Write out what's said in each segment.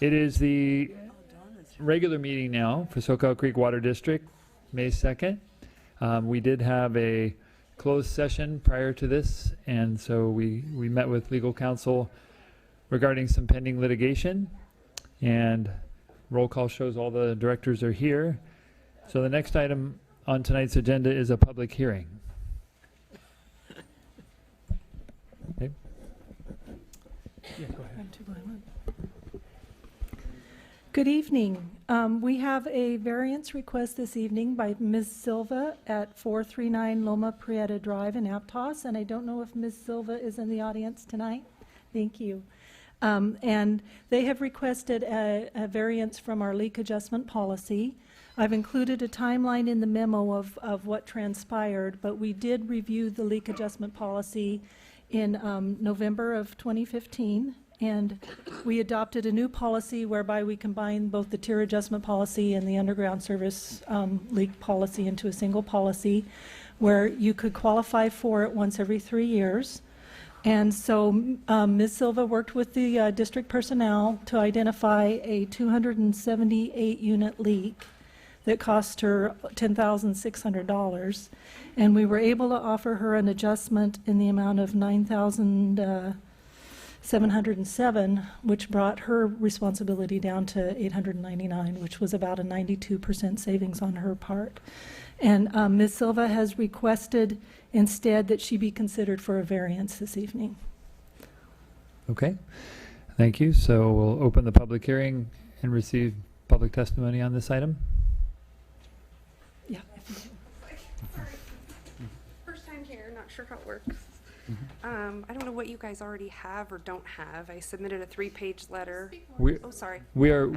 It is the regular meeting now for Soquel Creek Water District, May 2nd. We did have a closed session prior to this, and so we met with legal counsel regarding some pending litigation, and roll call shows all the directors are here. So the next item on tonight's agenda is a public hearing. Okay. Yeah, go ahead. Good evening. We have a variance request this evening by Ms. Silva at 439 Loma Prieta Drive in Aptos, and I don't know if Ms. Silva is in the audience tonight. Thank you. And they have requested a variance from our leak adjustment policy. I've included a timeline in the memo of what transpired, but we did review the leak adjustment policy in November of 2015. And we adopted a new policy whereby we combine both the tier adjustment policy and the underground service leak policy into a single policy where you could qualify for it once every 3 years. And so Ms. Silva worked with the district personnel to identify a 278 unit leak that cost her $10,600. And we were able to offer her an adjustment in the amount of $9,707, which brought her responsibility down to $899, which was about a 92% savings on her part. And Ms. Silva has requested instead that she be considered for a variance this evening. Okay, thank you. So we'll open the public hearing and receive public testimony on this item. Yeah. Sorry. First time here, not sure how it works. I don't know what you guys already have or don't have. I submitted a 3-page letter. Oh, sorry. We all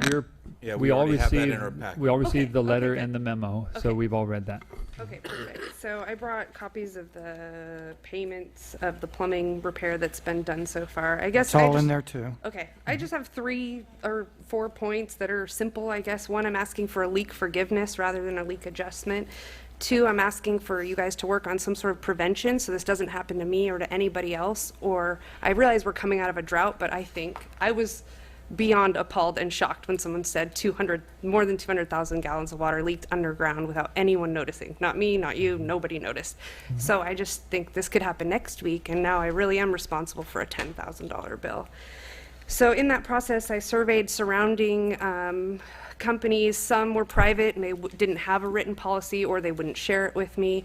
received the letter good. and the memo, so Okay. we've all read that. Okay, perfect. So I brought copies of the payments of the plumbing repair that's been done so far. I guess It's all in there too. Okay, I just have 3 or 4 points that are simple, I guess. One, I'm asking for a leak forgiveness rather than a leak adjustment. 2, I'm asking for you guys to work on some sort of prevention so this doesn't happen to me or to anybody else. Or I realize we're coming out of a drought, but I think I was beyond appalled and shocked when someone said more than 200,000 gallons of water leaked underground without anyone noticing. Not me, not you, nobody noticed. So I just think this could happen next week, and now I really am responsible for a $10,000 bill. So in that process, I surveyed surrounding companies. Some were private and they didn't have a written policy or they wouldn't share it with me.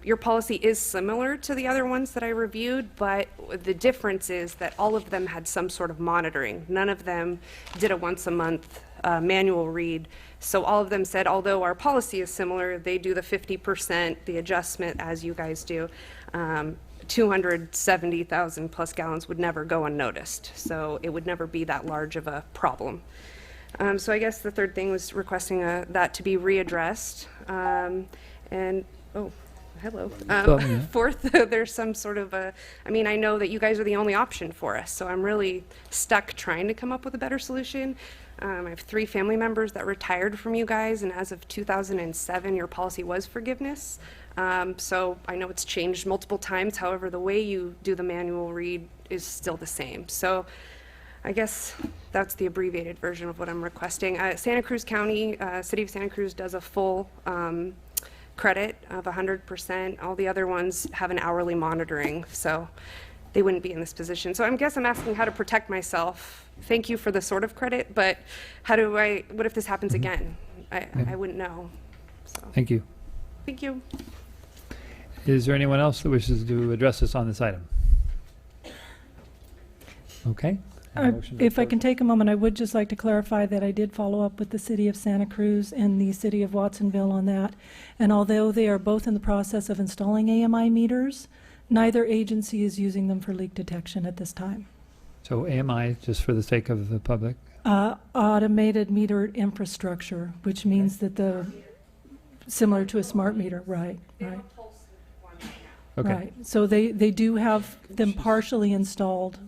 Your policy is similar to the other ones that I reviewed, but the difference is that all of them had some sort of monitoring. None of them did a once a month manual read. So all of them said, although our policy is similar, they do the 50%, the adjustment as you guys do. 270,000 plus gallons would never go unnoticed. So it would never be that large of a problem. So I guess the third thing was requesting that to be readdressed. And, oh, hello. Yeah. Fourth, there's some sort of I know that you guys are the only option for us, so I'm really stuck trying to come up with a better solution. I have 3 family members that retired from you guys, and as of 2007, your policy was forgiveness. So I know it's changed multiple times. However, the way you do the manual read is still the same. So I guess that's the abbreviated version of what I'm requesting. Santa Cruz County, City of Santa Cruz does a full credit of 100%. All the other ones have an hourly monitoring, so they wouldn't be in this position. So I guess I'm asking how to protect myself. Thank you for the sort of credit, but what if this happens again? I wouldn't know. So. Thank you. Thank you. Is there anyone else that wishes to address us on this item? Okay. If I can take a moment, I would just like to clarify that I did follow up with the City of Santa Cruz and the City of Watsonville on that. And although they are both in the process of installing AMI meters, neither agency is using them for leak detection at this time. So AMI, just for the sake of the public? Automated meter infrastructure, which means that similar to a smart meter, right. Okay. Right. So they do have them partially installed,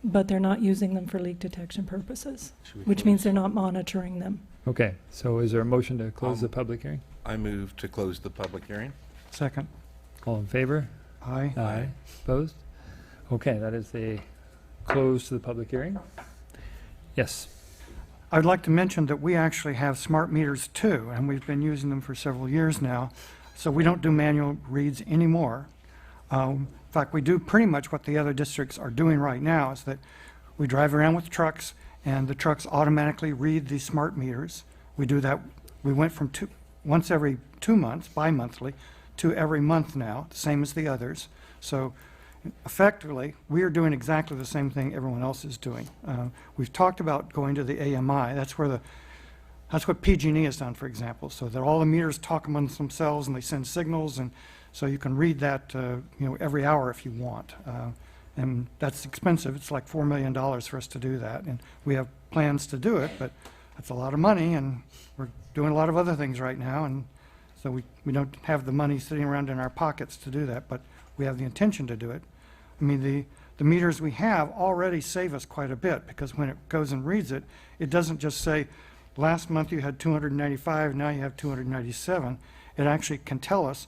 but they're not using them for leak detection purposes, which means they're not monitoring them. Okay, so is there a motion to close the public hearing? I move to close the public hearing. Second. All in favor? Aye. Aye. Opposed? Okay, that is a close to the public hearing. Yes. I'd like to mention that we actually have smart meters too, and we've been using them for several years now. So we don't do manual reads anymore. In fact, we do pretty much what the other districts are doing right now, is that we drive around with trucks, and the trucks automatically read these smart meters. We do that. We went from once every 2 months, bi-monthly, to every month now, the same as the others. So effectively, we are doing exactly the same thing everyone else is doing. We've talked about going to the AMI. That's what PG&E has done, for example, so that all the meters talk amongst themselves and they send signals, and so you can read that every hour if you want. And that's expensive. It's like $4 million for us to do that, and we have plans to do it, but that's a lot of money, and we're doing a lot of other things right now, and so we don't have the money sitting around in our pockets to do that, but we have the intention to do it. I mean, the meters we have already save us quite a bit, because when it goes and reads it, it doesn't just say, last month you had 295, now you have 297. It actually can tell us,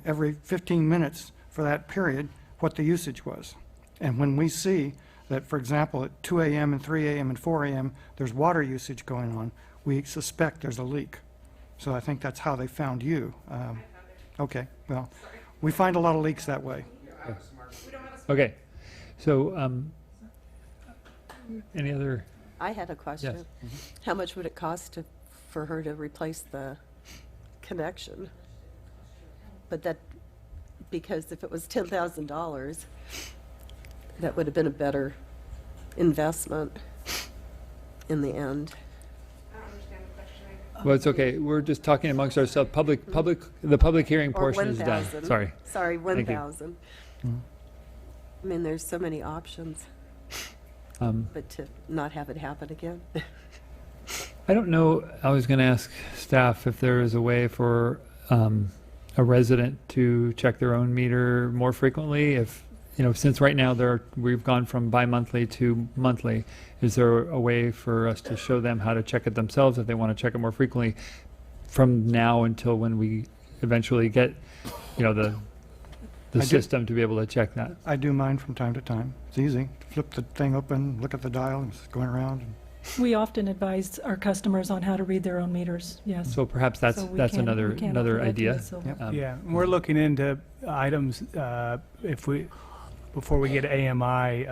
every 15 minutes for that period, what the usage was. And when we see that, for example, at 2 a.m. and 3 a.m. and 4 a.m., there's water usage going on, we suspect there's a leak. So I think that's how they found you. Okay, well, we find a lot of leaks that way. Okay, so any other? I had a question. Yes. How much would it cost for her to replace the connection? But because if it was $10,000, that would have been a better investment in the end. I don't understand the question. Well, it's okay. We're just talking amongst ourselves. The public hearing Or portion is done. 1,000. Sorry. Sorry, you. 1,000. I mean, there's so many options, but to not have it happen again. I don't know. I was going to ask staff if there is a way for a resident to check their own meter more frequently. If since right now we've gone from bi-monthly to monthly, is there a way for us to show them how to check it themselves if they want to check it more frequently from now until when we eventually get the I do- system to be able to check that? I do mine from time to time. It's easy. Flip the thing open, look at the dial, and it's going around. We often advise our customers on how to read their own meters, yes. So perhaps that's So we that's can- another we can another offer that to idea. Ms. Silva. Yeah, we're looking into items, before we get AMI,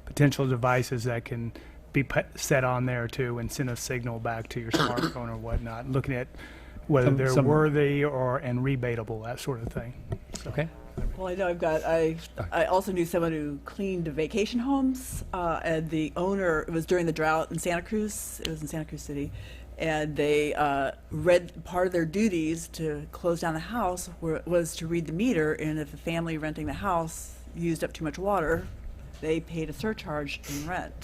potential devices that can be set on there too and send a signal back to your smartphone or whatnot, looking at whether they're Some- worthy and rebatable, that sort of thing. So, Okay. Well, I know I also knew someone who cleaned vacation homes, and the owner, it was during the drought in Santa Cruz, it was in Santa Cruz City, and they read, part of their duties to close down the house was to read the meter, and if the family renting the house used up too much water, they paid a surcharge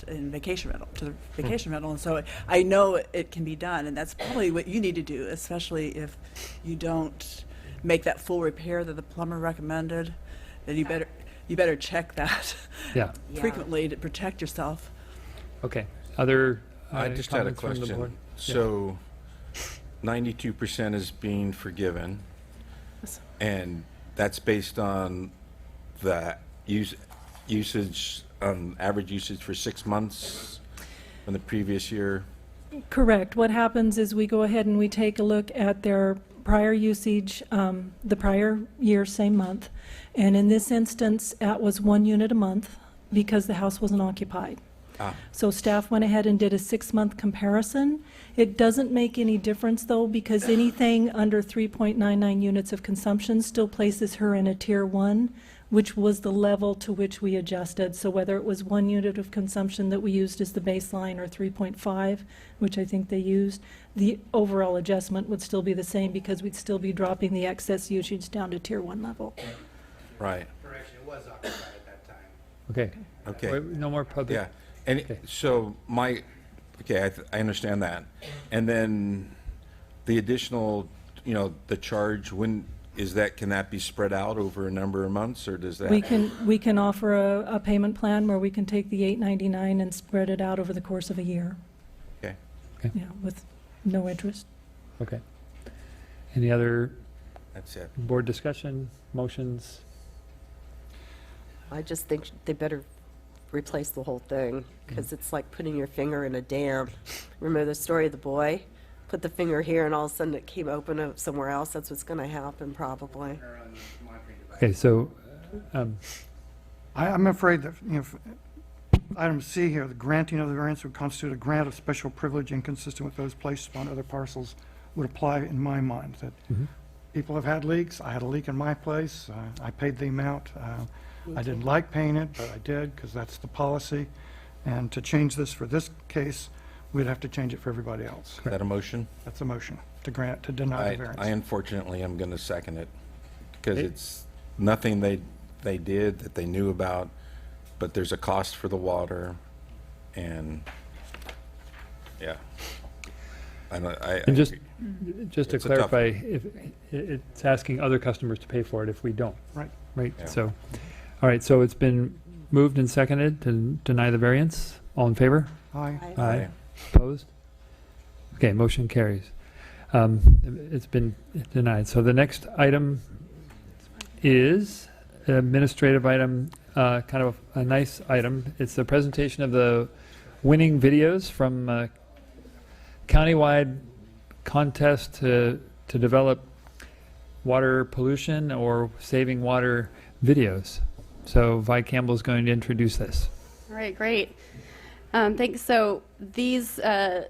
in vacation rental, to the vacation rental. And so I know it can be done, and that's probably what you need to do, especially if you don't make that full repair that the plumber recommended, then you better check that Yeah. frequently to protect yourself. Okay. Other I just had a comments from the board? question. So 92% is being forgiven, and that's based on the usage, average usage for 6 months from the previous year? Correct. What happens is we go ahead and we take a look at their prior usage, the prior year, same month. And in this instance, that was 1 unit a month because the house wasn't occupied. So staff went ahead and did a 6-month comparison. It doesn't make any difference though, because anything under 3.99 units of consumption still places her in a tier 1, which was the level to which we adjusted. So whether it was 1 unit of consumption that we used as the baseline or 3.5, which I think they used, the overall adjustment would still be the same because we'd still be dropping the excess usage down to tier 1 level. Right. Correction, it was occupied at that time. Okay. Okay. Wait, no more public. Yeah. And Okay. so I understand that. And then the additional, the charge, can that be spread out over a number of months, or does that? We can offer a payment plan where we can take the $8.99 and spread it out over the course of a year. Okay. Yeah, with no interest. Okay. Any other That's it. board discussion, motions? I just think they better replace the whole thing, because it's like putting your finger in a dam. Remember the story of the boy? Put the finger here and all of a sudden it came open somewhere else. That's what's going to happen probably. Okay, so, I'm afraid that, item C here, the granting of the variance would constitute a grant of special privilege inconsistent with those placed upon other parcels would apply in my mind, that people have had leaks. I had a leak in my place. I paid the amount. I didn't like paying it, but I did because that's the policy. And to change this for this case, we'd have to change it for everybody else. Is that a motion? That's a motion to grant, to deny the variance. I unfortunately am going to second it because it's nothing they did that they knew about, but there's a cost for the water, and yeah. and just to It's a tough clarify, if it's asking other customers to pay for it if we don't. Right. Right, Yeah. so, all right, so it's been moved and seconded to deny the variance. All in favor? Aye. Aye. Opposed? Okay, motion carries. It's been denied. So the next item is administrative item, kind of a nice item. It's the presentation of the winning videos from countywide contest to develop water pollution or saving water videos. So Vi Campbell's going to introduce this. All right, great. Thanks. So these, the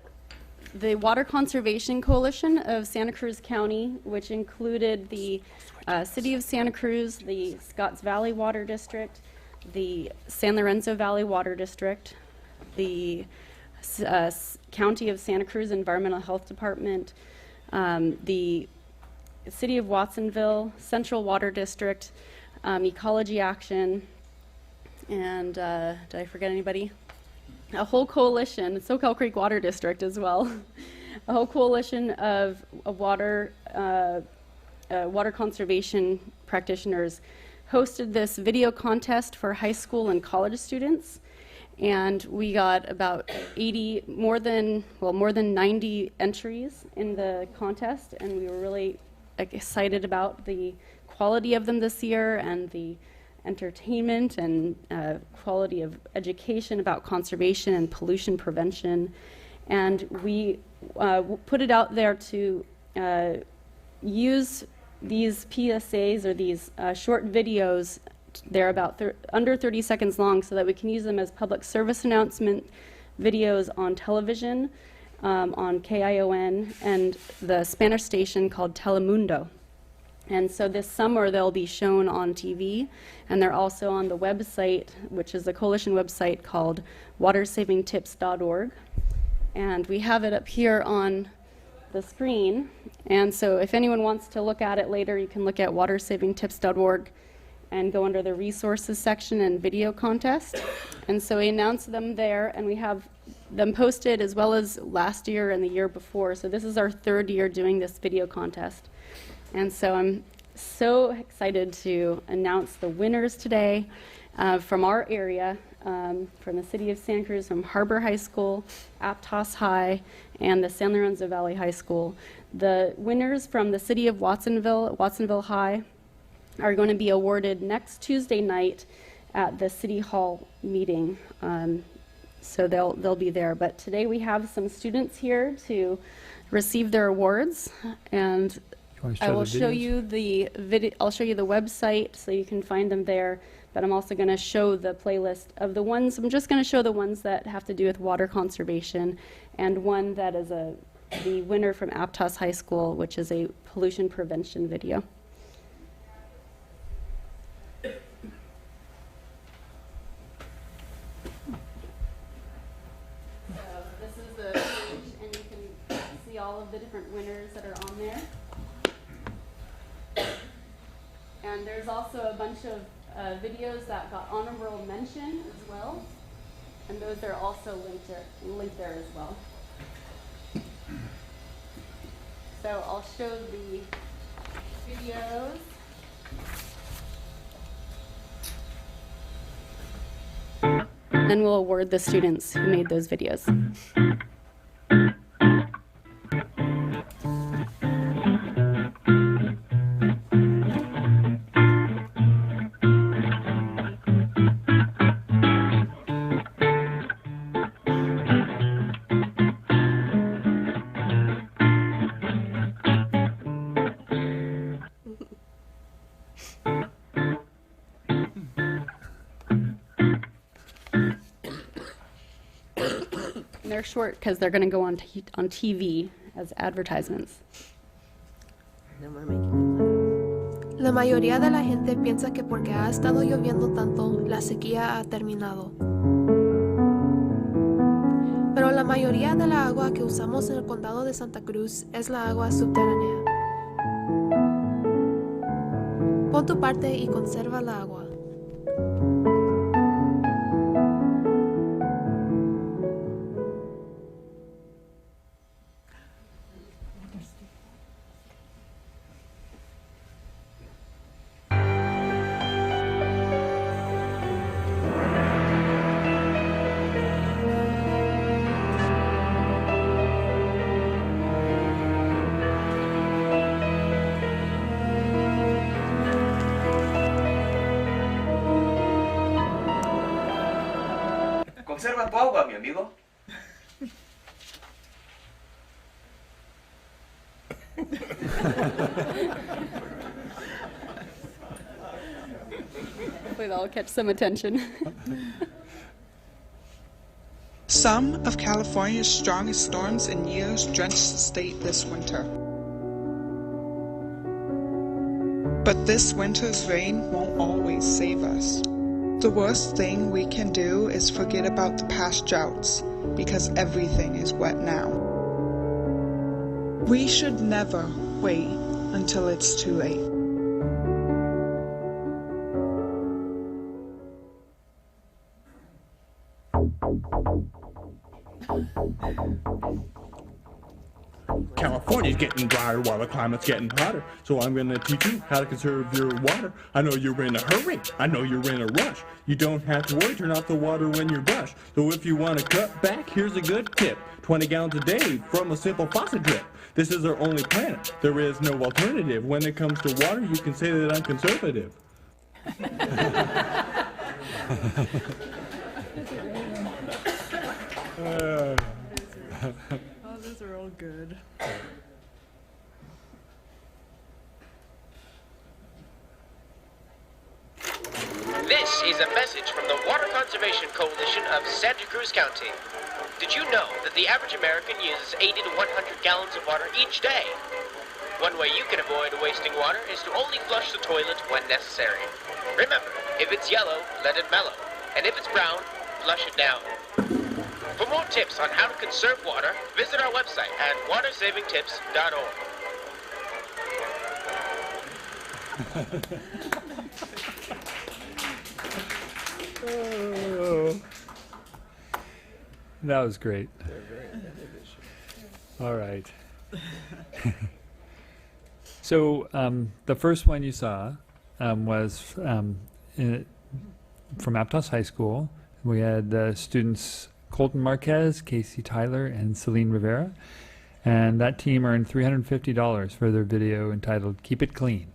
Water Conservation Coalition of Santa Cruz County, which included the City of Santa Cruz, the Scotts Valley Water District, the San Lorenzo Valley Water District, the County of Santa Cruz Environmental Health Department, the City of Watsonville, Central Water District, Ecology Action, and did I forget anybody? A whole coalition, Soquel Creek Water District as well, a whole coalition of water conservation practitioners hosted this video contest for high school and college students, and we got about more than 90 entries in the contest, and we were really excited about the quality of them this year and the entertainment and quality of education about conservation and pollution prevention. And we put it out there to use these PSAs or these short videos. They're about under 30 seconds long, so that we can use them as public service announcement videos on television, on KION, and the Spanish station called Telemundo. And so this summer they'll be shown on TV, and they're also on the website, which is a coalition website called watersavingtips.org. And we have it up here on the screen. And so if anyone wants to look at it later, you can look at watersavingtips.org and go under the resources section and video contest. And so we announce them there, and we have them posted as well as last year and the year before. So this is our third year doing this video contest. And so I'm so excited to announce the winners today from our area, from the City of Santa Cruz, from Harbor High School, Aptos High, and the San Lorenzo Valley High School. The winners from the City of Watsonville High, are going to be awarded next Tuesday night at the City Hall meeting. So they'll be there. But today we have some students here to receive their awards, and I will show you the video. I'll show you the website so you can find them there. But I'm also going to show the playlist of the ones. I'm just going to show the ones that have to do with water conservation, and one that is the winner from Aptos High School, which is a pollution prevention video. This is the page, and you can see all of the different winners that are on there. And there's also a bunch of videos that got honorable mention as well, and those are also linked there as well. So I'll show the videos. And we'll award the students who made those videos. they're short because they're going to go on TV as advertisements. Then we're making La mayoría de la gente piensa que porque ha estado lloviendo tanto, la sequía ha terminado. Pero la mayoría de la agua que usamos en el condado de Santa Cruz es la agua subterránea. Pon tu parte y conserva la agua. Conserva tu agua, mi amigo. Hopefully that'll catch some attention. Some of California's strongest storms in years drenched the state this winter. But this winter's rain won't always save us. The worst thing we can do is forget about the past droughts, because everything is wet now. We should never wait until it's too late. California's getting drier while the climate's getting hotter. So I'm gonna teach you how to conserve your water. I know you're in a hurry. I know you're in a rush. You don't have to worry, turn off the water when you brush. So if you wanna cut back, here's a good tip. 20 gallons a day from a simple faucet drip. This is our only planet. There is no alternative. When it comes to water, you can say that I'm conservative. Oh, those are all good. This is a message from the Water Conservation Coalition of Santa Cruz County. Did you know that the average American uses 80 to 100 gallons of water each day? One way you can avoid wasting water is to only flush the toilet when necessary. Remember, if it's yellow, let it mellow. And if it's brown, flush it down. For more tips on how to conserve water, visit our website at watersavingtips.org. Oh, that was great. All right. So the first one you saw was from Aptos High School. We had students Colton Marquez, Casey Tyler, and Celine Rivera. And that team earned $350 for their video entitled Keep It Clean.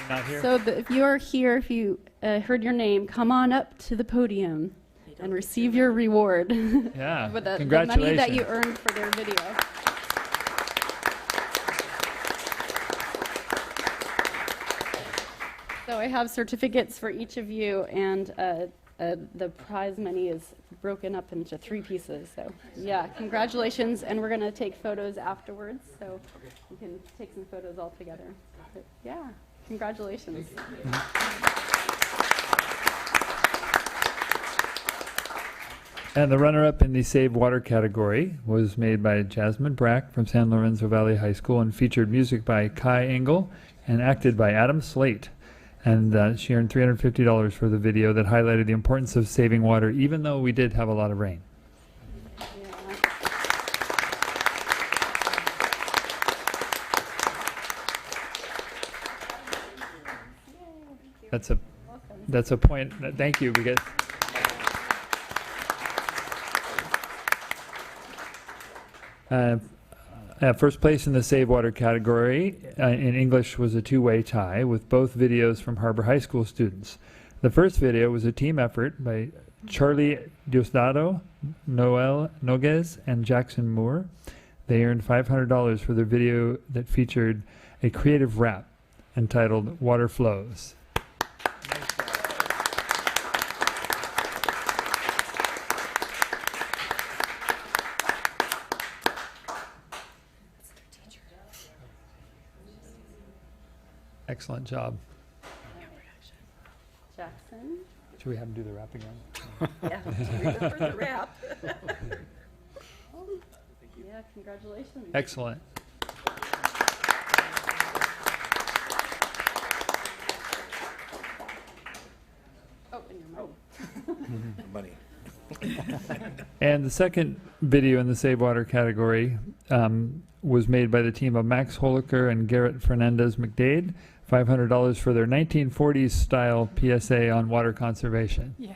Not here? So if you are here, if you heard your name, come on up to the podium and receive your reward. Yeah, With the money congratulations. that you earned for their video. So I have certificates for each of you, and the prize money is broken up into 3 pieces. So yeah, congratulations, and we're going to take photos afterwards, so you can take some photos all together. But yeah, congratulations. And the runner-up in the Save Water category was made by Jasmine Brack from San Lorenzo Valley High School and featured music by Kai Engel and acted by Adam Slate. And she earned $350 for the video that highlighted the importance of saving water, even though we did have a lot of rain. That's a point. Thank you, because first place in the Save Water category in English was a 2-way tie with both videos from Harbor High School students. The first video was a team effort by Charlie Diosdado, Noel Noguez, and Jackson Moore. They earned $500 for their video that featured a creative rap. entitled Water Flows. Excellent job. Jackson. Should we have him do the rap again? Yeah, remember the rap. Yeah, congratulations. Excellent. Oh, and your money. Money. And the second video in the Save Water category was made by the team of Max Holiker and Garrett Fernandez McDade. $500 for their 1940s style PSA on water conservation. Yeah.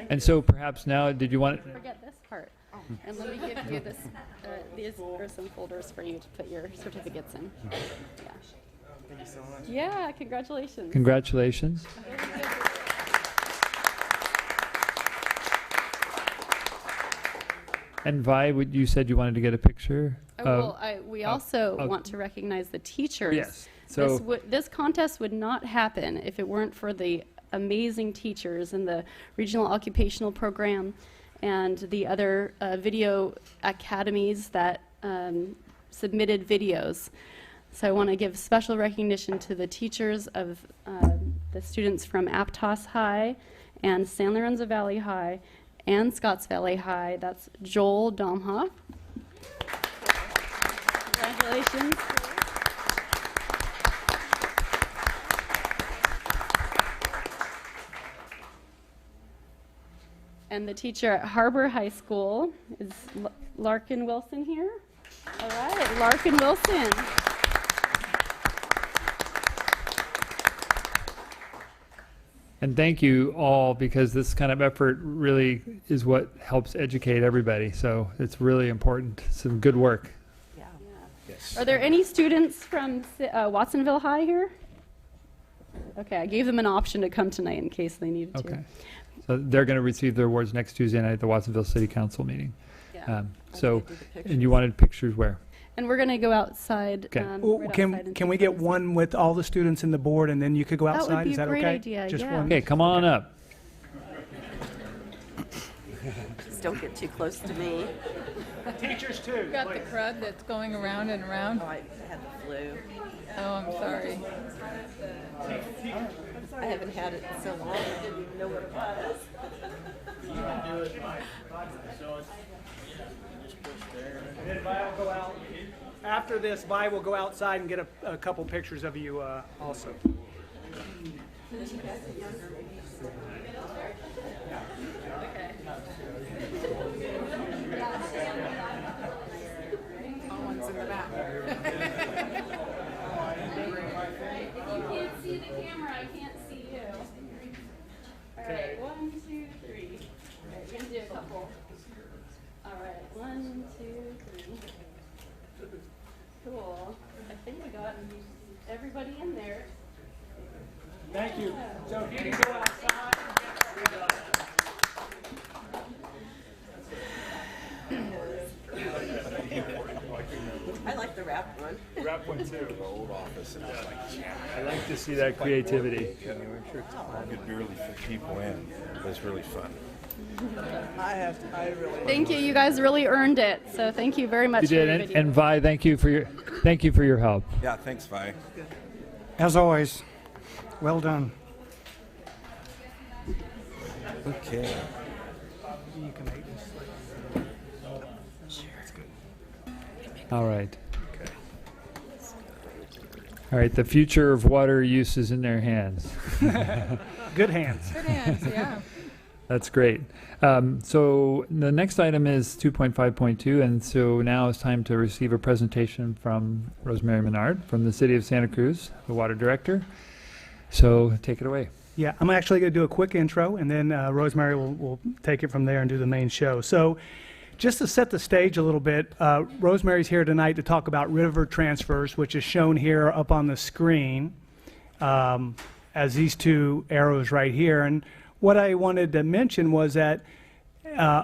And so perhaps now, did you want? Forget this part. And let me give you this. These are some folders for you to put your certificates in. Yeah. Thank you so much. Yeah, congratulations. Congratulations. And Vi, you said you wanted to get a picture? We also want to recognize the teachers. Yes. So This contest would not happen if it weren't for the amazing teachers in the regional occupational program and the other video academies that submitted videos. So I want to give special recognition to the teachers of the students from Aptos High and San Lorenzo Valley High and Scotts Valley High. That's Joel Domhoff. Congratulations. And the teacher at Harbor High School is Larkin Wilson here. All right, Larkin Wilson. And thank you all, because this kind of effort really is what helps educate everybody. So it's really important. Some good work. Yeah. Yes. Are there any students from Watsonville High here? Okay, I gave them an option to come tonight in case they needed to. Okay. So they're going to receive their awards next Tuesday night at the Watsonville City Council meeting. Yeah. And you wanted pictures where? And we're going to go outside. Okay. Well, right can outside and can take we get photos. one with all the students in the board, and then you could go That would outside? be Is that a great okay? idea, Just yeah. one. Okay, come on up. Just don't get too close to me. Teachers too. Got the crud that's going around and around. Oh, I had the flu. Oh, I'm sorry. I haven't had it in so long, I didn't even know what it was. And then Vi will go out. After this, Vi will go outside and get a couple pictures of you also. All one's in the back. You can't see the camera, I can't see you. All right, 1, 2, 3. All right, we're gonna do a couple. All right, 1, 2, 3. Cool. I think we got everybody in there. Thank you. So if you can go outside. I like the wrap one. Wrap one too. The old office, and I was like, I like to see that creativity. yeah, we could barely fit people in. It was really fun. I really. Thank you. You guys really earned it. So thank you very much You for your did, video. and Vi, thank you for your help. Yeah, thanks, Vi. As always, well done. Okay. You can make this. All right. All right, the future of water use is in their hands. Good hands. Good hands, yeah. That's great. So the next item is 2.5.2, and so now it's time to receive a presentation from Rosemary Menard from the City of Santa Cruz, the Water Director. So take it away. Yeah, I'm actually going to do a quick intro, and then Rosemary will take it from there and do the main show. So just to set the stage a little bit, Rosemary's here tonight to talk about river transfers, which is shown here up on the screen as these two arrows right here. And what I wanted to mention was that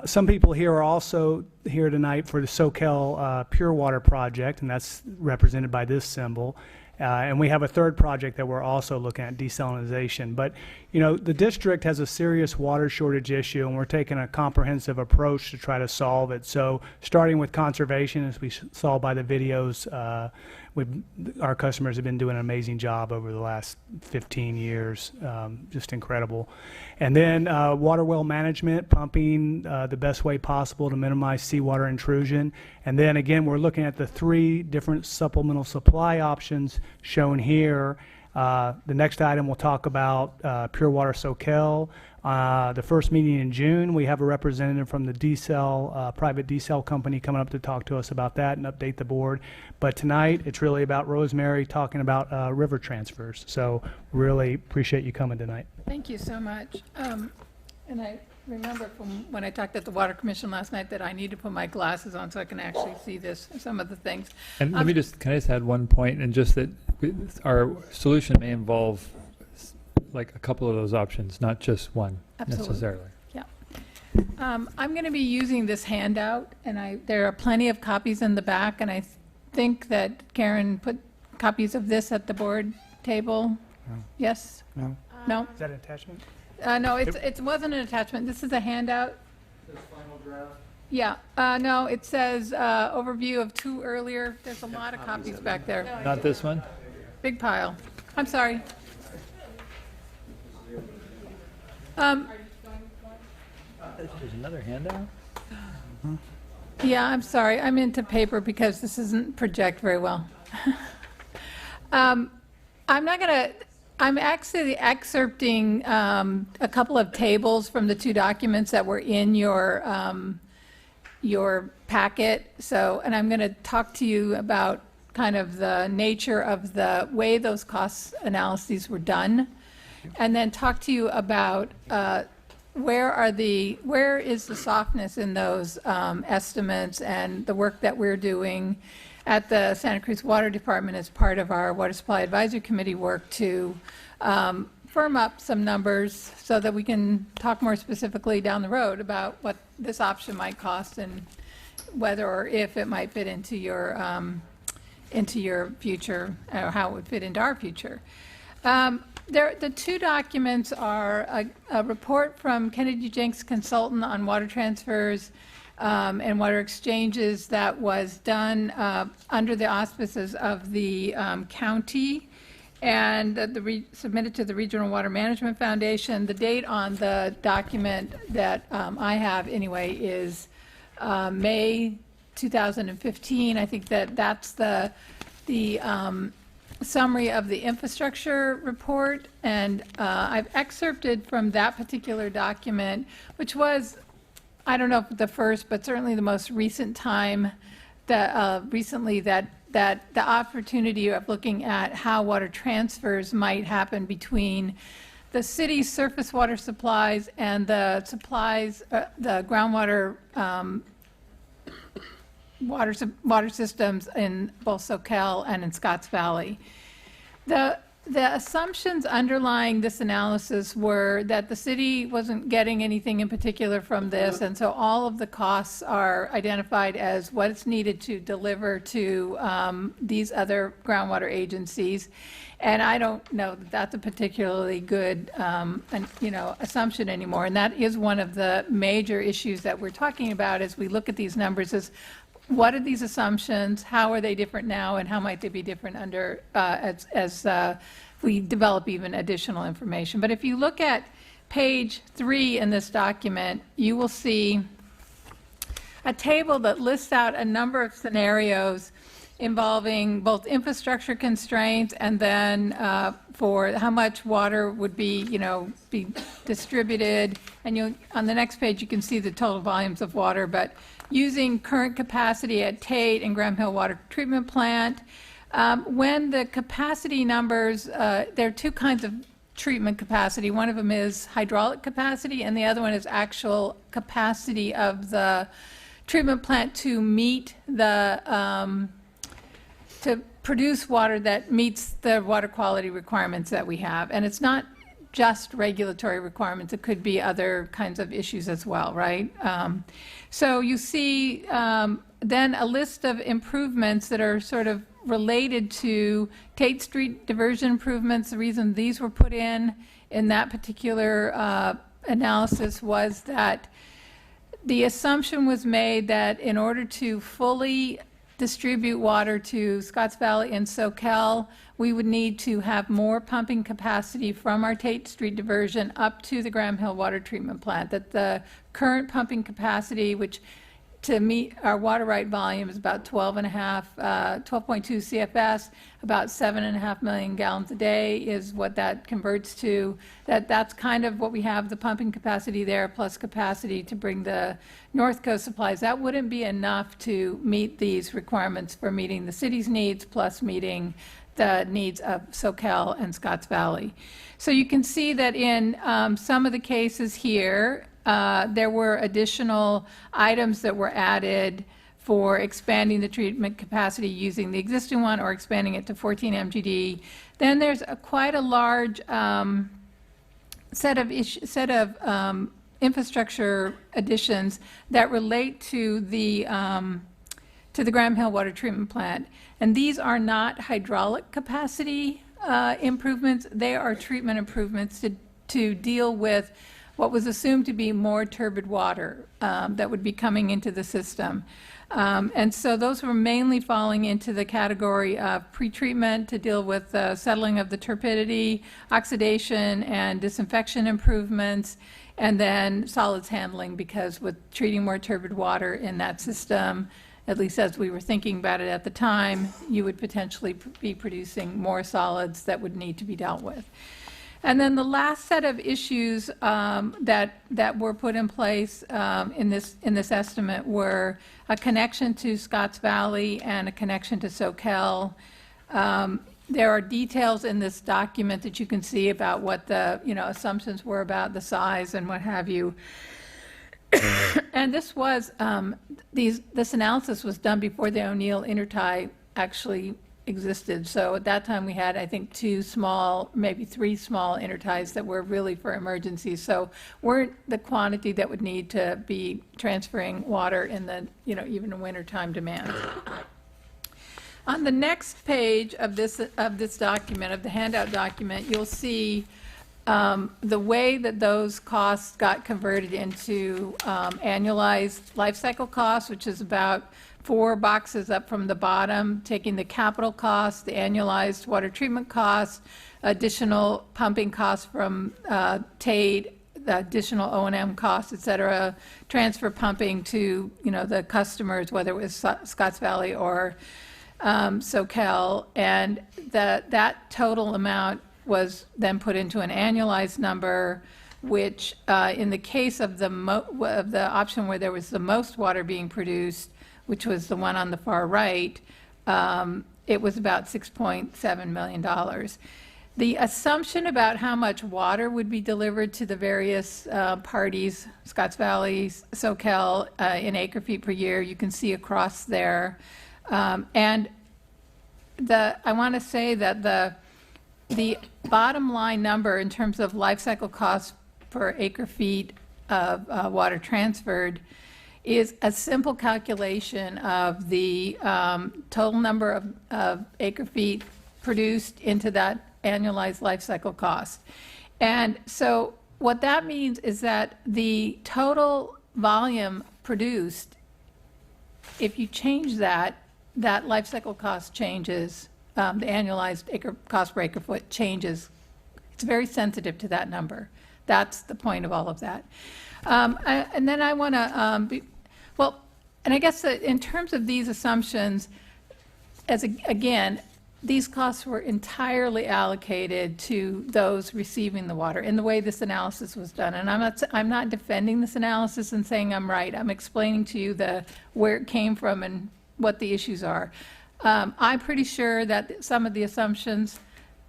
some people here are also here tonight for the Soquel Pure Water Project, and that's represented by this symbol. And we have a third project that we're also looking at, desalinization. But, you know, the district has a serious water shortage issue, and we're taking a comprehensive approach to try to solve it. So starting with conservation, as we saw by the videos, our customers have been doing an amazing job over the last 15 years, just incredible. And then water well management, pumping the best way possible to minimize seawater intrusion. And then again, we're looking at the 3 different supplemental supply options shown here. The next item we'll talk about Pure Water Soquel. The first meeting in June, we have a representative from the private desal company coming up to talk to us about that and update the board. But tonight, it's really about Rosemary talking about river transfers. So really appreciate you coming tonight. Thank you so much. And I remember from when I talked at the Water Commission last night that I need to put my glasses on so I can actually see some of the things. And can I just add one point, and just that our solution may involve like a couple of those options, not just one. Absolutely. Necessarily. Yeah. I'm going to be using this handout, and there are plenty of copies in the back, and I think that Karen put copies of this at the board table. No. Yes? No. No? Is that an attachment? No, it wasn't an attachment. This is a handout. This final draft? Yeah. No, it says overview of 2 earlier. There's a lot of copies back there. Not this one? Big pile. I'm sorry. There's another handout? Yeah, I'm sorry. I'm into paper because this doesn't project very well. I'm actually excerpting a couple of tables from the 2 documents that were in your packet. And I'm going to talk to you about kind of the nature of the way those cost analyses were done, and then talk to you about where is the softness in those estimates and the work that we're doing at the Santa Cruz Water Department as part of our Water Supply Advisory Committee work to firm up some numbers so that we can talk more specifically down the road about what this option might cost and whether or if it might fit into your future, or how it would fit into our future. The 2 documents are a report from Kennedy Jenks Consultant on water transfers and water exchanges that was done under the auspices of the county and submitted to the Regional Water Management Foundation. The date on the document that I have anyway is May 2015. I think that's the summary of the infrastructure report, and I've excerpted from that particular document, which was, I don't know if the first, but certainly the most recent time that recently that the opportunity of looking at how water transfers might happen between the city's surface water supplies and the supplies, the groundwater water systems in both Soquel and in Scotts Valley. The assumptions underlying this analysis were that the city wasn't getting anything in particular from this, and so all of the costs are identified as what's needed to deliver to these other groundwater agencies. And I don't know that that's a particularly good assumption anymore. And that is one of the major issues that we're talking about as we look at these numbers is what are these assumptions, how are they different now, and how might they be different under as we develop even additional information. But if you look at page 3 in this document, you will see a table that lists out a number of scenarios involving both infrastructure constraints and then for how much water would be distributed. And on the next page, you can see the total volumes of water, but using current capacity at Tate and Graham Hill Water Treatment Plant. When the capacity numbers, there are 2 kinds of treatment capacity. One of them is hydraulic capacity, and the other one is actual capacity of the treatment plant to meet the to produce water that meets the water quality requirements that we have. And it's not just regulatory requirements. It could be other kinds of issues as well, right? So you see then a list of improvements that are sort of related to Tate Street diversion improvements. The reason these were put in that particular analysis was that the assumption was made that in order to fully distribute water to Scotts Valley and Soquel, we would need to have more pumping capacity from our Tate Street diversion up to the Graham Hill Water Treatment Plant. That the current pumping capacity, which to meet our water right volume is about 12.2 CFS, about 7.5 million gallons a day is what that converts to. That's kind of what we have, the pumping capacity there, plus capacity to bring the North Coast supplies. That wouldn't be enough to meet these requirements for meeting the city's needs, plus meeting the needs of Soquel and Scotts Valley. So you can see that in some of the cases here, there were additional items that were added for expanding the treatment capacity using the existing one or expanding it to 14 MGD. Then there's quite a large set of infrastructure additions that relate to the Graham Hill Water Treatment Plant. And these are not hydraulic capacity improvements. They are treatment improvements to deal with what was assumed to be more turbid water that would be coming into the system. And so those were mainly falling into the category of pretreatment to deal with the settling of the turbidity, oxidation and disinfection improvements, and then solids handling, because with treating more turbid water in that system, at least as we were thinking about it at the time, you would potentially be producing more solids that would need to be dealt with. And then the last set of issues that were put in place in this estimate were a connection to Scotts Valley and a connection to Soquel. There are details in this document that you can see about what the assumptions were about the size and what have you. And this was this analysis was done before the O'Neill intertie actually existed. So at that time we had, I think, 2 small, maybe 3 small interties that were really for emergencies. So weren't the quantity that would need to be transferring water in the, even in wintertime demand. On the next page of this document, of the handout document, you'll see the way that those costs got converted into annualized life cycle costs, which is about 4 boxes up from the bottom, taking the capital costs, the annualized water treatment costs, additional pumping costs from Tate, the additional O&M costs, et cetera, transfer pumping to the customers, whether it was Scotts Valley or Soquel, and that total amount was then put into an annualized number, which in the case of the option where there was the most water being produced, which was the one on the far right, it was about $6.7 million. The assumption about how much water would be delivered to the various parties, Scotts Valley, Soquel, in acre feet per year, you can see across there. And I want to say that the bottom line number in terms of life cycle costs per acre feet of water transferred is a simple calculation of the total number of acre feet produced into that annualized life cycle cost. And so what that means is that the total volume produced, if you change that life cycle cost changes, the annualized acre cost per acre foot changes. It's very sensitive to that number. That's the point of all of that. And then I want to and I guess that in terms of these assumptions, again, these costs were entirely allocated to those receiving the water in the way this analysis was done. And I'm not defending this analysis and saying I'm right. I'm explaining to you where it came from and what the issues are. I'm pretty sure that some of the assumptions,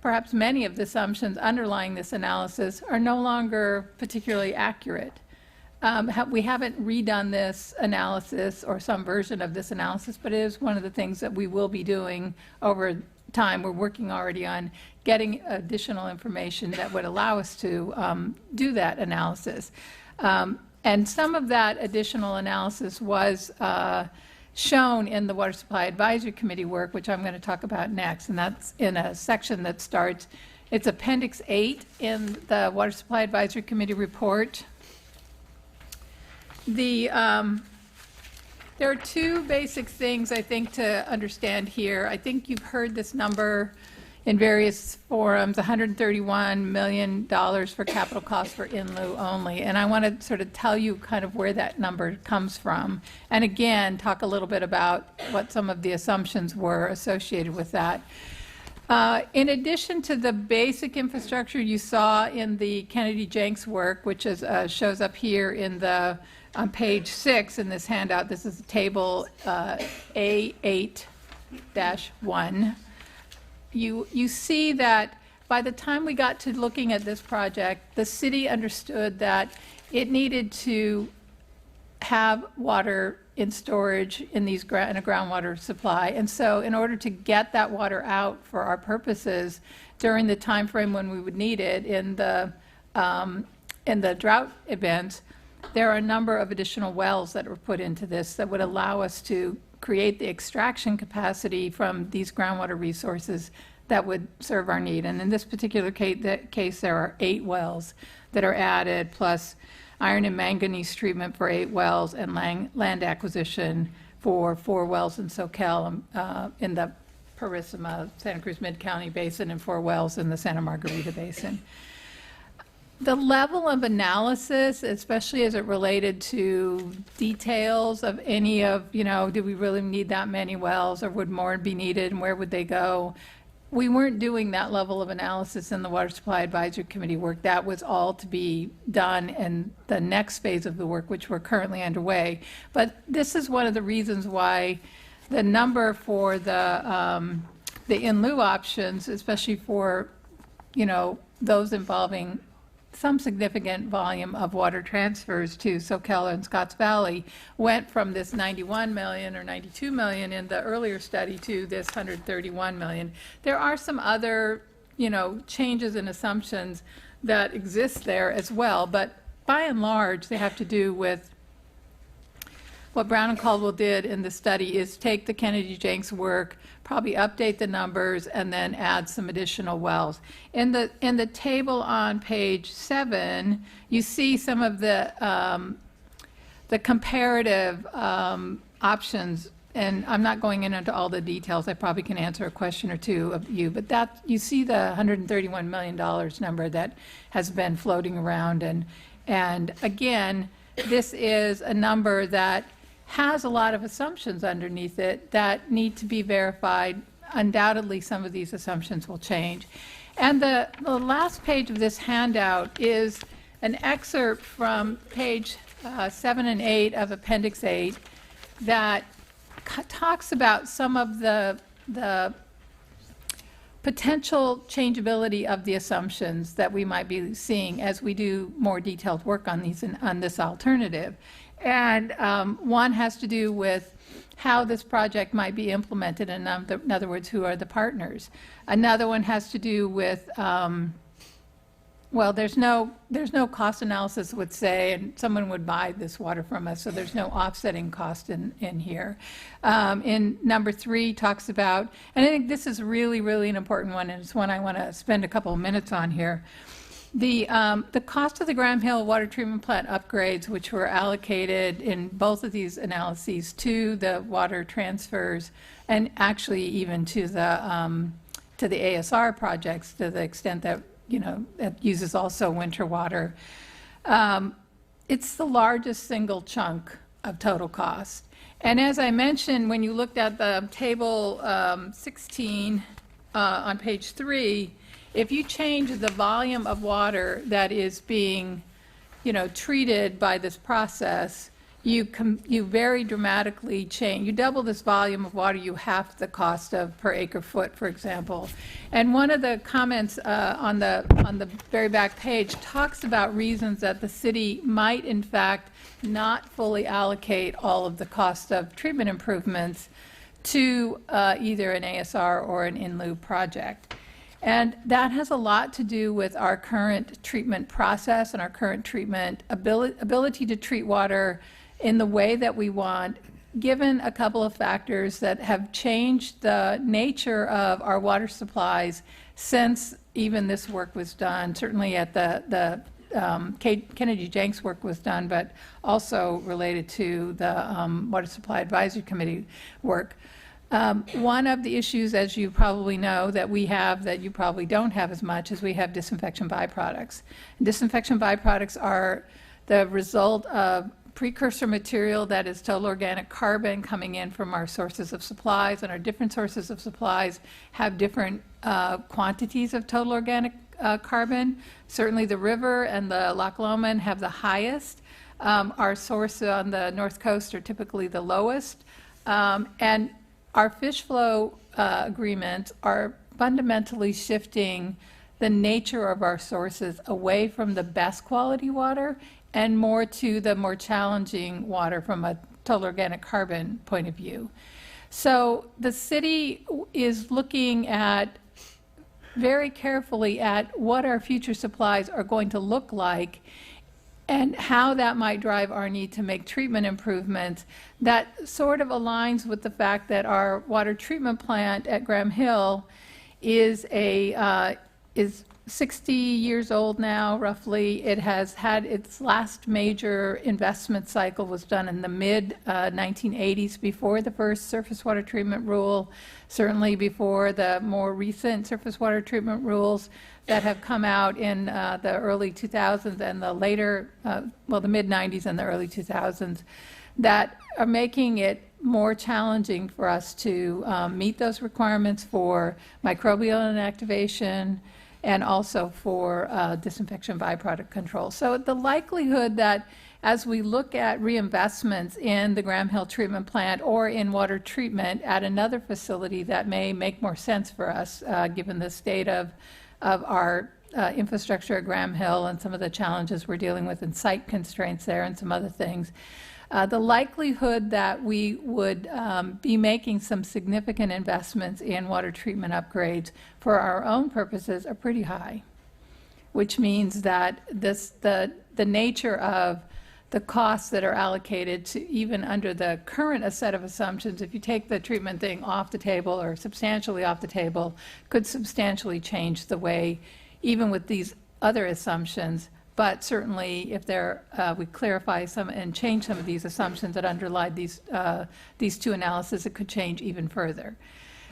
perhaps many of the assumptions underlying this analysis, are no longer particularly accurate. We haven't redone this analysis or some version of this analysis, but it is one of the things that we will be doing over time, we're working already on getting additional information that would allow us to do that analysis. And some of that additional analysis was shown in the Water Supply Advisory Committee work, which I'm going to talk about next, and that's in a section that starts, it's Appendix 8 in the Water Supply Advisory Committee report. There are two basic things I think to understand here. I think you've heard this number in various forums, $131 million for capital costs for in lieu only. And I want to sort of tell you kind of where that number comes from. And again, talk a little bit about what some of the assumptions were associated with that. In addition to the basic infrastructure you saw in the Kennedy Jenks work, which is, shows up here in the on page 6 in this handout, this is table A8-1. You see that by the time we got to looking at this project, the city understood that it needed to have water in storage in these in a groundwater supply. And so in order to get that water out for our purposes during the time frame when we would need it in the drought events, there are a number of additional wells that were put into this that would allow us to create the extraction capacity from these groundwater resources that would serve our need. And in this particular case, there are 8 wells that are added, plus iron and manganese treatment for 8 wells and land acquisition for 4 wells in Soquel in the Purísima, Santa Cruz Mid-County Basin, and 4 wells in the Santa Margarita Basin. The level of analysis, especially as it related to details of any of, do we really need that many wells, or would more be needed, and where would they go? We weren't doing that level of analysis in the Water Supply Advisory Committee work. That was all to be done in the next phase of the work, which we're currently underway. But this is one of the reasons why the number for the in lieu options, especially for, those involving some significant volume of water transfers to Soquel and Scotts Valley, went from this 91 million or 92 million in the earlier study to this 131 million. There are some other, changes and assumptions that exist there as well, but by and large, they have to do with what Brown and Caldwell did in the study is take the Kennedy Jenks work, probably update the numbers, and then add some additional wells. In the table on page 7, you see some of the comparative options, and I'm not going into all the details. I probably can answer a question or two of you, but that you see the $131 million number that has been floating around, and again, this is a number that has a lot of assumptions underneath it that need to be verified. Undoubtedly, some of these assumptions will change. And the last page of this handout is an excerpt from page 7 and 8 of Appendix 8 that talks about some of the potential changeability of the assumptions that we might be seeing as we do more detailed work on this alternative. And one has to do with how this project might be implemented, in other words, who are the partners. Another one has to do with, well, there's no cost analysis would say, and someone would buy this water from us, so there's no offsetting cost in here. In number 3 talks about, and I think this is really, really an important one, and it's one I want to spend a couple of minutes on here. The cost of the Graham Hill water treatment plant upgrades, which were allocated in both of these analyses to the water transfers, and actually even to the ASR projects, to the extent that it uses also winter water. It's the largest single chunk of total cost. And as I mentioned, when you looked at the table 16 on page 3, if you change the volume of water that is being, treated by this process, you very dramatically change. You double this volume of water, you half the cost of per acre foot, for example. And one of the comments on the very back page talks about reasons that the city might, in fact, not fully allocate all of the cost of treatment improvements to either an ASR or an in lieu project. And that has a lot to do with our current treatment process and our current treatment ability to treat water in the way that we want, given a couple of factors that have changed the nature of our water supplies since even this work was done. Certainly at the Kennedy Jenks work was done, but also related to the Water Supply Advisory Committee work. One of the issues, as you probably know, that we have that you probably don't have as much, is we have disinfection byproducts. Disinfection byproducts are the result of precursor material that is total organic carbon coming in from our sources of supplies, and our different sources of supplies have different quantities of total organic carbon. Certainly the river and the Loch Lomond have the highest. Our source on the North Coast are typically the lowest. And our fish flow agreements are fundamentally shifting the nature of our sources away from the best quality water and more to the more challenging water from a total organic carbon point of view. So the city is looking at very carefully at what our future supplies are going to look like and how that might drive our need to make treatment improvements. That sort of aligns with the fact that our water treatment plant at Graham Hill is 60 years old now, roughly. It has had its last major investment cycle was done in the mid-1980s, before the first surface water treatment rule, certainly before the more recent surface water treatment rules that have come out in the early 2000s and the later, the mid-90s and the early 2000s, that are making it more challenging for us to meet those requirements for microbial inactivation and also for disinfection byproduct control. So the likelihood that as we look at reinvestments in the Graham Hill treatment plant or in water treatment at another facility that may make more sense for us, given the state of our infrastructure at Graham Hill and some of the challenges we're dealing with and site constraints there and some other things, the likelihood that we would be making some significant investments in water treatment upgrades for our own purposes are pretty high, which means that the nature of the costs that are allocated to, even under the current set of assumptions, if you take the treatment thing off the table or substantially off the table, could substantially change the way, even with these other assumptions. But certainly, if we clarify some and change some of these assumptions that underlie these two analyses, it could change even further.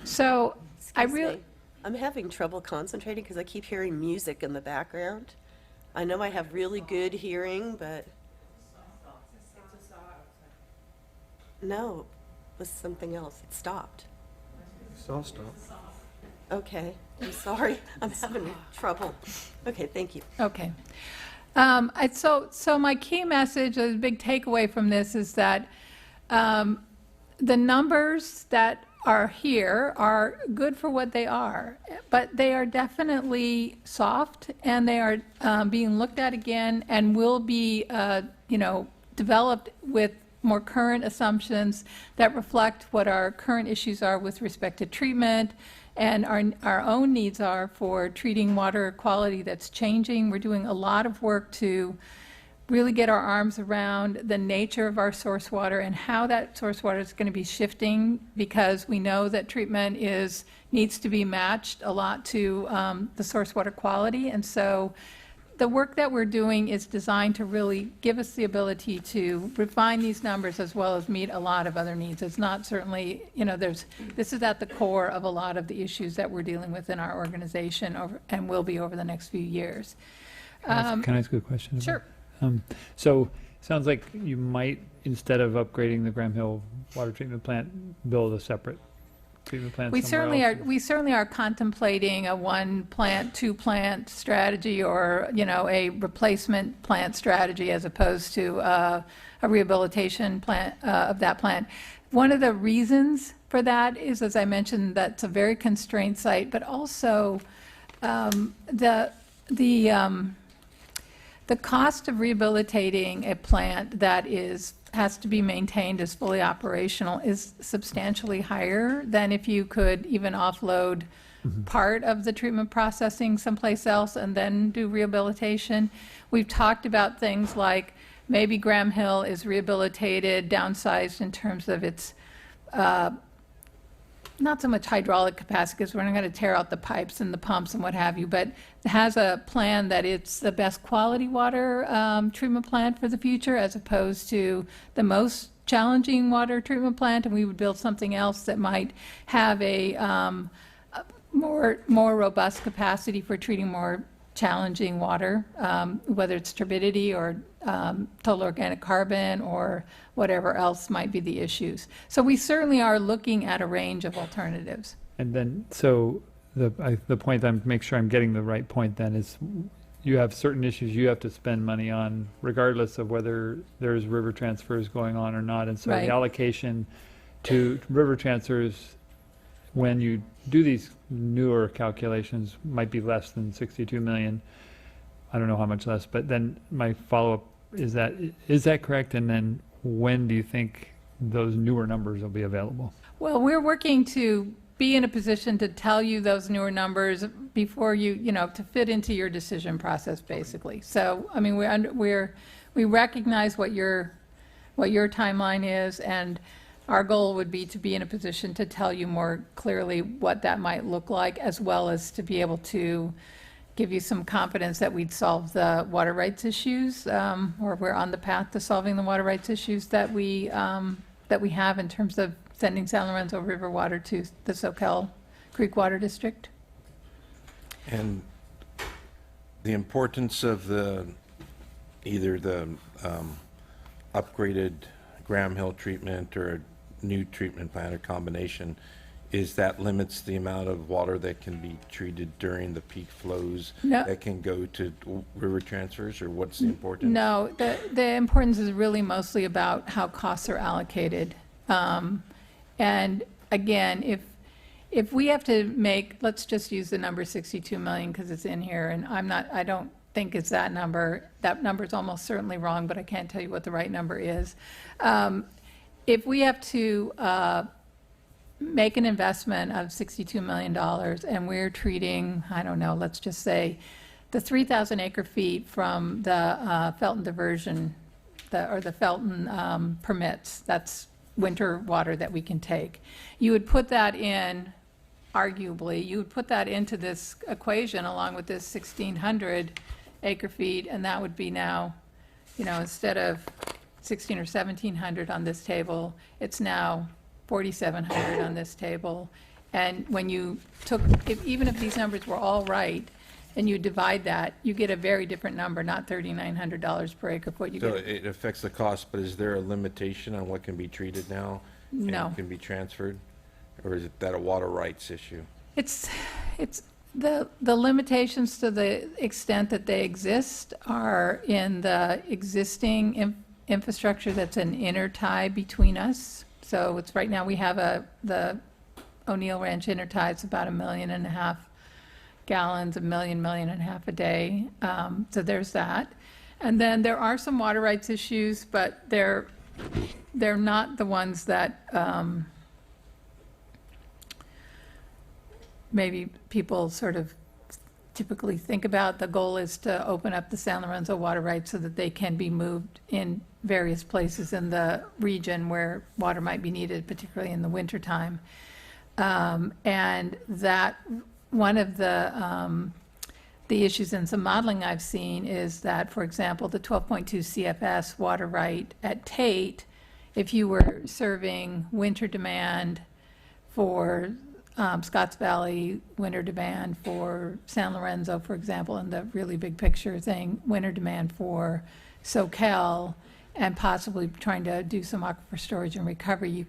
So I'm having trouble concentrating because I keep hearing music in the background. I know I have really good hearing, but no, it was something else. It stopped. So stop. Okay, I'm sorry. I'm having trouble. Okay, thank you. Okay. So my key message, a big takeaway from this is that the numbers that are here are good for what they are, but they are definitely soft, and they are being looked at again and will be developed with more current assumptions that reflect what our current issues are with respect to treatment and our own needs are for treating water quality that's changing. We're doing a lot of work to really get our arms around the nature of our source water and how that source water is going to be shifting, because we know that treatment needs to be matched a lot to the source water quality. And so the work that we're doing is designed to really give us the ability to refine these numbers as well as meet a lot of other needs. It's not certainly, this is at the core of a lot of the issues that we're dealing with in our organization and will be over the next few years. Can I ask you a question? Sure. So sounds like you might, instead of upgrading the Graham Hill water treatment plant, build a separate treatment plant somewhere else? We certainly are contemplating a one plant, two plant strategy, or a replacement plant strategy as opposed to a rehabilitation plant of that plant. One of the reasons for that is, as I mentioned, that's a very constrained site, but also the cost of rehabilitating a plant that is has to be maintained as fully operational is substantially higher than if you could even offload part of the treatment processing someplace else and then do rehabilitation. We've talked about things like maybe Graham Hill is rehabilitated, downsized in terms of its not so much hydraulic capacity, because we're not going to tear out the pipes and the pumps and what have you, but has a plan that it's the best quality water treatment plant for the future, as opposed to the most challenging water treatment plant, and we would build something else that might have a more robust capacity for treating more challenging water, whether it's turbidity or total organic carbon or whatever else might be the issues. So we certainly are looking at a range of alternatives. And then, so the point make sure I'm getting the right point then is you have certain issues you have to spend money on regardless of whether there's river transfers going on or not. And so Right. the allocation to river transfers, when you do these newer calculations, might be less than 62 million. I don't know how much less, but then my follow-up is that correct? And then when do you think those newer numbers will be available? Well, we're working to be in a position to tell you those newer numbers before to fit into your decision process, basically. So, I mean, we recognize what your timeline is, and our goal would be to be in a position to tell you more clearly what that might look like, as well as to be able to give you some confidence that we'd solve the water rights issues, or we're on the path to solving the water rights issues that we have in terms of sending San Lorenzo River water to the Soquel Creek Water District. And the importance of either the upgraded Graham Hill treatment or a new treatment plant or combination, is that limits the amount of water that can be treated during the peak flows No. that can go to river transfers, or what's the importance? No, the importance is really mostly about how costs are allocated. And again, if we have to make, let's just use the number 62 million because it's in here, and I don't think it's that number. That number is almost certainly wrong, but I can't tell you what the right number is. If we have to make an investment of $62 million and we're treating, I don't know, let's just say the 3,000 acre feet from the Felton diversion, or the Felton permits, that's winter water that we can take. You would put that in, arguably, you would put that into this equation along with this 1,600 acre feet, and that would be now, instead of 1,600 or 1,700 on this table, it's now 4,700 on this table. And when you even if these numbers were all right, and you divide that, you get a very different number, not $3,900 per acre foot. So it affects the cost, but is there a limitation on what can be treated now? No. And can be transferred? Or is that a water rights issue? It's the limitations, to the extent that they exist, are in the existing infrastructure that's an intertie between us. So it's right now we have the O'Neill Ranch intertie. It's about 1.5 million gallons, 1.5 million a day. So there's that. And then there are some water rights issues, but they're not the ones that maybe people sort of typically think about. The goal is to open up the San Lorenzo water rights so that they can be moved in various places in the region where water might be needed, particularly in the wintertime. And that one of the issues in some modeling I've seen is that, for example, the 12.2 CFS water right at Tate, if you were serving winter demand for Scotts Valley, winter demand for San Lorenzo, for example, in the really big picture thing, winter demand for Soquel, and possibly trying to do some aquifer storage and recovery,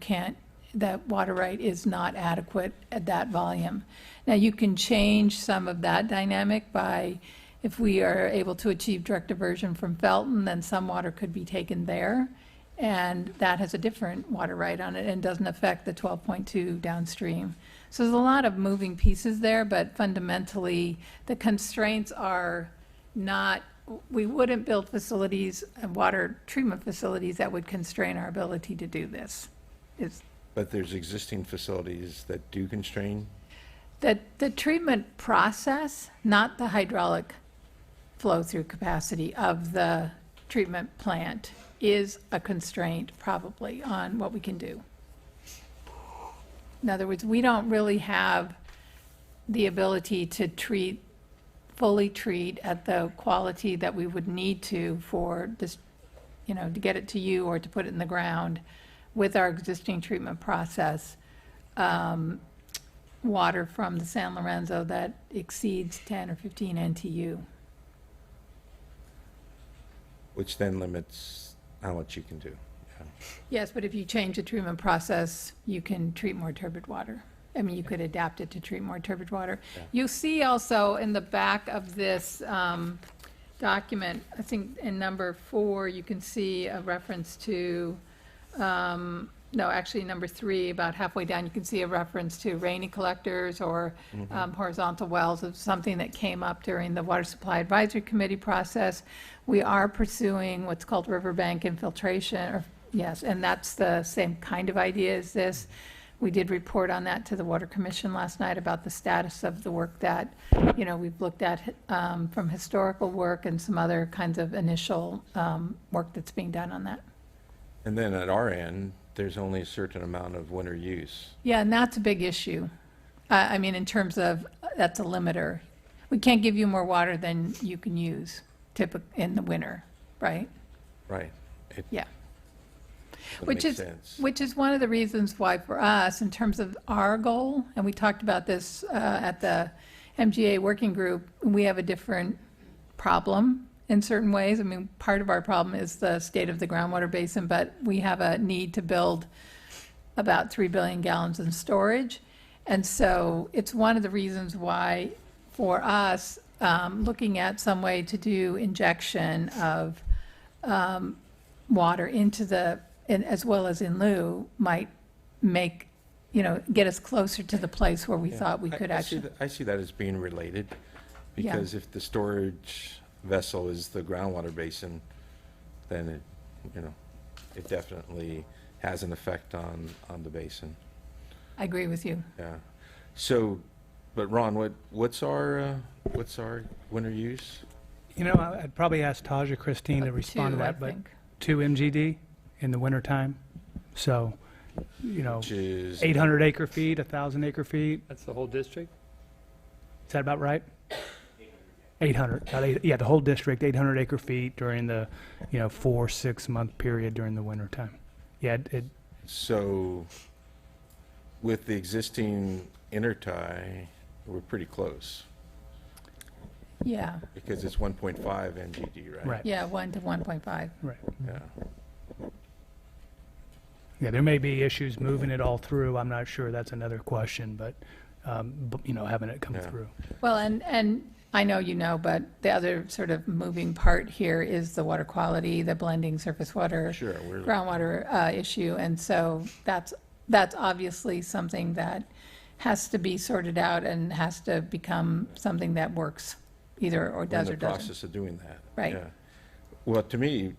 that water right is not adequate at that volume. Now, you can change some of that dynamic by, if we are able to achieve direct diversion from Felton, then some water could be taken there, and that has a different water right on it and doesn't affect the 12.2 downstream. So there's a lot of moving pieces there, but fundamentally, the constraints are not we wouldn't build facilities, water treatment facilities that would constrain our ability to do this. But there's existing facilities that do constrain? The treatment process, not the hydraulic flow-through capacity of the treatment plant, is a constraint probably on what we can do. In other words, we don't really have the ability to fully treat at the quality that we would need to for this, to get it to you or to put it in the ground with our existing treatment process. Water from the San Lorenzo that exceeds 10 or 15 NTU. Which then limits how much you can do. Yeah. Yes, but if you change the treatment process, you can treat more turbid water. I mean, you could adapt it to treat more turbid water. Yeah. You'll see also in the back of this document, I think in number 4, you can see a reference to, no, actually number 3, about halfway down, you can see a reference to rainy collectors or horizontal wells of something that came up during the Water Supply Advisory Committee process. We are pursuing what's called riverbank infiltration, yes, and that's the same kind of idea as this. We did report on that to the Water Commission last night about the status of the work that, we've looked at from historical work and some other kinds of initial work that's being done on that. And then at our end, there's only a certain amount of winter use. Yeah, and that's a big issue. I mean, in terms of, that's a limiter. We can't give you more water than you can use in the winter, right? Right. Yeah. Which is one of the reasons why for us, in terms of our goal, and we talked about this at the MGA working group, we have a different problem in certain ways. I mean, part of our problem is the state of the groundwater basin, but we have a need to build about 3 billion gallons in storage. And so it's one of the reasons why for us, looking at some way to do injection of water into as well as in lieu might make, get us closer to the place where we thought we could actually. I see that as being related, because if the storage vessel is the groundwater basin, then it definitely has an effect on the basin. I agree with you. Yeah. So, but Ron, what's our winter use? I'd probably ask Taj or Christine to respond to that, but 2 MGD in the wintertime. So, Which is 800 acre feet, 1,000 acre feet. That's the whole district? Is that about right? 800. Yeah, the whole district, 800 acre feet during the, 4-6 month period during the wintertime. Yeah, So, with the existing intertie, we're pretty close. Yeah. Because it's 1.5 NGD, right? Right. Yeah, 1 to 1.5. Right. Yeah. Yeah, there may be issues moving it all through. I'm not sure. That's another question, but having it come through. Well, and I know but the other sort of moving part here is the water quality, the blending surface water, groundwater issue, and so that's obviously something that has to be sorted out and has to become something that works either or does or doesn't. We're in the process of doing that. Right. Yeah. Well, to me,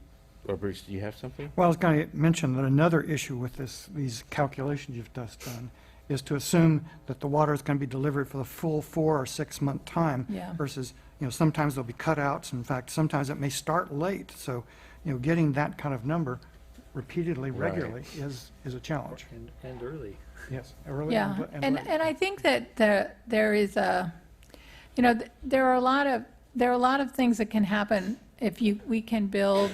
Bruce, do you have something? Well, I was going to mention that another issue with these calculations you've just done is to assume that the water is going to be delivered for the full 4 or 6 month time versus, sometimes there'll be cutouts. In fact, sometimes it may start late. So, getting that kind of number repeatedly, regularly is a challenge. And early. Yes, early. Yeah, and late. I think that there is there are a lot of things that can happen if we can build,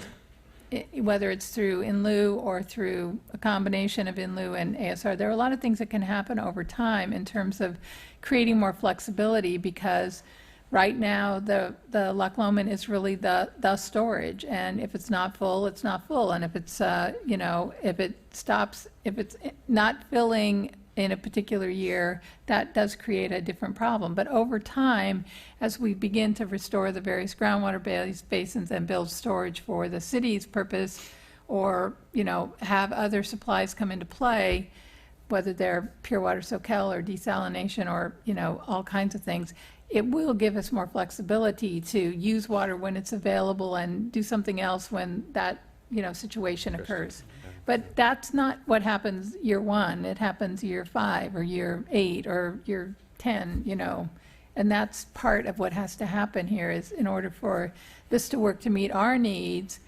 whether it's through in lieu or through a combination of in lieu and ASR. There are a lot of things that can happen over time in terms of creating more flexibility, because right now the Loch Lomond is really the storage, and if it's not full, it's not full, and if it's if it's not filling in a particular year, that does create a different problem. But over time, as we begin to restore the various groundwater basins and build storage for the city's purpose, or have other supplies come into play, whether they're pure water Soquel or desalination or, all kinds of things, it will give us more flexibility to use water when it's available and do something else when that, situation occurs. But that's not what happens year 1. It happens year 5 or year 8 or year 10, And that's part of what has to happen here is in order for this to work to meet our needs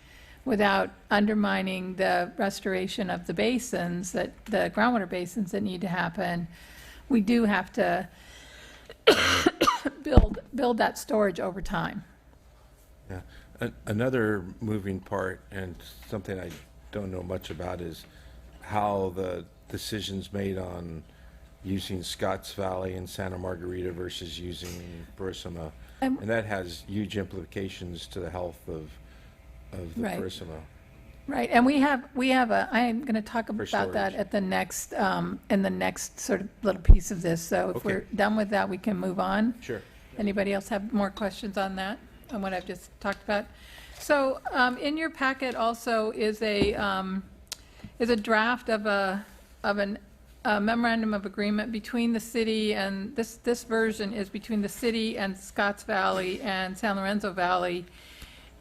without undermining the restoration of the basins, the groundwater basins that need to happen, we do have to build that storage over time. Yeah. Another moving part, and something I don't know much about, is how the decisions made on using Scotts Valley and Santa Margarita versus using Burisma. And that has huge implications to the health of the Right. Burisma. Right, and we have I am going to talk about that at the next, in the next sort of little piece of this. So if Okay. we're done with that, we can move on. Sure. Anybody else have more questions on that, on what I've just talked about? So in your packet also is a draft of a memorandum of agreement between the city, and this version is between the city and Scotts Valley and San Lorenzo Valley.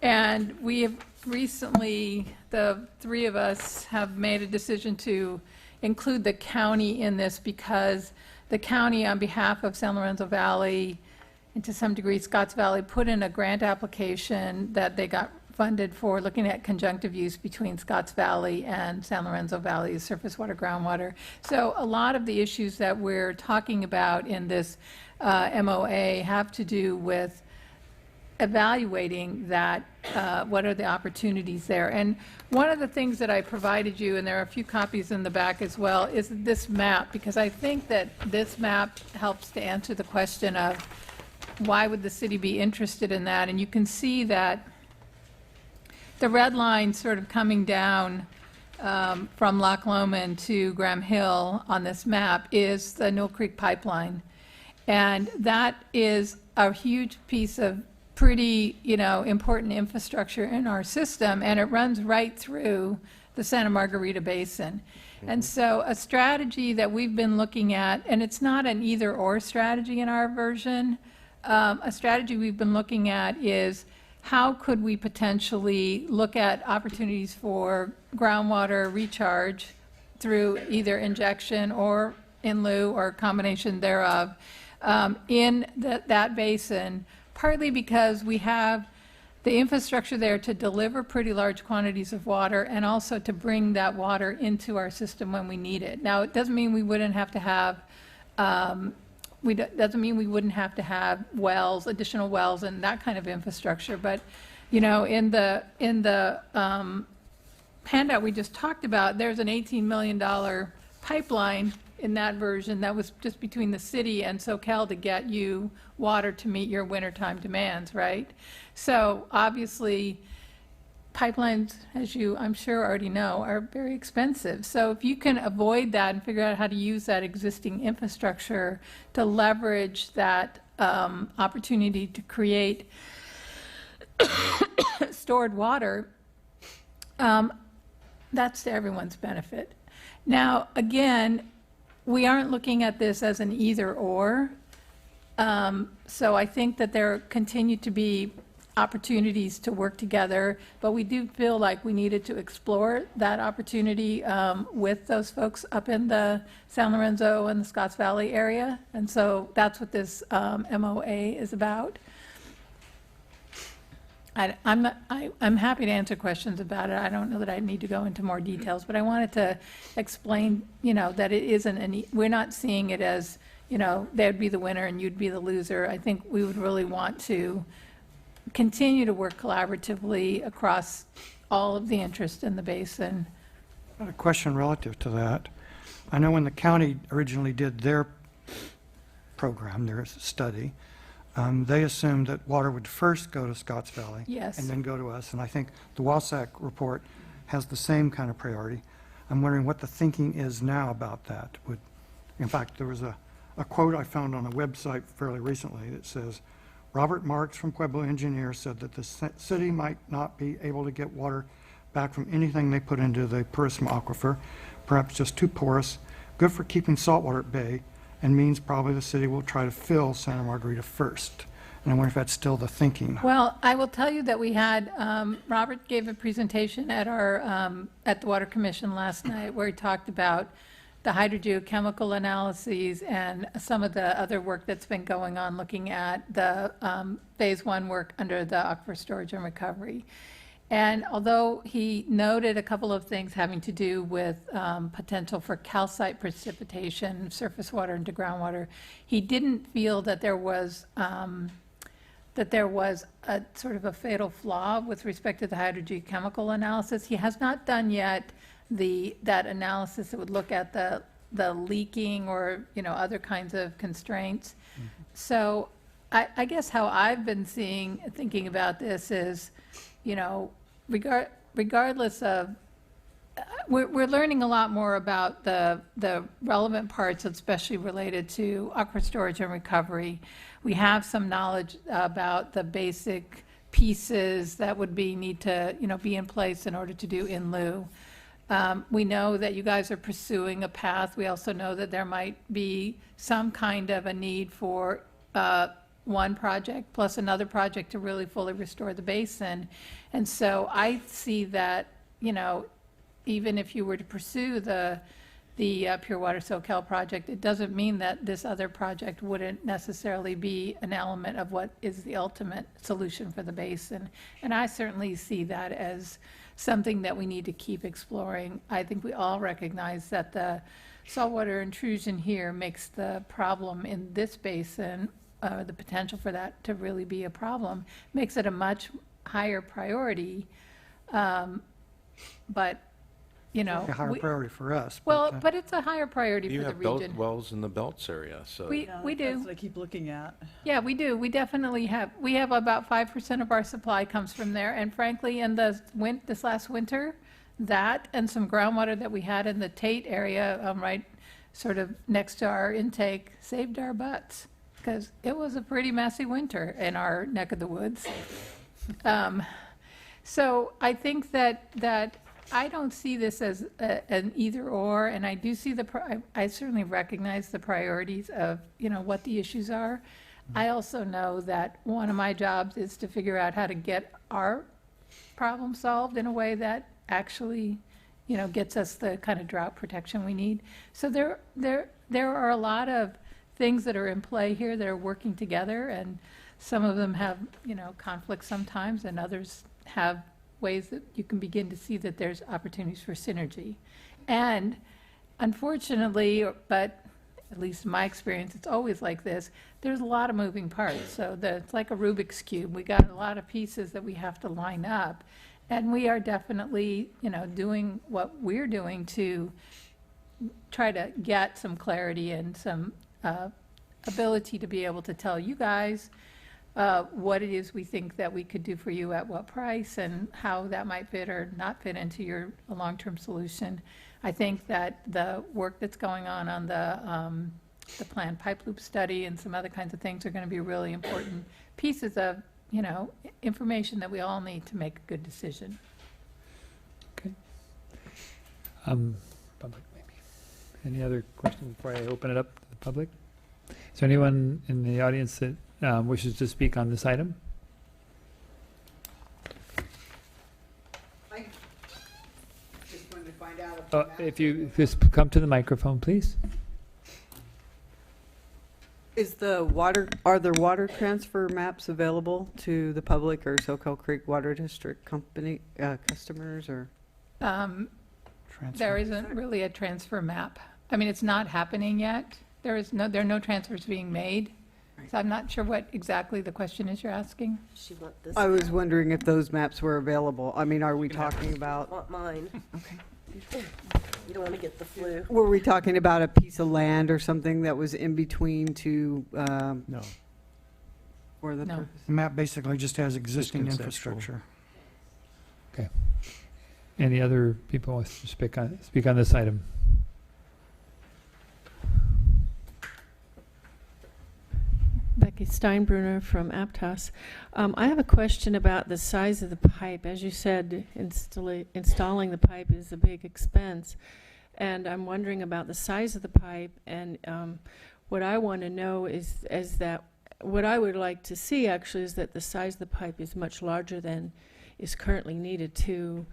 And we have recently, the three of us have made a decision to include the county in this because the county, on behalf of San Lorenzo Valley, and to some degree Scotts Valley, put in a grant application that they got funded for looking at conjunctive use between Scotts Valley and San Lorenzo Valley, surface water, groundwater. So a lot of the issues that we're talking about in this MOA have to do with evaluating that, what are the opportunities there. And one of the things that I provided you, and there are a few copies in the back as well, is this map, because I think that this map helps to answer the question of why would the city be interested in that. And you can see that the red line sort of coming down from Loch Lomond to Graham Hill on this map is the Newell Creek Pipeline. And that is a huge piece of pretty, important infrastructure in our system, and it runs right through the Santa Margarita Basin. And so a strategy that we've been looking at, and it's not an either-or strategy in our version, a strategy we've been looking at is how could we potentially look at opportunities for groundwater recharge through either injection or in lieu or a combination thereof in that basin, partly because we have the infrastructure there to deliver pretty large quantities of water and also to bring that water into our system when we need it. Now, it doesn't mean we wouldn't have to have doesn't mean we wouldn't have to have wells, additional wells and that kind of infrastructure. But, in the handout we just talked about, there's an $18 million pipeline in that version that was just between the city and Soquel to get you water to meet your wintertime demands, right? So obviously, pipelines, as you I'm sure already know, are very expensive. So if you can avoid that and figure out how to use that existing infrastructure to leverage that opportunity to create stored water, that's to everyone's benefit. Now, again, we aren't looking at this as an either-or. So I think that there continue to be opportunities to work together, but we do feel like we needed to explore that opportunity with those folks up in the San Lorenzo and the Scotts Valley area. And so that's what this MOA is about. I'm happy to answer questions about it. I don't know that I need to go into more details, but I wanted to explain, that it isn't we're not seeing it as, they'd be the winner and you'd be the loser. I think we would really want to continue to work collaboratively across all of the interest in the basin. I have a question relative to that. I know when the county originally did their program, their study, they assumed that water would first go to Scotts Valley. Yes. And then go to us. And I think the Wasatch report has the same kind of priority. I'm wondering what the thinking is now about that. In fact, there was a quote I found on a website fairly recently that says, Robert Marks from Pueblo Engineers said that the city might not be able to get water back from anything they put into the Burisma aquifer, perhaps just too porous, good for keeping saltwater at bay, and means probably the city will try to fill Santa Margarita first. And I wonder if that's still the thinking. Well, I will tell you that we had, Robert gave a presentation at at the Water Commission last night where he talked about the hydrogeochemical analyses and some of the other work that's been going on looking at the phase one work under the aquifer storage and recovery. And although he noted a couple of things having to do with potential for calcite precipitation, surface water into groundwater, he didn't feel that there was a sort of a fatal flaw with respect to the hydrogeochemical analysis. He has not done yet that analysis that would look at the leaking or, other kinds of constraints. So I guess how I've been thinking about this is, regardless of, we're learning a lot more about the relevant parts, especially related to aquifer storage and recovery. We have some knowledge about the basic pieces that would need to, be in place in order to do in lieu. We know that you guys are pursuing a path. We also know that there might be some kind of a need for one project plus another project to really fully restore the basin. And so I see that, even if you were to pursue the Pure Water Soquel project, it doesn't mean that this other project wouldn't necessarily be an element of what is the ultimate solution for the basin. And I certainly see that as something that we need to keep exploring. I think we all recognize that the saltwater intrusion here makes the problem in this basin, the potential for that to really be a problem, makes it a much higher priority. But A higher priority for us. but it's a higher priority You for the have belt region. wells in the Belts area, so. We do. That's what I keep looking at. Yeah, we do. We definitely have. We have about 5% of our supply comes from there. And frankly, in this last winter, that and some groundwater that we had in the Tate area, right sort of next to our intake, saved our butts because it was a pretty messy winter in our neck of the woods. So I think that I don't see this as an either or, and I do see I certainly recognize the priorities of, what the issues are. I also know that one of my jobs is to figure out how to get our problem solved in a way that actually, gets us the kind of drought protection we need. So there are a lot of things that are in play here that are working together, and some of them have, conflicts sometimes, and others have ways that you can begin to see that there's opportunities for synergy. And unfortunately, but at least in my experience, it's always like this, there's a lot of moving parts. So it's like a Rubik's Cube. We got a lot of pieces that we have to line up. And we are definitely, doing what we're doing to try to get some clarity and some ability to be able to tell you guys what it is we think that we could do for you at what price and how that might fit or not fit into your long-term solution. I think that the work that's going on the planned pipe loop study and some other kinds of things are going to be really important pieces of, information that we all need to make a good decision. Okay. Public, maybe. Any other questions before I open it up to the public? Is there anyone in the audience that wishes to speak on this item? I just wanted to find out If you just come to the microphone, please. are there water transfer maps available to the public or Soquel Creek Water District company customers or? There isn't really a transfer map. I mean, it's not happening yet. There are no transfers being made. So I'm not sure what exactly the question is you're asking. I was wondering if those maps were available. I mean, are we talking about? Want mine. Okay. You don't want to get the flu. Were we talking about a piece of land or something that was in between to? No. For the No. purpose? The map basically just has existing conceptual. infrastructure. Okay. Any other people want to speak on this item? Becky Steinbrunner from Aptos. I have a question about the size of the pipe. As you said, installing the pipe is a big expense. And I'm wondering about the size of the pipe, and what I want to know is that, what I would like to see actually is that the size of the pipe is much larger than is currently needed to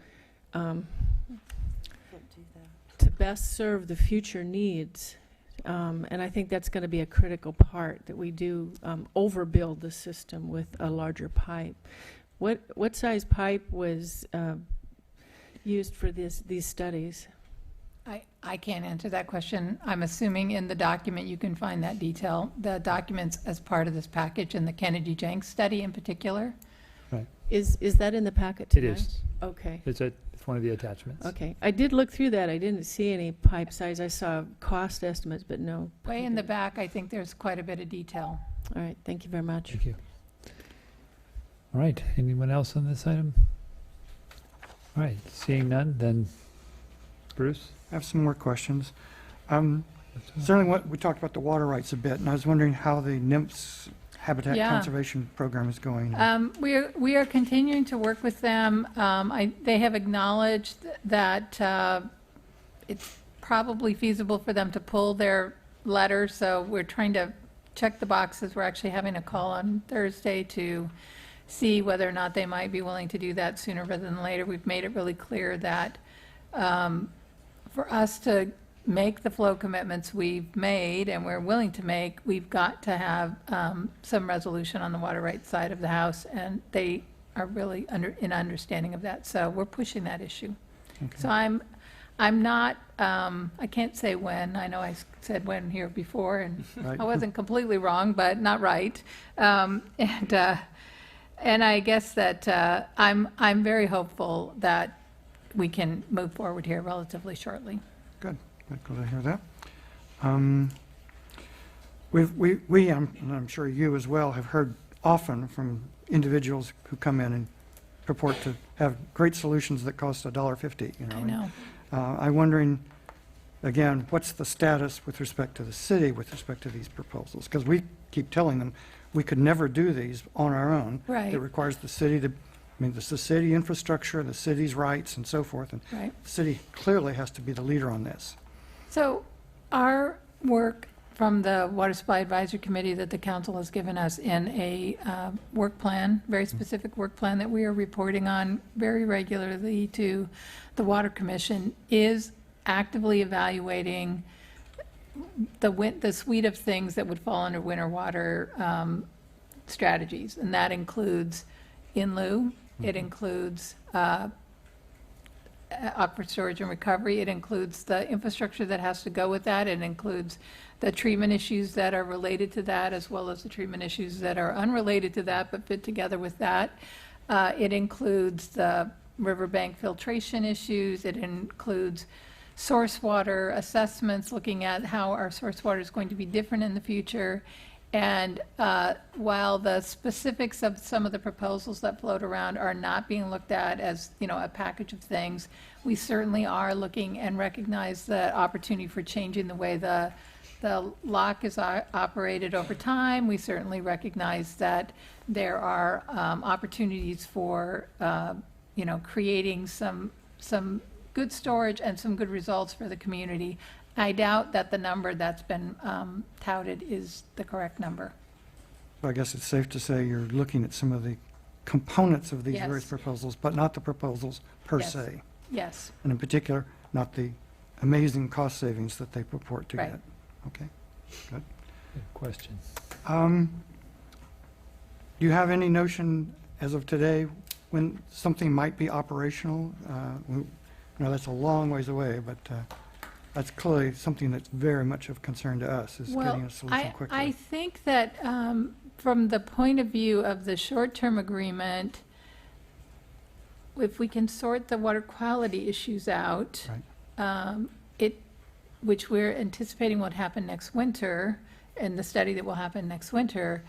best serve the future needs. And I think that's going to be a critical part, that we do overbuild the system with a larger pipe. What size pipe was used for these studies? I can't answer that question. I'm assuming in the document you can find that detail. The documents as part of this package, and the Kennedy Jenks study in particular. Right. Is that in the packet It tonight? is. Okay. It's one of the attachments. Okay. I did look through that. I didn't see any pipe size. I saw cost estimates, but no. Way in the back, I think there's quite a bit of detail. All right. Thank you very much. Thank you. All right. Anyone else on this item? All right. Seeing none, then Bruce? I have some more questions. Certainly, we talked about the water rights a bit, and I was wondering how the NIMS Habitat Yeah. Conservation Program is going. We are continuing to work with them. They have acknowledged that it's probably feasible for them to pull their letter, so we're trying to check the boxes. We're actually having a call on Thursday to see whether or not they might be willing to do that sooner rather than later. We've made it really clear that for us to make the flow commitments we've made and we're willing to make, we've got to have some resolution on the water rights side of the house, and they are really in understanding of that. So we're pushing that issue. Okay. So I'm not, I can't say when. I know I said when here before, and Right. I wasn't completely wrong, but not right. And I guess that I'm very hopeful that we can move forward here relatively shortly. Good. Good to hear that. And I'm sure you as well, have heard often from individuals who come in and purport to have great solutions that cost $1.50. I know. I'm wondering, again, what's the status with respect to the city, with respect to these proposals? Because we keep telling them we could never do these on our own. Right. It requires the city to, this is the city infrastructure, the city's rights, and so forth. And Right. the city clearly has to be the leader on this. So our work from the Water Supply Advisory Committee that the council has given us in a work plan, very specific work plan that we are reporting on very regularly to the Water Commission, is actively evaluating the suite of things that would fall under winter water strategies. And that includes in lieu, it includes aquifer storage and recovery. It includes the infrastructure that has to go with that. It includes the treatment issues that are related to that, as well as the treatment issues that are unrelated to that but fit together with that. It includes the riverbank filtration issues. It includes source water assessments, looking at how our source water is going to be different in the future. And while the specifics of some of the proposals that float around are not being looked at as, a package of things, we certainly are looking and recognize the opportunity for changing the way the lock is operated over time. We certainly recognize that there are opportunities for, creating some good storage and some good results for the community. I doubt that the number that's been touted is the correct number. I guess it's safe to say you're looking at some of the components of these Yes. various proposals, but not the proposals per Yes. se. Yes. And in particular, not the amazing cost savings that they purport to Right. get. Okay, good. Good question. Do you have any notion as of today when something might be operational? That's a long ways away, but that's clearly something that's very much of concern to us, is getting a solution quickly. I think that from the point of view of the short-term agreement, if we can sort the water quality issues out, which we're anticipating what happen next winter, in the study that will happen next winter,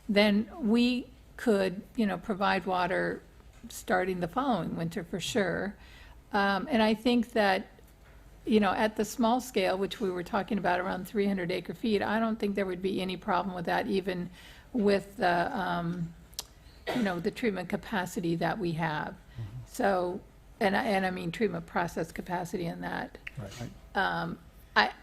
then we could, provide water starting the following winter for sure. And I think that, at the small scale, which we were talking about around 300 acre feet, I don't think there would be any problem with that, even with the, the treatment capacity that we have. So and I mean treatment process capacity in that. Right.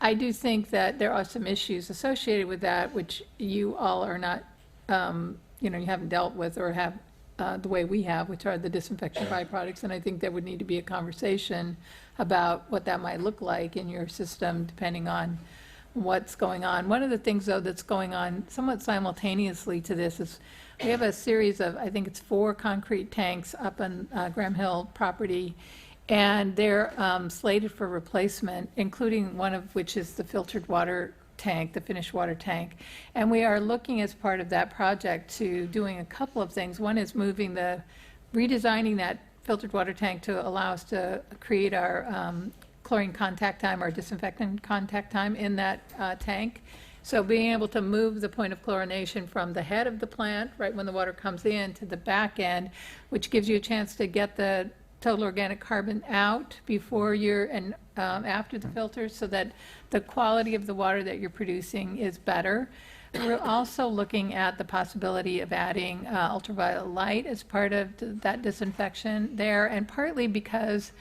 I do think that there are some issues associated with that, which you all are not, you haven't dealt with or have the way we have, which are the disinfection byproducts. And I think there would need to be a conversation about what that might look like in your system, depending on what's going on. One of the things, though, that's going on somewhat simultaneously to this is we have a series of, I think it's 4 concrete tanks up on Graham Hill property, and they're slated for replacement, including one of which is the filtered water tank, the finished water tank. And we are looking as part of that project to doing a couple of things. One is redesigning that filtered water tank to allow us to create our chlorine contact time, our disinfectant contact time in that tank. So being able to move the point of chlorination from the head of the plant, right when the water comes in, to the back end, which gives you a chance to get the total organic carbon out before and after the filters, so that the quality of the water that you're producing is better. We're also looking at the possibility of adding ultraviolet light as part of that disinfection there, and partly because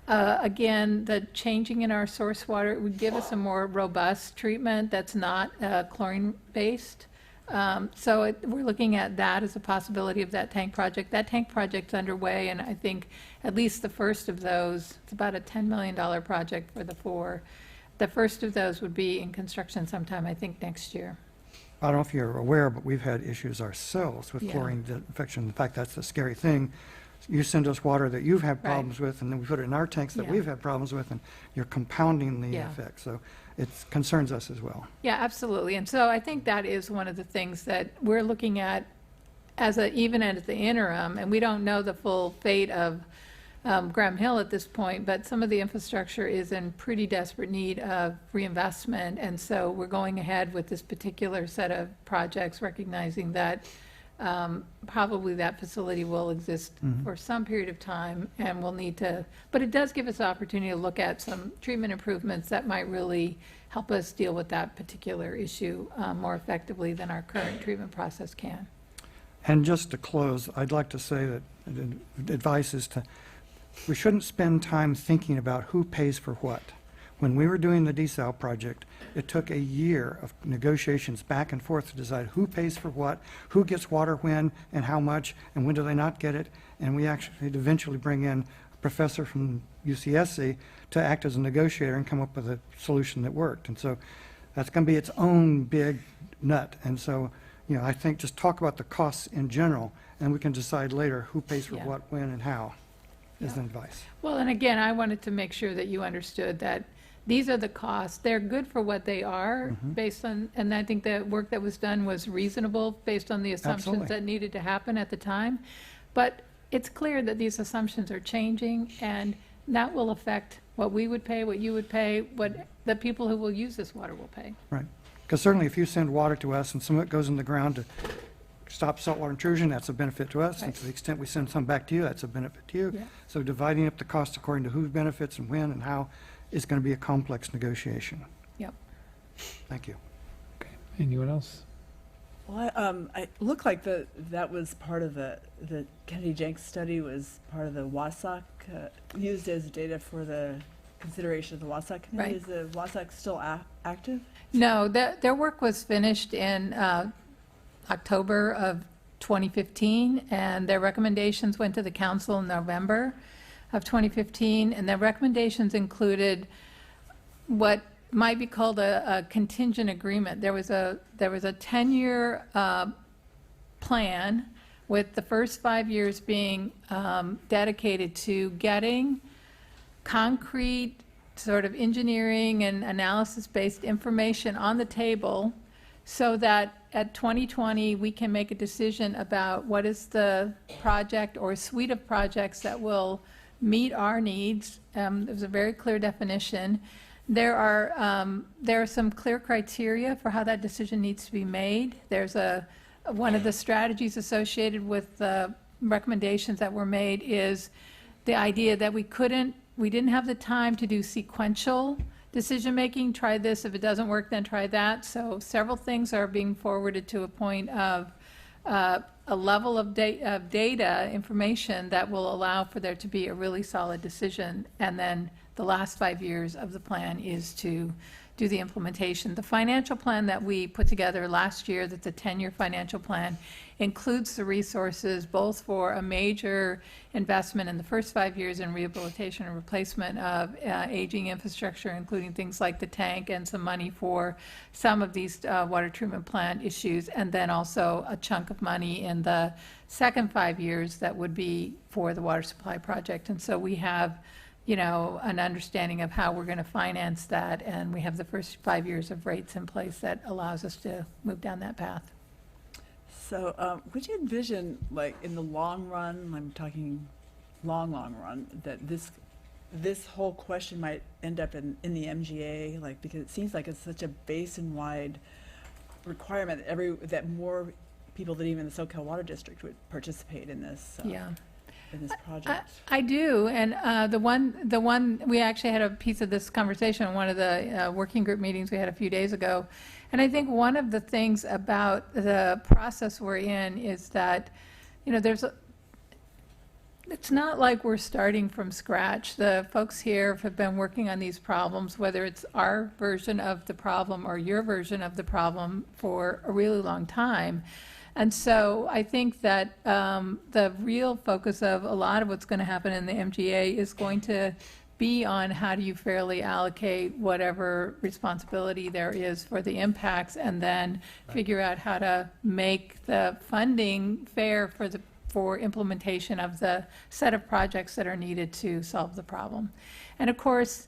again, the changing in our source water would give us a more robust treatment that's not chlorine-based. So we're looking at that as a possibility of that tank project. That tank project's underway, and I think at least the first of those, it's about a $10 million project for the 4. The first of those would be in construction sometime, I think, next year. I don't know if you're aware, but we've had issues ourselves with Yeah. chlorine infection. In fact, that's the scary thing. You send us water that you've had Right. problems with, and then we put it in our tanks that Yeah. we've had problems with, and you're compounding the Yeah. effect. So it concerns us as well. Yeah, absolutely. And so I think that is one of the things that we're looking at even at the interim, and we don't know the full fate of Graham Hill at this point, but some of the infrastructure is in pretty desperate need of reinvestment. And so we're going ahead with this particular set of projects, recognizing that probably that facility will exist for some period of time, and we'll need to, but it does give us the opportunity to look at some treatment improvements that might really help us deal with that particular issue more effectively than our current treatment process can. And just to close, I'd like to say that the advice is we shouldn't spend time thinking about who pays for what. When we were doing the desal project, it took a year of negotiations back and forth to decide who pays for what, who gets water when and how much, and when do they not get it. And we actually had to eventually bring in a professor from UCSC to act as a negotiator and come up with a solution that worked. And so that's going to be its own big nut. And so, I think just talk about the costs in general, and we can decide later who pays for Yeah. what, when, and how, is the advice. Well, and again, I wanted to make sure that you understood that these are the costs. They're good for what they are based on, and I think the work that was done was reasonable based on the assumptions Absolutely. that needed to happen at the time. But it's clear that these assumptions are changing, and that will affect what we would pay, what you would pay, what the people who will use this water will pay. Right. Because certainly if you send water to us and some of it goes in the ground to stop saltwater intrusion, that's a benefit to us. And Right. to the extent we send some back to you, that's a benefit to you. Yeah. So dividing up the cost according to who benefits and when and how is going to be a complex negotiation. Yep. Thank you. Anyone else? Well, it looked like that was part of the Kennedy Jenks study was part of the WASOC, used as data for the consideration of the WASOC committee. Right. Is the WASOC still active? No, their work was finished in October of 2015, and their recommendations went to the council in November of 2015, and their recommendations included what might be called a contingent agreement. There was a 10-year plan, with the first 5 years being dedicated to getting concrete sort of engineering and analysis-based information on the table, so that at 2020 we can make a decision about what is the project or suite of projects that will meet our needs. There's a very clear definition. There are some clear criteria for how that decision needs to be made. There's one of the strategies associated with the recommendations that were made is the idea that we didn't have the time to do sequential decision-making. Try this, if it doesn't work, then try that. So several things are being forwarded to a point of a level of data, information that will allow for there to be a really solid decision. And then the last 5 years of the plan is to do the implementation. The financial plan that we put together last year, that's a 10-year financial plan, includes the resources both for a major investment in the first 5 years in rehabilitation and replacement of aging infrastructure, including things like the tank and some money for some of these water treatment plant issues, and then also a chunk of money in the second 5 years that would be for the water supply project. And so we have, you know, an understanding of how we're going to finance that, and we have the first 5 years of rates in place that allows us to move down that path. So would you envision, like, in the long run, I'm talking long run, that this whole question might end up in the MGA, like, because it seems like it's such a basin-wide requirement that more people than even the Soquel Water District would participate in this. Yeah. In this project. I do, and the one we actually had a piece of this conversation in one of the working group meetings we had a few days ago, and I think one of the things about the process we're in is that, you know, it's not like we're starting from scratch. The folks here have been working on these problems, whether it's our version of the problem or your version of the problem, for a really long time. And so I think that the real focus of a lot of what's going to happen in the MGA is going to be on how do you fairly allocate whatever responsibility there is for the impacts, and then figure out how to make the funding fair for implementation of the set of projects that are needed to solve the problem. And of course,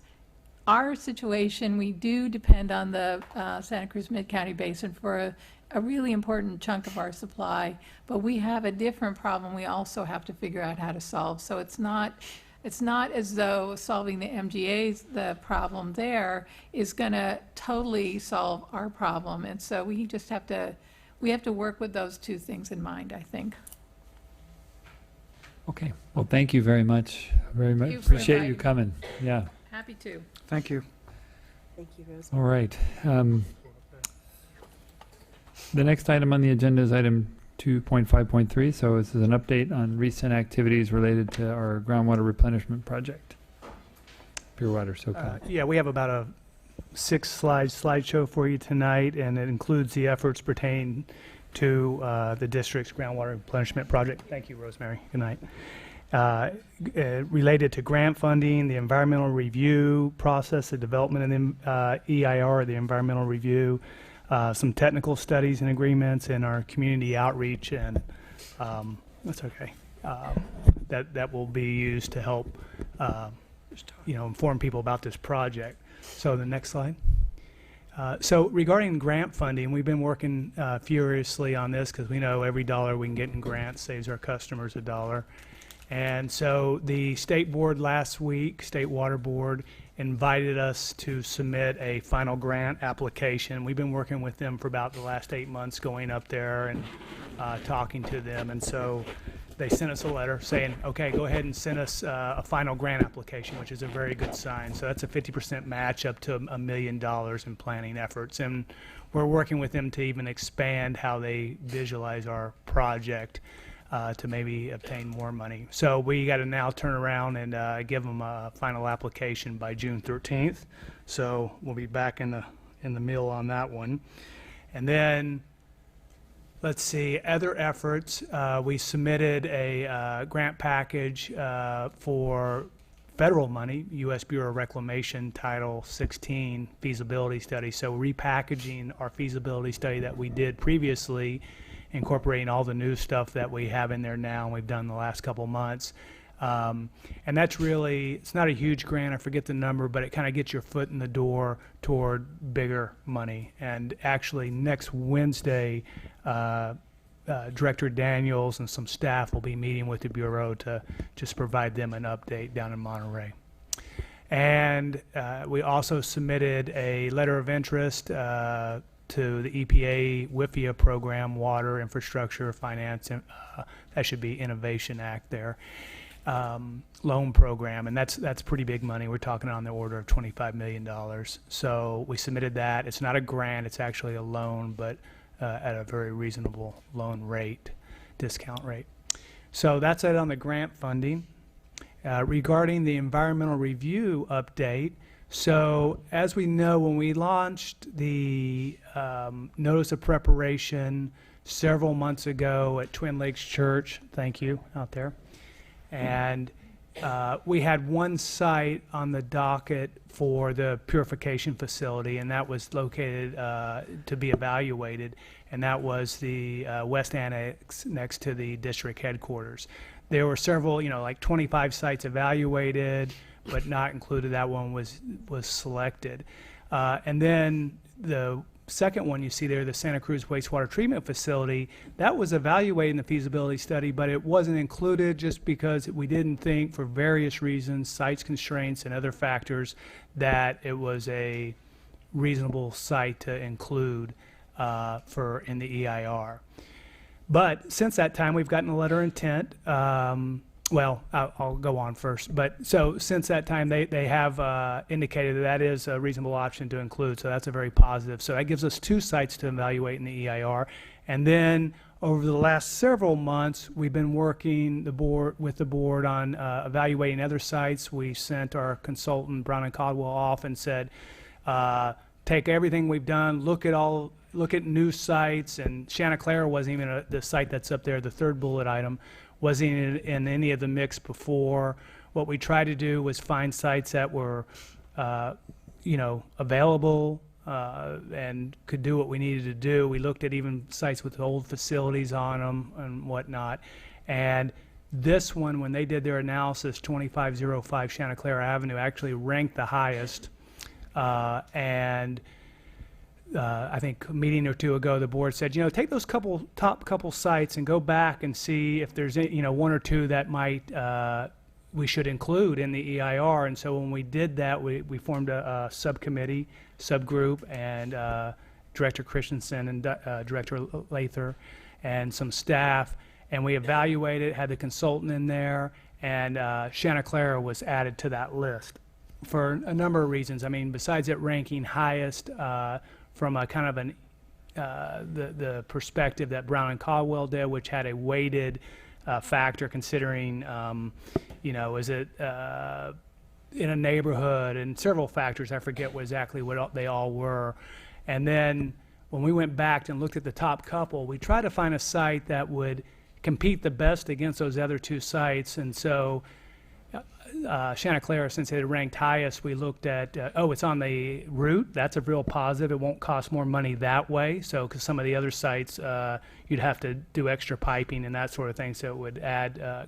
our situation, we do depend on the Santa Cruz Mid-County Basin for a really important chunk of our supply, but we have a different problem we also have to figure out how to solve. So it's not as though solving the MGA's, the problem there, is going to totally solve our problem. And so we just have to work with those two things in mind, I think. Okay, well, thank you very much. Very much you for appreciate you inviting me. coming. Yeah. Happy to. Thank you. Thank you, Rose. All right. The next item on the agenda is item 2.5.3. So this is an update on recent activities related to our groundwater replenishment project. Pure Water Soquel. Yeah, we have about a 6-slide slideshow for you tonight, and it includes the efforts pertaining to the district's groundwater replenishment project. Thank you, Rosemary. Good night. Related to grant funding, the environmental review process, the development of the EIR, the environmental review, some technical studies and agreements, and our community outreach, and that's okay. That will be used to help inform people about this project. So the next slide. So regarding grant funding, we've been working furiously on this because we know every dollar we can get in grants saves our customers a dollar. And so the state board last week, State Water Board, invited us to submit a final grant application. We've been working with them for about the last 8 months, going up there and talking to them. And so they sent us a letter saying, okay, go ahead and send us a final grant application, which is a very good sign. So that's a 50% match up to $1 million in planning efforts. And we're working with them to even expand how they visualize our project to maybe obtain more money. So we got to now turn around and give them a final application by June 13th. So we'll be back in the mill on that one. And then let's see, other efforts. We submitted a grant package for federal money, U.S. Bureau of Reclamation Title 16 feasibility study. So repackaging our feasibility study that we did previously, incorporating all the new stuff that we have in there now and we've done the last couple months. And that's really, it's not a huge grant, I forget the number, but it kind of gets your foot in the door toward bigger money. And actually next Wednesday, Director Daniels and some staff will be meeting with the Bureau to just provide them an update down in Monterey. And we also submitted a letter of interest to the EPA WIFIA program, Water Infrastructure Finance, that should be Innovation Act there, loan program, and that's pretty big money. We're talking on the order of $25 million. So we submitted that. It's not a grant, it's actually a loan, but at a very reasonable loan rate discount rate. So that's it on the grant funding. Regarding the environmental review update, so as we know, when we launched the notice of preparation several months ago at Twin Lakes Church, thank you out there, and we had one site on the docket for the purification facility, and that was located to be evaluated, and that was the West Annex next to the district headquarters. There were several, like 25 sites evaluated, but not included. That one was selected. And then the second one you see there, the Santa Cruz Wastewater Treatment Facility, that was evaluated in the feasibility study, but it wasn't included just because we didn't think, for various reasons, sites constraints and other factors, that it was a reasonable site to include in the EIR. But since that time, we've gotten a letter of intent. Well, I'll go on first. But so since that time, they have indicated that is a reasonable option to include. So that's a very positive. So that gives us 2 sites to evaluate in the EIR. And then over the last several months, we've been working with the board on evaluating other sites. We sent our consultant, Brown and Caldwell, off and said, take everything we've done, look at new sites. And Santa Clara wasn't even the site that's up there, the third bullet item, wasn't in any of the mix before. What we tried to do was find sites that were, available and could do what we needed to do. We looked at even sites with old facilities on them and whatnot. And this one, when they did their analysis, 2505 Santa Clara Avenue actually ranked the highest. I think a meeting or two ago, the board said, take those top couple sites and go back and see if there's, 1 or 2 that might we should include in the EIR. And so when we did that, we formed a subgroup, and Director Christensen and Director Lather and some staff, and we evaluated, had the consultant in there, and Santa Clara was added to that list for a number of reasons. I mean, besides it ranking highest, from a kind of the perspective that Brown and Caldwell did, which had a weighted factor considering, is it in a neighborhood, and several factors. I forget exactly what they all were. And then when we went back and looked at the top couple, we tried to find a site that would compete the best against those other 2 sites. And so Santa Clara, since it ranked highest, we looked at, it's on the route. That's a real positive. It won't cost more money that way. So, because some of the other sites, you'd have to do extra piping and that sort of thing, so it would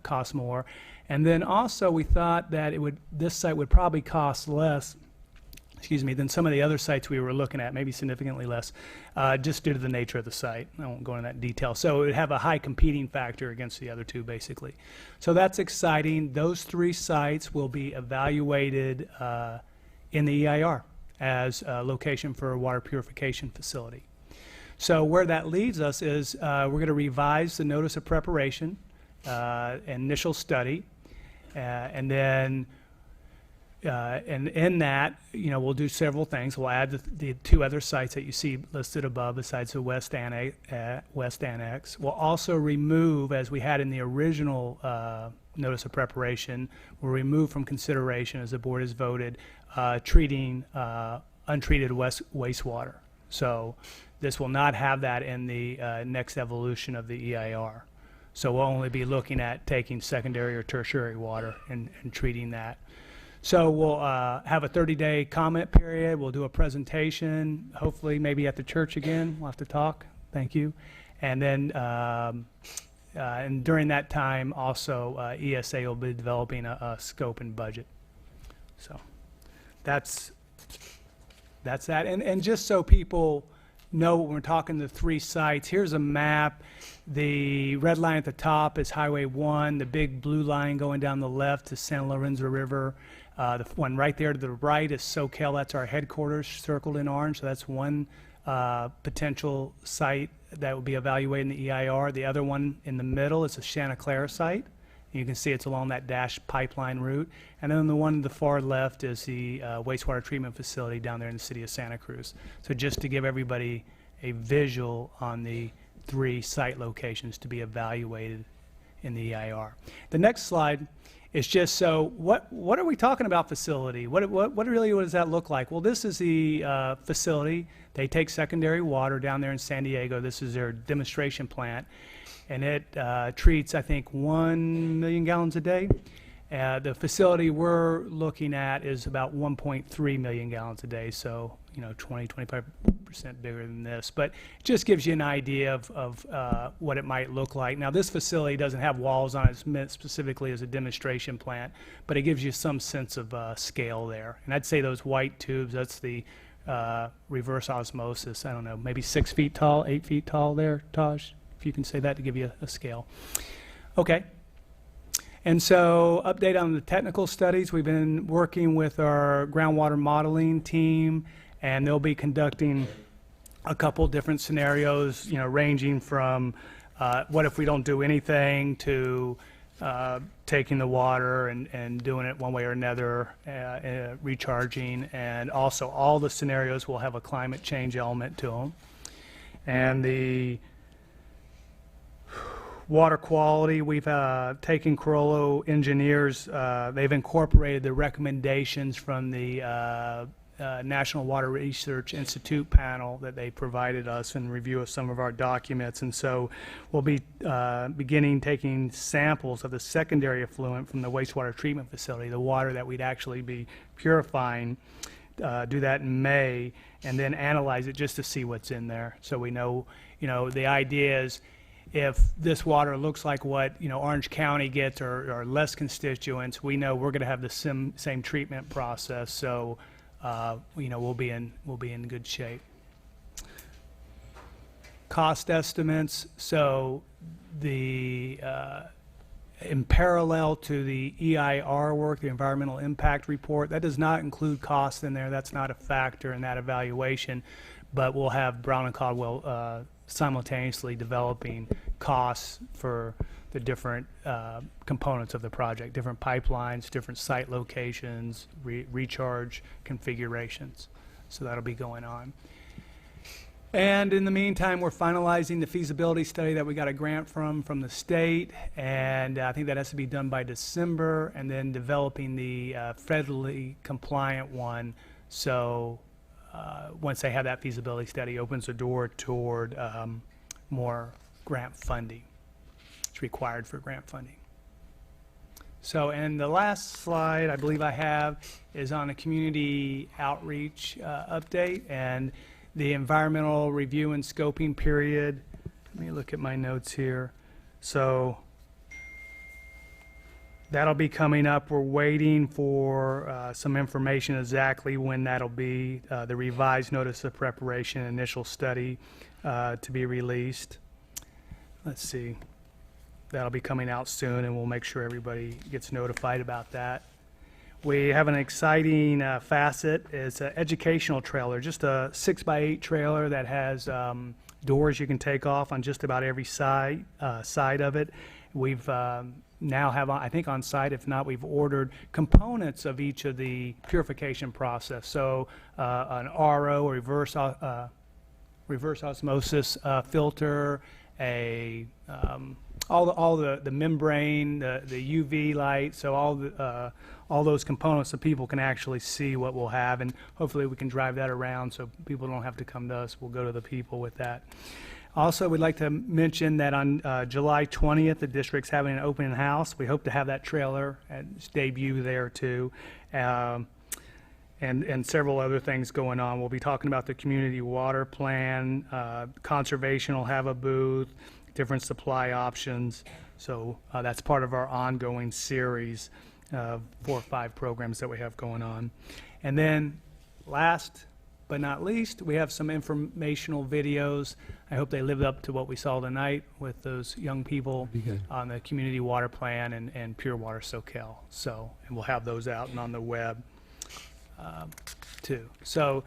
cost more. And then also we thought that this site would probably cost less, than some of the other sites we were looking at, maybe significantly less, just due to the nature of the site. I won't go into that detail. So it would have a high competing factor against the other 2, basically. So that's exciting. Those 3 sites will be evaluated in the EIR as a location for a water purification facility. So where that leads us is we're going to revise the notice of preparation, initial study, and then and in that, we'll do several things. We'll add the 2 other sites that you see listed above besides the West Annex. We'll also remove, as we had in the original notice of preparation, we'll remove from consideration, as the board has voted, treating untreated wastewater. So this will not have that in the next evolution of the EIR. So we'll only be looking at taking secondary or tertiary water and treating that. So we'll have a 30-day comment period. We'll do a presentation, hopefully maybe at the church again. We'll have to talk. Thank you. And then and during that time also ESA will be developing a scope and budget. So that's that. And just so people know, when we're talking the 3 sites, here's a map. The red line at the top is Highway 1. The big blue line going down the left is San Lorenzo River. The one right there to the right is Soquel. That's our headquarters, circled in orange. So that's one potential site that will be evaluated in the EIR. The other one in the middle is the Santa Clara site. You can see it's along that dashed pipeline route. And then the one to the far left is the wastewater treatment facility down there in the city of Santa Cruz. So just to give everybody a visual on the 3 site locations to be evaluated in the EIR. The next slide is just so what are we talking about facility? What does that look like? Well, this is the facility. They take secondary water down there in San Diego. This is their demonstration plant, and it treats, I think, 1 million gallons a day. The facility we're looking at is about 1.3 million gallons a day, so 20-25% bigger than this. But it just gives you an idea of what it might look like. Now, this facility doesn't have walls on it. It's meant specifically as a demonstration plant, but it gives you some sense of scale there. And I'd say those white tubes, that's the reverse osmosis. I don't know, maybe 6 feet tall, 8 feet tall there, Taj, if you can say that to give you a scale. Okay. And so, update on the technical studies. We've been working with our groundwater modeling team, and they'll be conducting a couple different scenarios, ranging from what if we don't do anything to taking the water and doing it one way or another, recharging, and also all the scenarios will have a climate change element to them. And the water quality, we've taken Corollo engineers, they've incorporated the recommendations from the National Water Research Institute panel that they provided us in review of some of our documents. And so we'll be beginning taking samples of the secondary effluent from the wastewater treatment facility, the water that we'd actually be purifying, do that in May, and then analyze it just to see what's in there. So we know, the idea is, if this water looks like what Orange County gets or less constituents, we know we're going to have the same treatment process. So we'll be in good shape. Cost estimates. So the in parallel to the EIR work, the environmental impact report, that does not include costs in there. That's not a factor in that evaluation. But we'll have Brown and Caldwell simultaneously developing costs for the different components of the project, different pipelines, different site locations, recharge configurations. So that'll be going on. And in the meantime, we're finalizing the feasibility study that we got a grant from the state, and I think that has to be done by December, and then developing the federally compliant one. So once they have that feasibility study, opens the door toward more grant funding. It's required for grant funding. So, and the last slide I believe I have is on a community outreach update and the environmental review and scoping period. Let me look at my notes here. So that'll be coming up. We're waiting for some information exactly when that'll be, the revised notice of preparation initial study to be released. Let's see. That'll be coming out soon, and we'll make sure everybody gets notified about that. We have an exciting facet. It's an educational trailer, just a 6x8 trailer that has doors you can take off on just about every side of it. We've now have, I think on site, if not, we've ordered components of each of the purification process. So an RO, reverse osmosis filter, all the membrane, the UV light, so all those components so people can actually see what we'll have, and hopefully we can drive that around so people don't have to come to us. We'll go to the people with that. Also, we'd like to mention that on July 20th, the district's having an open house. We hope to have that trailer at its debut there too, and several other things going on. We'll be talking about the community water plan. Conservation will have a booth, different supply options. So that's part of our ongoing series of 4 or 5 programs that we have going on. And then last but not least, we have some informational videos. I hope they lived up to what we saw tonight with those young people on the community water plan and Pure Water Soquel. So, and we'll have those out and on the web too. So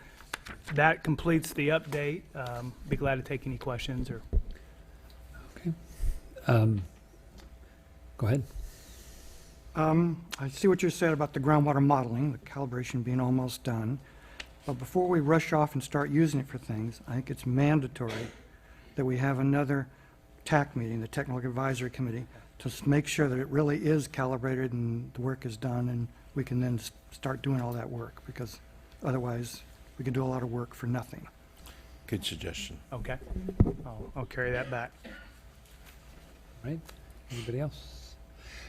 that completes the update. Be glad to take any questions or. Go ahead. I see what you said about the groundwater modeling, the calibration being almost done. But before we rush off and start using it for things, I think it's mandatory that we have another TAC meeting, the Technical Advisory Committee, to make sure that it really is calibrated and the work is done, and we can then start doing all that work, because otherwise we can do a lot of work for nothing. Good suggestion. Okay. I'll carry that back. Right? Anybody else?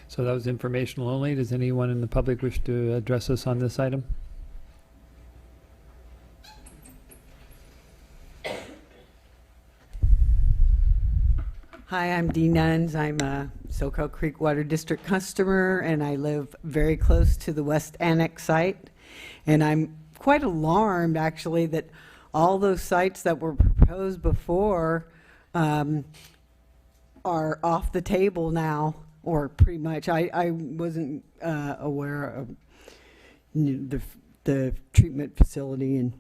So that was informational only. Does anyone in the public wish to address us on this item? Hi, I'm Dee Nuns. I'm a Soquel Creek Water District customer, and I live very close to the West Annex site. And I'm quite alarmed, actually, that all those sites that were proposed before are off the table now, or pretty much. I wasn't aware of the treatment facility and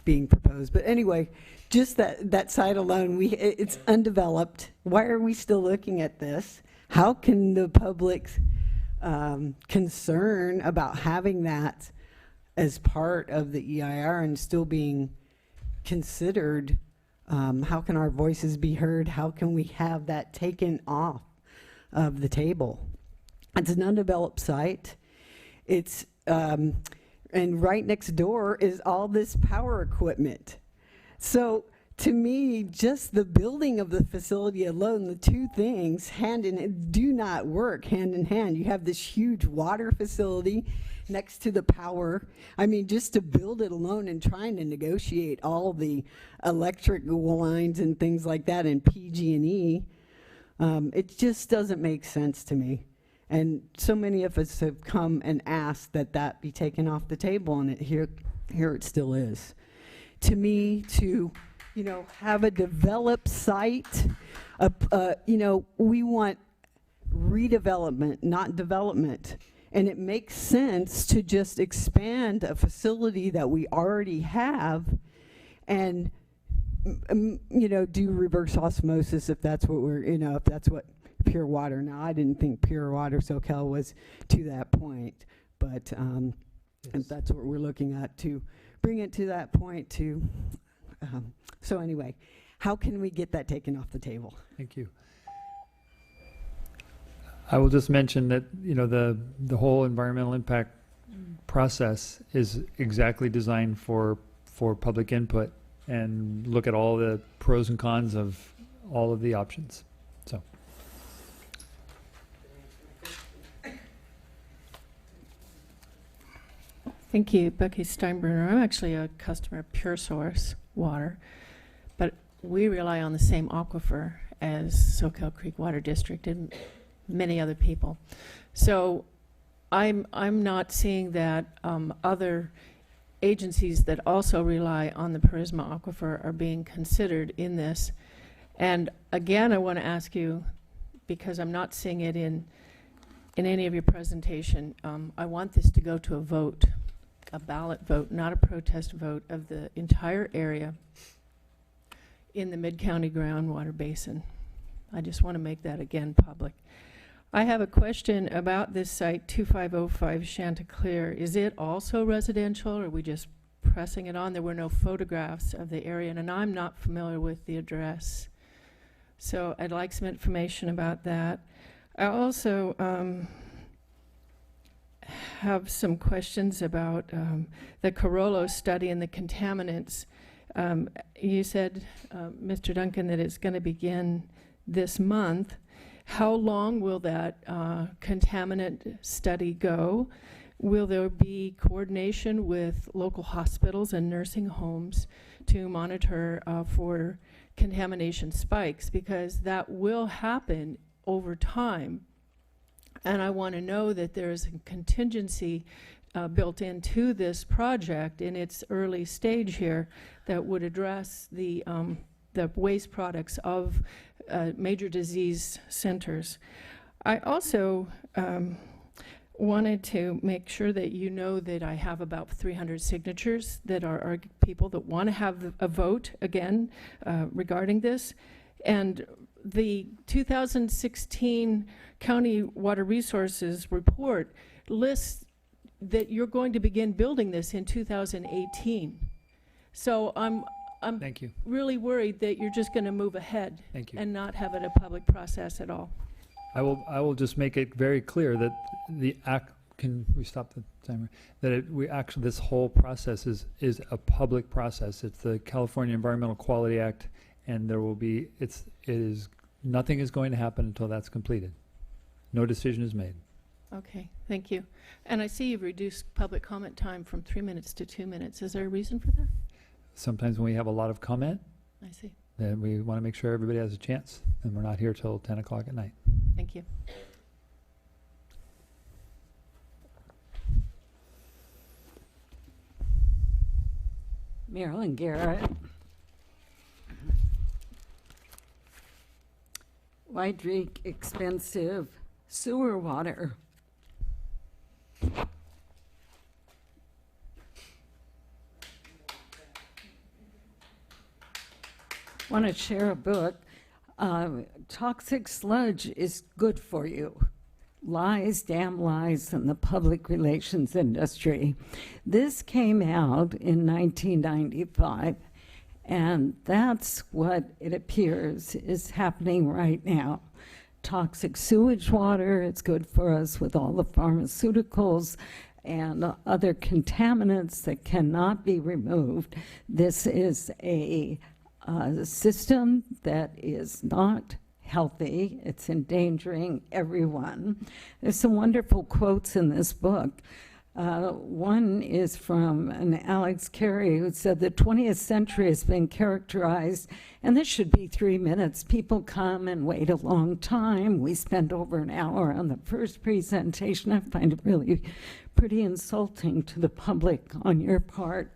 being proposed. But anyway, just that site alone, it's undeveloped. Why are we still looking at this? How can the public's concern about having that as part of the EIR and still being considered, how can our voices be heard? How can we have that taken off of the table? It's an undeveloped site. It's and right next door is all this power equipment. So to me, just the building of the facility alone, the two things do not work hand in hand. You have this huge water facility next to the power. I mean, just to build it alone and trying to negotiate all the electric lines and things like that in PG&E, it just doesn't make sense to me. And so many of us have come and asked that be taken off the table, and here it still is. To me, to have a developed site, we want redevelopment, not development. And it makes sense to just expand a facility that we already have and, do reverse osmosis if that's what if that's what pure water. Now, I didn't think pure water Soquel was to that point, but and that's what we're looking at, to bring it to that point to, so anyway, how can we get that taken off the table? Thank you. I will just mention that, the whole environmental impact process is exactly designed for public input and look at all the pros and cons of all of the options. So. Thank you, Becky Steinbruner. I'm actually a customer of Pure Source water, but we rely on the same aquifer as Soquel Creek Water District and many other people. So I'm not seeing that other agencies that also rely on the Parisma aquifer are being considered in this. And again, I want to ask you, because I'm not seeing it in any of your presentation, I want this to go to a vote, a ballot vote, not a protest vote, of the entire area in the Mid-County groundwater basin. I just want to make that again public. I have a question about this site, 2505 Chanticleer. Is it also residential, or are we just pressing it on? There were no photographs of the area, and I'm not familiar with the address. So I'd like some information about that. I also have some questions about the Carollo study and the contaminants. You said, Mr. Duncan, that it's going to begin this month. How long will that contaminant study go? Will there be coordination with local hospitals and nursing homes to monitor for contamination spikes? Because that will happen over time. And I want to know that there is a contingency built into this project in its early stage here that would address the waste products of major disease centers. I also wanted to make sure that you know that I have about 300 signatures that are people that want to have a vote again regarding this. And the 2016 County Water Resources report lists that you're going to begin building this in 2018. So I'm I'm Thank you. really worried that you're just going to move ahead Thank you. and not have it a public process at all. I will just make it very clear that can we stop the timer? That this whole process is a public process. It's the California Environmental Quality Act, and nothing is going to happen until that's completed. No decision is made. Okay, thank you. And I see you've reduced public comment time from 3 minutes to 2 minutes. Is there a reason for that? Sometimes when we have a lot of comment, I see. then we want to make sure everybody has a chance, and we're not here till 10 o'clock at night. Thank you. Marilyn Garrett. Why drink expensive sewer water? Want to share a book. Toxic sludge is good for you. Lies, damn lies in the public relations industry. This came out in 1995, and that's what it appears is happening right now. Toxic sewage water, it's good for us with all the pharmaceuticals and other contaminants that cannot be removed. This is a system that is not healthy. It's endangering everyone. There's some wonderful quotes in this book. One is from an Alex Carey who said the 20th century has been characterized, and this should be 3 minutes. People come and wait a long time. We spend over an hour on the first presentation. I find it really pretty insulting to the public on your part.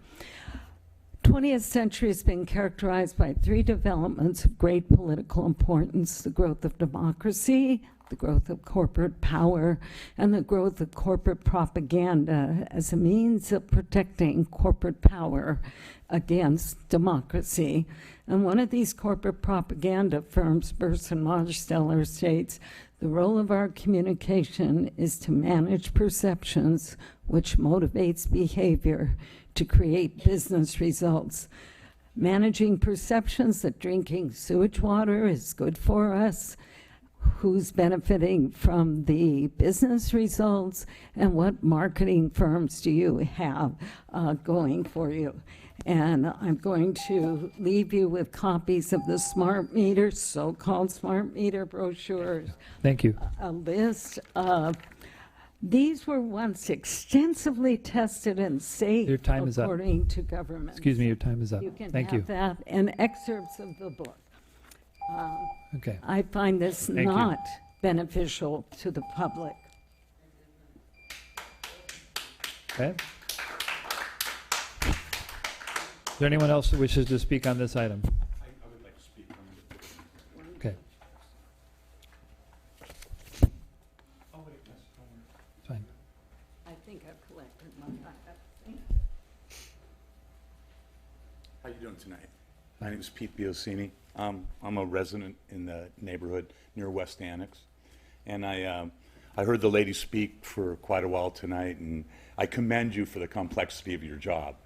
20th century has been characterized by 3 developments of great political importance: the growth of democracy, the growth of corporate power, and the growth of corporate propaganda as a means of protecting corporate power against democracy. And one of these corporate propaganda firms, Burson Marsteller, states, the role of our communication is to manage perceptions, which motivates behavior to create business results. Managing perceptions that drinking sewage water is good for us, who's benefiting from the business results, and what marketing firms do you have going for you. And I'm going to leave you with copies of the smart meter, so-called smart meter brochures. Thank you. A list of, these were once extensively tested and safe Your time is up. according to government. Excuse me, your time is up. You can Thank have you. that and excerpts of the book. Okay. I find this Thank you. not beneficial to the public. Okay. Is there anyone else that wishes to speak on this item? I would like to speak on it. Okay. Fine. I think I've collected my How you doing tonight? My name is Pete Biosini. I'm a resident in the neighborhood near West Annex. And I heard the lady speak for quite a while tonight, and I commend you for the complexity of your job.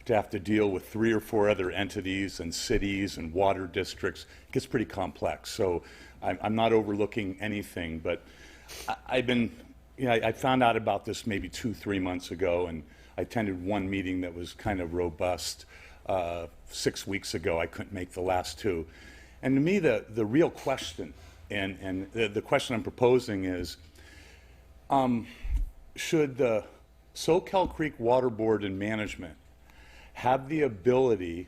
To have to deal with 3 or 4 other entities and cities and water districts, it gets pretty complex. So I'm not overlooking anything, but I found out about this maybe 2-3 months ago, and I attended one meeting that was kind of robust 6 weeks ago. I couldn't make the last 2. And to me, the real question, and the question I'm proposing is, should the Soquel Creek Water Board and management have the ability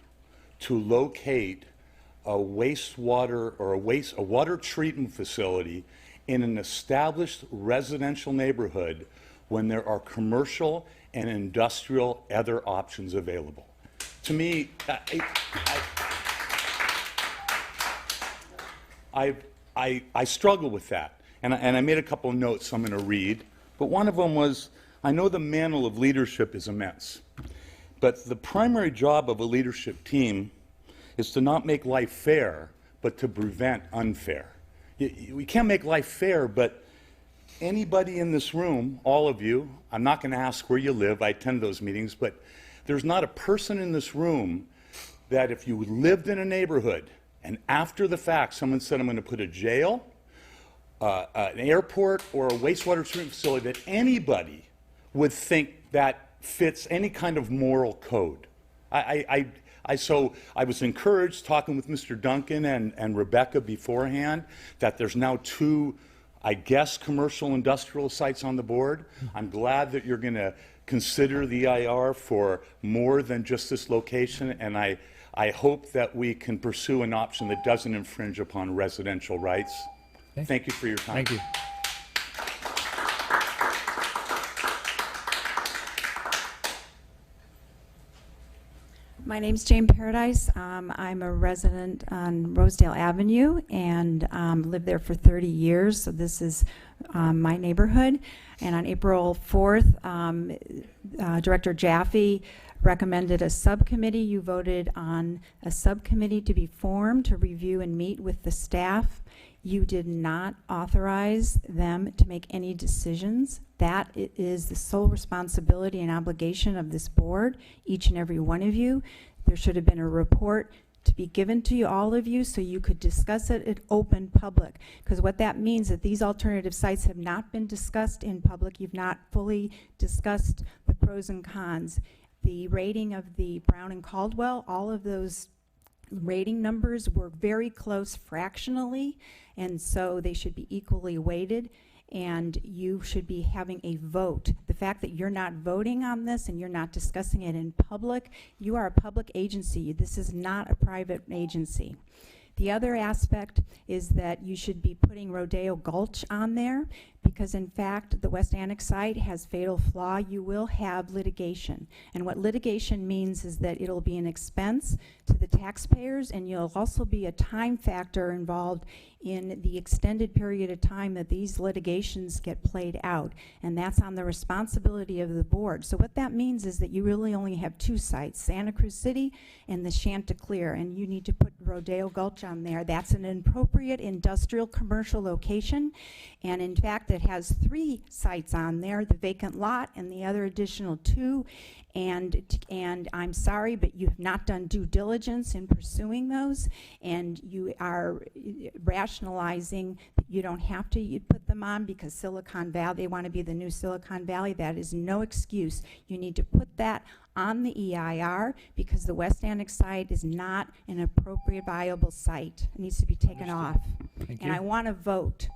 to locate a wastewater or a water treatment facility in an established residential neighborhood when there are commercial and industrial other options available? To me, I struggle with that, and I made a couple of notes I'm going to read, but one of them was, I know the mantle of leadership is immense, but the primary job of a leadership team is to not make life fair, but to prevent unfair. We can't make life fair, but anybody in this room, all of you, I'm not going to ask where you live, I attend those meetings, but there's not a person in this room that if you lived in a neighborhood and after the fact someone said, I'm going to put a jail, an airport, or a wastewater treatment facility, that anybody would think that fits any kind of moral code. So I was encouraged, talking with Mr. Duncan and Rebecca beforehand, that there's now 2, I guess, commercial industrial sites on the board. I'm glad that you're going to consider the EIR for more than just this location, and I hope that we can pursue an option that doesn't infringe upon residential rights. Okay. Thank you for your time. Thank you. My name's Jane Paradise. I'm a resident on Rosedale Avenue and lived there for 30 years. So this is my neighborhood. And on April 4th, Director Jaffe recommended a subcommittee. You voted on a subcommittee to be formed to review and meet with the staff. You did not authorize them to make any decisions. That is the sole responsibility and obligation of this board, each and every one of you. There should have been a report to be given to you, all of you, so you could discuss it in open public. Because what that means is that these alternative sites have not been discussed in public. You've not fully discussed the pros and cons. The rating of the Brown and Caldwell, all of those rating numbers were very close fractionally, and so they should be equally weighted, and you should be having a vote. The fact that you're not voting on this and you're not discussing it in public, you are a public agency. This is not a private agency. The other aspect is that you should be putting Rodeo Gulch on there, because in fact the West Annex site has fatal flaw. You will have litigation, and what litigation means is that it'll be an expense to the taxpayers, and you'll also be a time factor involved in the extended period of time that these litigations get played out, and that's on the responsibility of the board. So what that means is that you really only have 2 sites, Santa Cruz City and the Chanticleer, and you need to put Rodeo Gulch on there. That's an appropriate industrial commercial location, and in fact it has 3 sites on there, the vacant lot and the other additional 2, and I'm sorry, but you have not done due diligence in pursuing those, and you are rationalizing that you don't have to put them on because Silicon Valley, they want to be the new Silicon Valley. That is no excuse. You need to put that on the EIR because the West Annex site is not an appropriate viable site. It needs to be taken off. Thank And you. I want to vote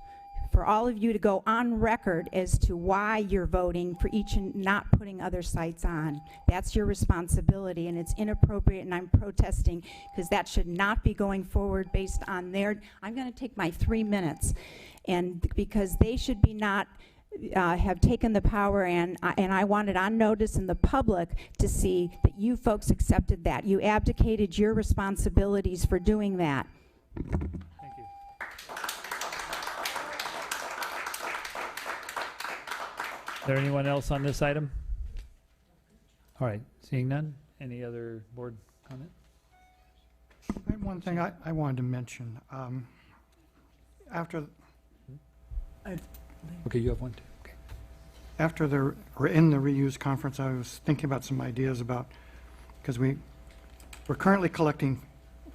for all of you to go on record as to why you're voting for each and not putting other sites on. That's your responsibility, and it's inappropriate, and I'm protesting because that should not be going forward based on their, I'm going to take my 3 minutes, and because they should be not have taken the power, and I want it on notice in the public to see that you folks accepted that. You abdicated your responsibilities for doing that. Thank you. Is there anyone else on this item? All right, seeing none. Any other board comment? I had one thing I wanted to mention. After Okay, you have one too. Okay. after or in the reuse conference, I was thinking about some ideas about, because we're currently collecting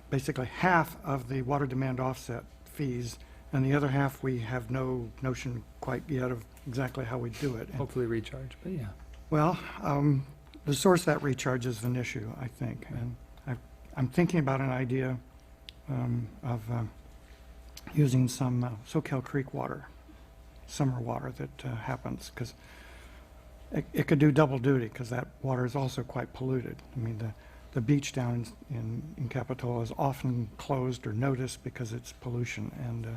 basically half of the water demand offset fees, and the other half we have no notion quite yet of exactly how we do it. And, Hopefully recharge, but yeah. well, the source of that recharge is an issue, I think, and I'm thinking about an idea of using some Soquel Creek water, summer water that happens, because it could do double duty, because that water is also quite polluted. I mean, the beach down in Capitola is often closed or noticed because it's pollution, and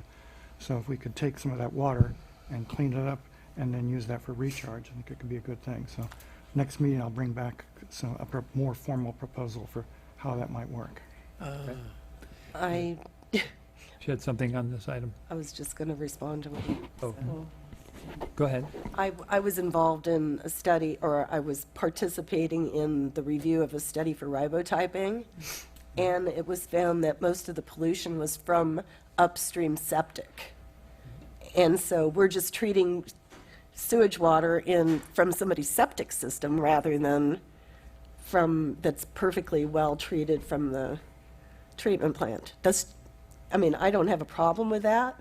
so if we could take some of that water and clean it up and then use that for recharge, I think it could be a good thing. So next meeting, I'll bring back a more formal proposal for how that might work. She had something on this item. I was just going to respond to what you Oh. said. Go ahead. I was involved in a study, or I was participating in the review of a study for ribotyping, and it was found that most of the pollution was from upstream septic. And so we're just treating sewage water from somebody's septic system rather than that's perfectly well treated from the treatment plant. I don't have a problem with that,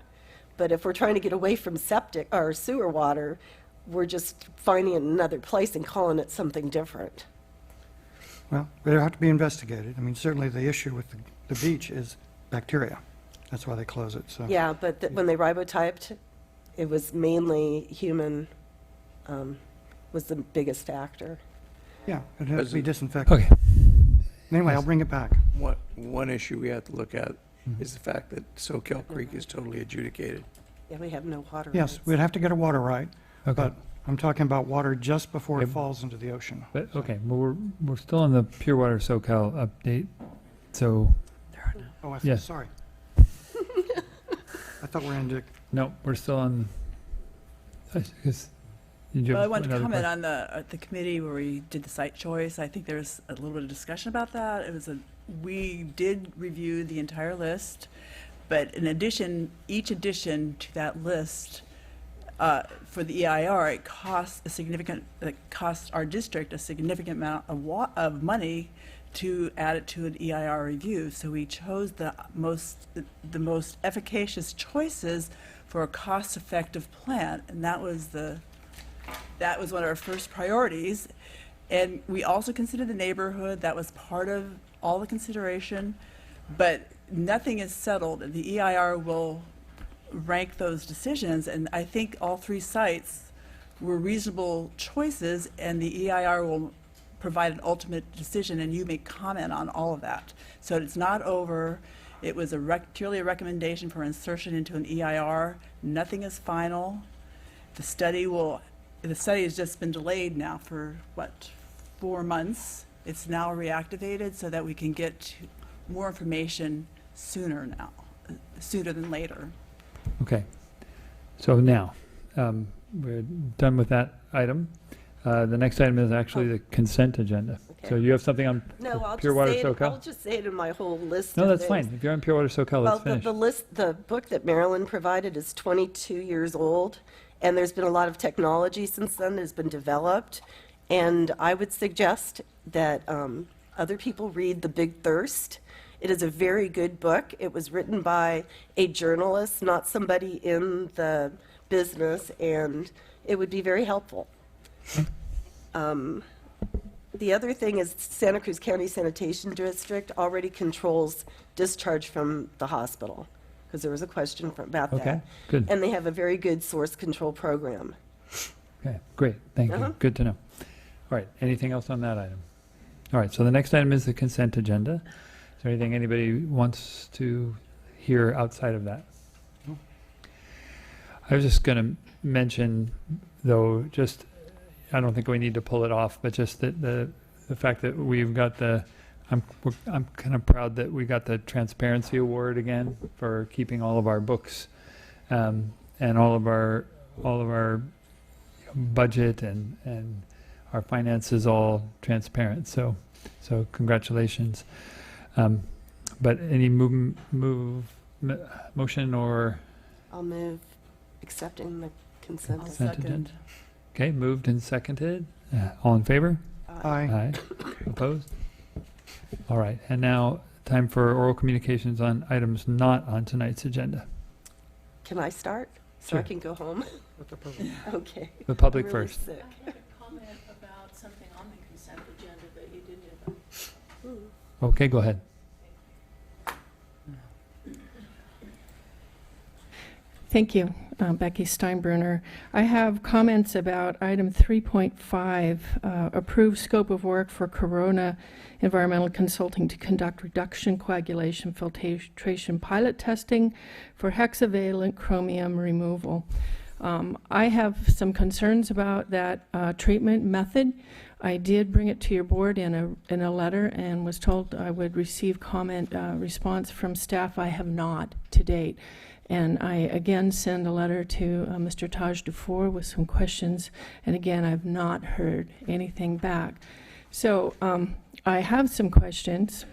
but if we're trying to get away from septic or sewer water, we're just finding it in another place and calling it something different. Well, it'll have to be investigated. I mean, certainly the issue with the beach is bacteria. That's why they close it, so. Yeah, but when they ribotyped, it was mainly human, was the biggest factor. Yeah, it has to be disinfected. Okay. Anyway, I'll bring it back. One issue we have to look at is the fact that Soquel Creek is totally adjudicated. Yeah, we have no water Yes, rights. we'd have to get a water right, Okay. but I'm talking about water just before it Okay. falls into the ocean. But, okay, well, we're still on the Pure Water SoCal update, so, Oh, Yes. sorry. I thought we were in, no, we're still on, did you Well, I have wanted to another comment question? on the committee where we did the site choice. I think there was a little bit of discussion about that. We did review the entire list, but in addition, each addition to that list, for the EIR, it costs our district a significant amount of money to add it to an EIR review. So we chose the most efficacious choices for a cost-effective plan, and that was one of our first priorities. And we also considered the neighborhood. That was part of all the consideration, but nothing is settled. The EIR will rank those decisions, and I think all three sites were reasonable choices, and the EIR will provide an ultimate decision, and you may comment on all of that. So it's not over. It was purely a recommendation for insertion into an EIR. Nothing is final. The study has just been delayed now for, 4 months. It's now reactivated so that we can get more information sooner than later. Okay, so now, we're done with that item. The next item is actually the consent agenda. So Okay. you have something on No, Pure Water SoCal? I'll just say it in my whole list No, of that's things. fine. If you're on Pure Water SoCal, let's finish. The book that Marilyn provided is 22 years old, and there's been a lot of technology since then that has been developed. And I would suggest that other people read The Big Thirst. It is a very good book. It was written by a journalist, not somebody in the business, and it would be very helpful. The other thing is Santa Cruz County Sanitation District already controls discharge from the hospital, because there was a question about that. Okay, good. And they have a very good source control program. Okay, great, thank you, good to know. All right, anything else on that item? All right, so the next item is the consent agenda. Is there anything anybody wants to hear outside of that? I was just going to mention, though, just, I don't think we need to pull it off, but just that the fact that we've got I'm kind of proud that we got the Transparency Award again for keeping all of our books and all of our budget and our finances all transparent. So congratulations. But any motion or I'll move accepting the consent. consent agenda? Okay, moved and seconded. All in favor? Aye. Opposed? All right, and now time for oral communications on items not on tonight's agenda. Can I start? So Sure. I can go home? Okay. The public I'm really first. sick. I had a comment about something on the consent agenda, but you didn't. Okay, go ahead. Thank you, Becky Steinbruner. I have comments about item 3.5, approved scope of work for Corona Environmental Consulting to conduct reduction coagulation filtration pilot testing for hexavalent chromium removal. I have some concerns about that treatment method. I did bring it to your board in a letter and was told I would receive response from staff. I have not to date. And I again send a letter to Mr. Taj Dufour with some questions, and again, I've not heard anything back. So I have some questions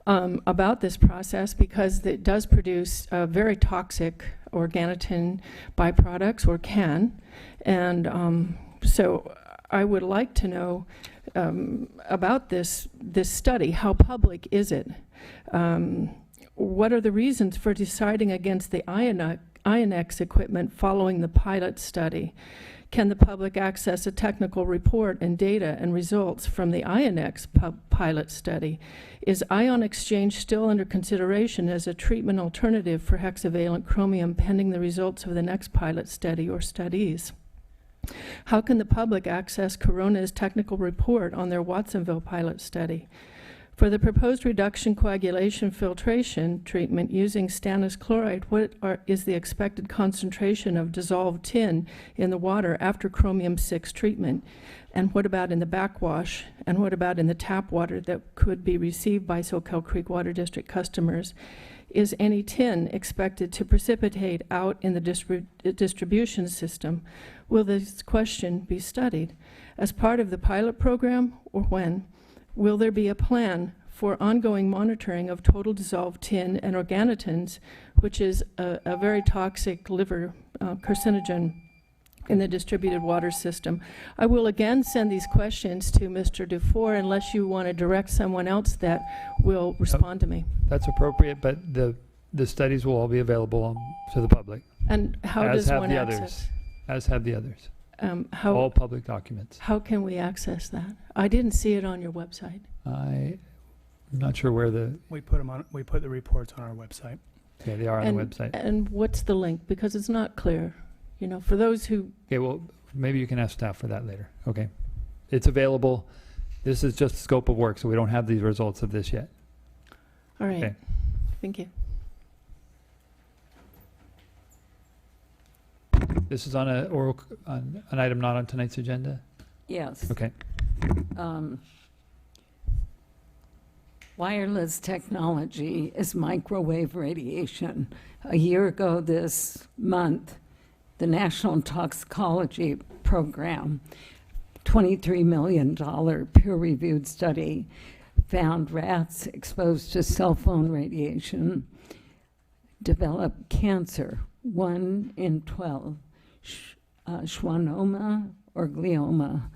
about this process because it does produce very toxic organotin byproducts, or can, and so I would like to know this study. How public is it? What are the reasons for deciding against the IONX equipment following the pilot study? Can the public access a technical report and data and results from the IONX pilot study? Is ion exchange still under consideration as a treatment alternative for hexavalent chromium pending the results of the next pilot study or studies? How can the public access Corona's technical report on their Watsonville pilot study? For the proposed reduction coagulation filtration treatment using stannous chloride, is the expected concentration of dissolved tin in the water after chromium-6 treatment? And what about in the backwash? And what about in the tap water that could be received by Soquel Creek Water District customers? Is any tin expected to precipitate out in the distribution system? Will this question be studied as part of the pilot program, or when? Will there be a plan for ongoing monitoring of total dissolved tin and organotins, which is a very toxic liver carcinogen in the distributed water system? I will again send these questions to Mr. Dufour unless you want to direct someone else that will respond to me. That's appropriate, but the studies will all be available to the public. And how does one access? As have the others. How, all public documents. How can we access that? I didn't see it on your website. I'm not sure where we put them on. We put the reports on our website. Yeah, they are on the website. And what's the link? Because it's not clear. You know, for those who. Okay, well, maybe you can ask staff for that later. Okay, it's available. This is just scope of work, so we don't have the results of this yet. All right. Okay. Thank you. This is on an item not on tonight's agenda? Yes. Okay. Wireless technology is microwave radiation. A year ago this month, the National Toxicology Program, $23 million peer-reviewed study found rats exposed to cell phone radiation develop cancer. 1 in 12, schwannoma or glioma,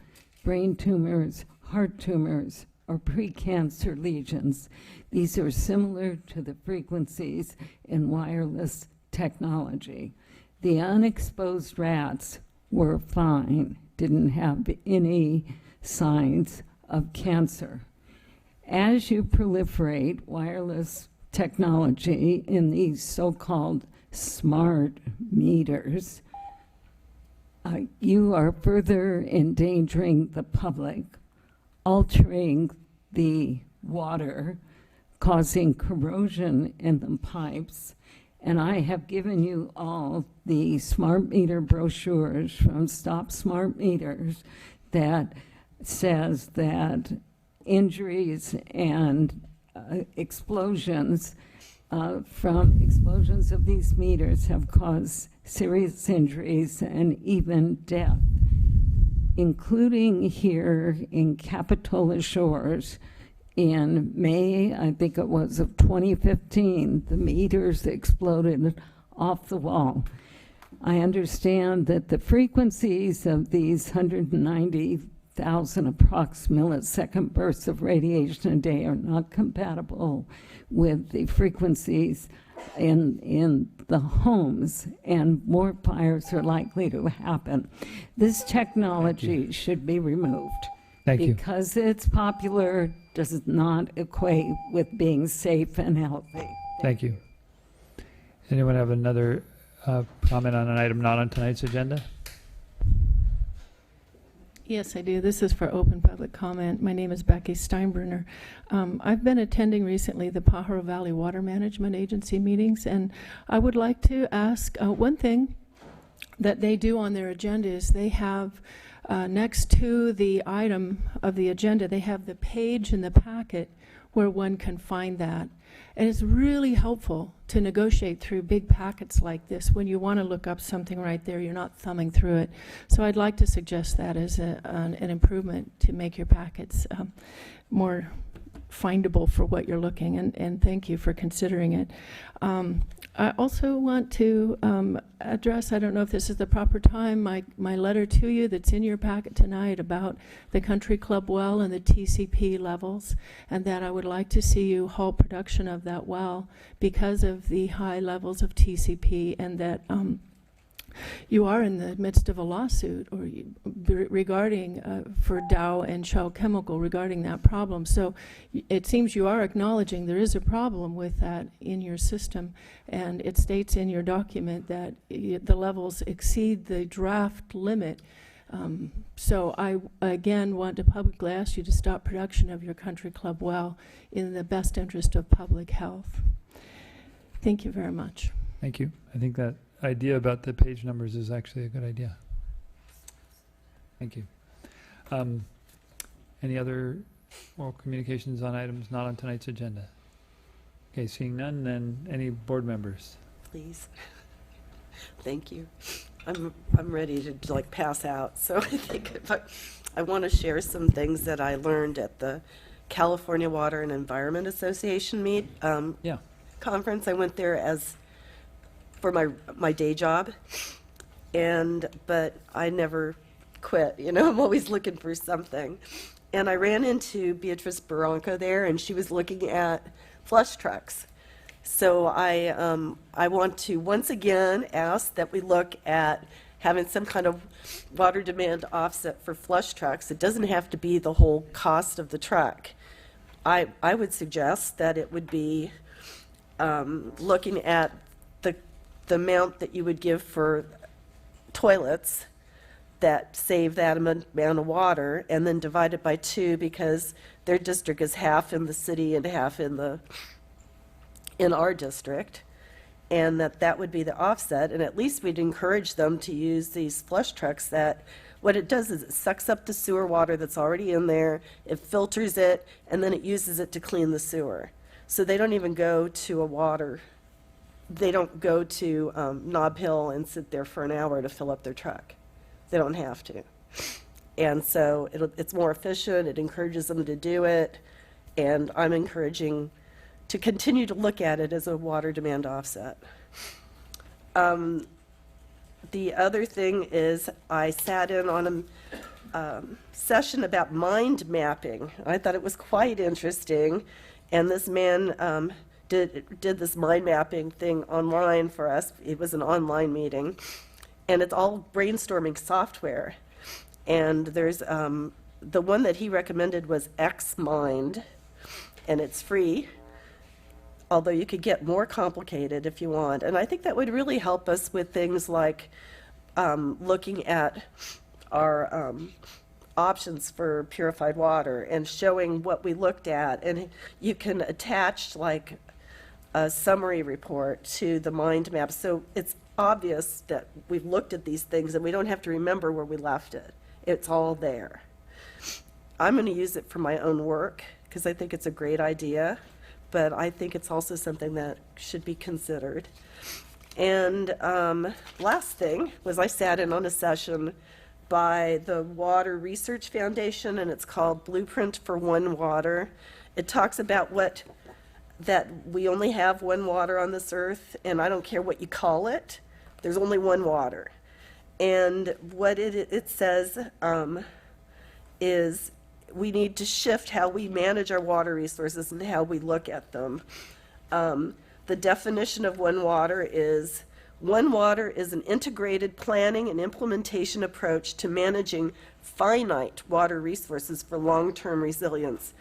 brain tumors, heart tumors, or precancer lesions. These are similar to the frequencies in wireless technology. The unexposed rats were fine, didn't have any signs of cancer. As you proliferate wireless technology in these so-called smart meters, you are further endangering the public, altering the water, causing corrosion in the pipes. And I have given you all the smart meter brochures from Stop Smart Meters that says that injuries and explosions from explosions of these meters have caused serious injuries and even death, including here in Capitola Shores. In May, I think it was, of 2015, the meters exploded off the wall. I understand that the frequencies of these 190,000 approximate millisecond bursts of radiation a day are not compatible with the frequencies in the homes, and more fires are likely to happen. This technology should be removed. Thank you. Because it's popular does not equate with being safe and healthy. Thank you. Anyone have another comment on an item not on tonight's agenda? Yes, I do. This is for open public comment. My name is Becky Steinbruner. I've been attending recently the Pajaro Valley Water Management Agency meetings, and I would like to ask one thing that they do on their agenda is they have next to the item of the agenda, they have the page in the packet where one can find that. And it's really helpful to negotiate through big packets like this. When you want to look up something right there, you're not thumbing through it. So I'd like to suggest that as an improvement to make your packets more findable for what you're looking, and thank you for considering it. I also want to address, I don't know if this is the proper time, my letter to you that's in your packet tonight about the country club well and the TCP levels, and that I would like to see you halt production of that well because of the high levels of TCP, and that you are in the midst of a lawsuit regarding for Dow and Shell Chemical regarding that problem. So it seems you are acknowledging there is a problem with that in your system, and it states in your document that the levels exceed the draft limit. So I again want to publicly ask you to stop production of your country club well in the best interest of public health. Thank you very much. Thank you. I think that idea about the page numbers is actually a good idea. Thank you. Any other oral communications on items not on tonight's agenda? Okay, seeing none, then any board members? Please. Thank you. I'm ready to like pass out. So I think I want to share some things that I learned at the California Water and Environment Association conference. I went there for my day job, but I never quit. You know, I'm always looking for something. And I ran into Beatrice Barranco there, and she was looking at flush trucks. So I want to once again ask that we look at having some kind of water demand offset for flush trucks. It doesn't have to be the whole cost of the truck. I would suggest that it would be looking at the amount that you would give for toilets that save that amount of water, and then divide it by 2, because their district is half in the city and half in our district, and that would be the offset. And at least we'd encourage them to use these flush trucks that what it does is it sucks up the sewer water that's already in there, it filters it, and then it uses it to clean the sewer. So they don't even go to they don't go to Nob Hill and sit there for an hour to fill up their truck. They don't have to. And so it's more efficient, it encourages them to do it, and I'm encouraging to continue to look at it as a water demand offset. The other thing is I sat in on a session about mind mapping. I thought it was quite interesting, and this man did this mind mapping thing online for us. It was an online meeting, and it's all brainstorming software. And there's the one that he recommended was XMind, and it's free, although you could get more complicated if you want. And I think that would really help us with things like looking at our options for purified water and showing what we looked at. And you can attach like a summary report to the mind map, so it's obvious that we've looked at these things and we don't have to remember where we left it. It's all there. I'm going to use it for my own work because I think it's a great idea, but I think it's also something that should be considered. And last thing was I sat in on a session by the Water Research Foundation, and it's called Blueprint for One Water. It talks about that we only have one water on this earth, and I don't care what you call it, there's only one water. And what it says is we need to shift how we manage our water resources and how we look at them. The definition of one water is an integrated planning and implementation approach to managing finite water resources for long-term resilience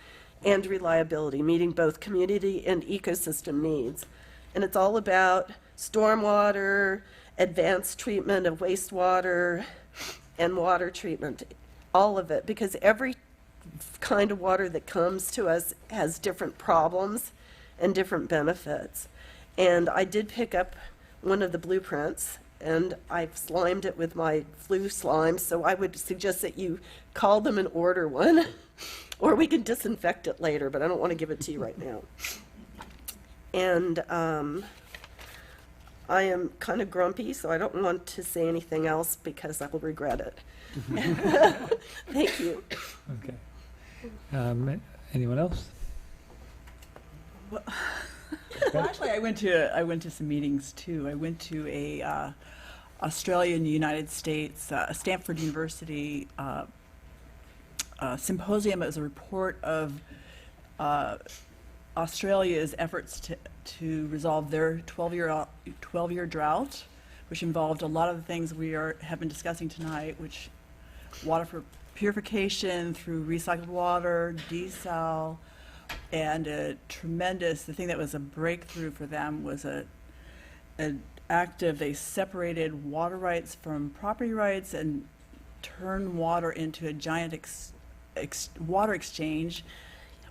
and reliability, meeting both community and ecosystem needs. And it's all about stormwater, advanced treatment of wastewater, and water treatment, all of it, because every kind of water that comes to us has different problems and different benefits. And I did pick up one of the blueprints, and I've slimed it with my flu slime, so I would suggest that you call them and order one. Or we can disinfect it later, but I don't want to give it to you right now. And I am kind of grumpy, so I don't want to say anything else because I will regret it. Thank you. Okay. Anyone else? Well, actually, I went to some meetings too. I went to a Australian United States Stanford University symposium. It was a report of Australia's efforts to resolve their 12-year drought, which involved a lot of the things we have been discussing tonight, which water for purification through recycled water, desal, and the thing that was a breakthrough for them was an they separated water rights from property rights and turned water into a giant water exchange,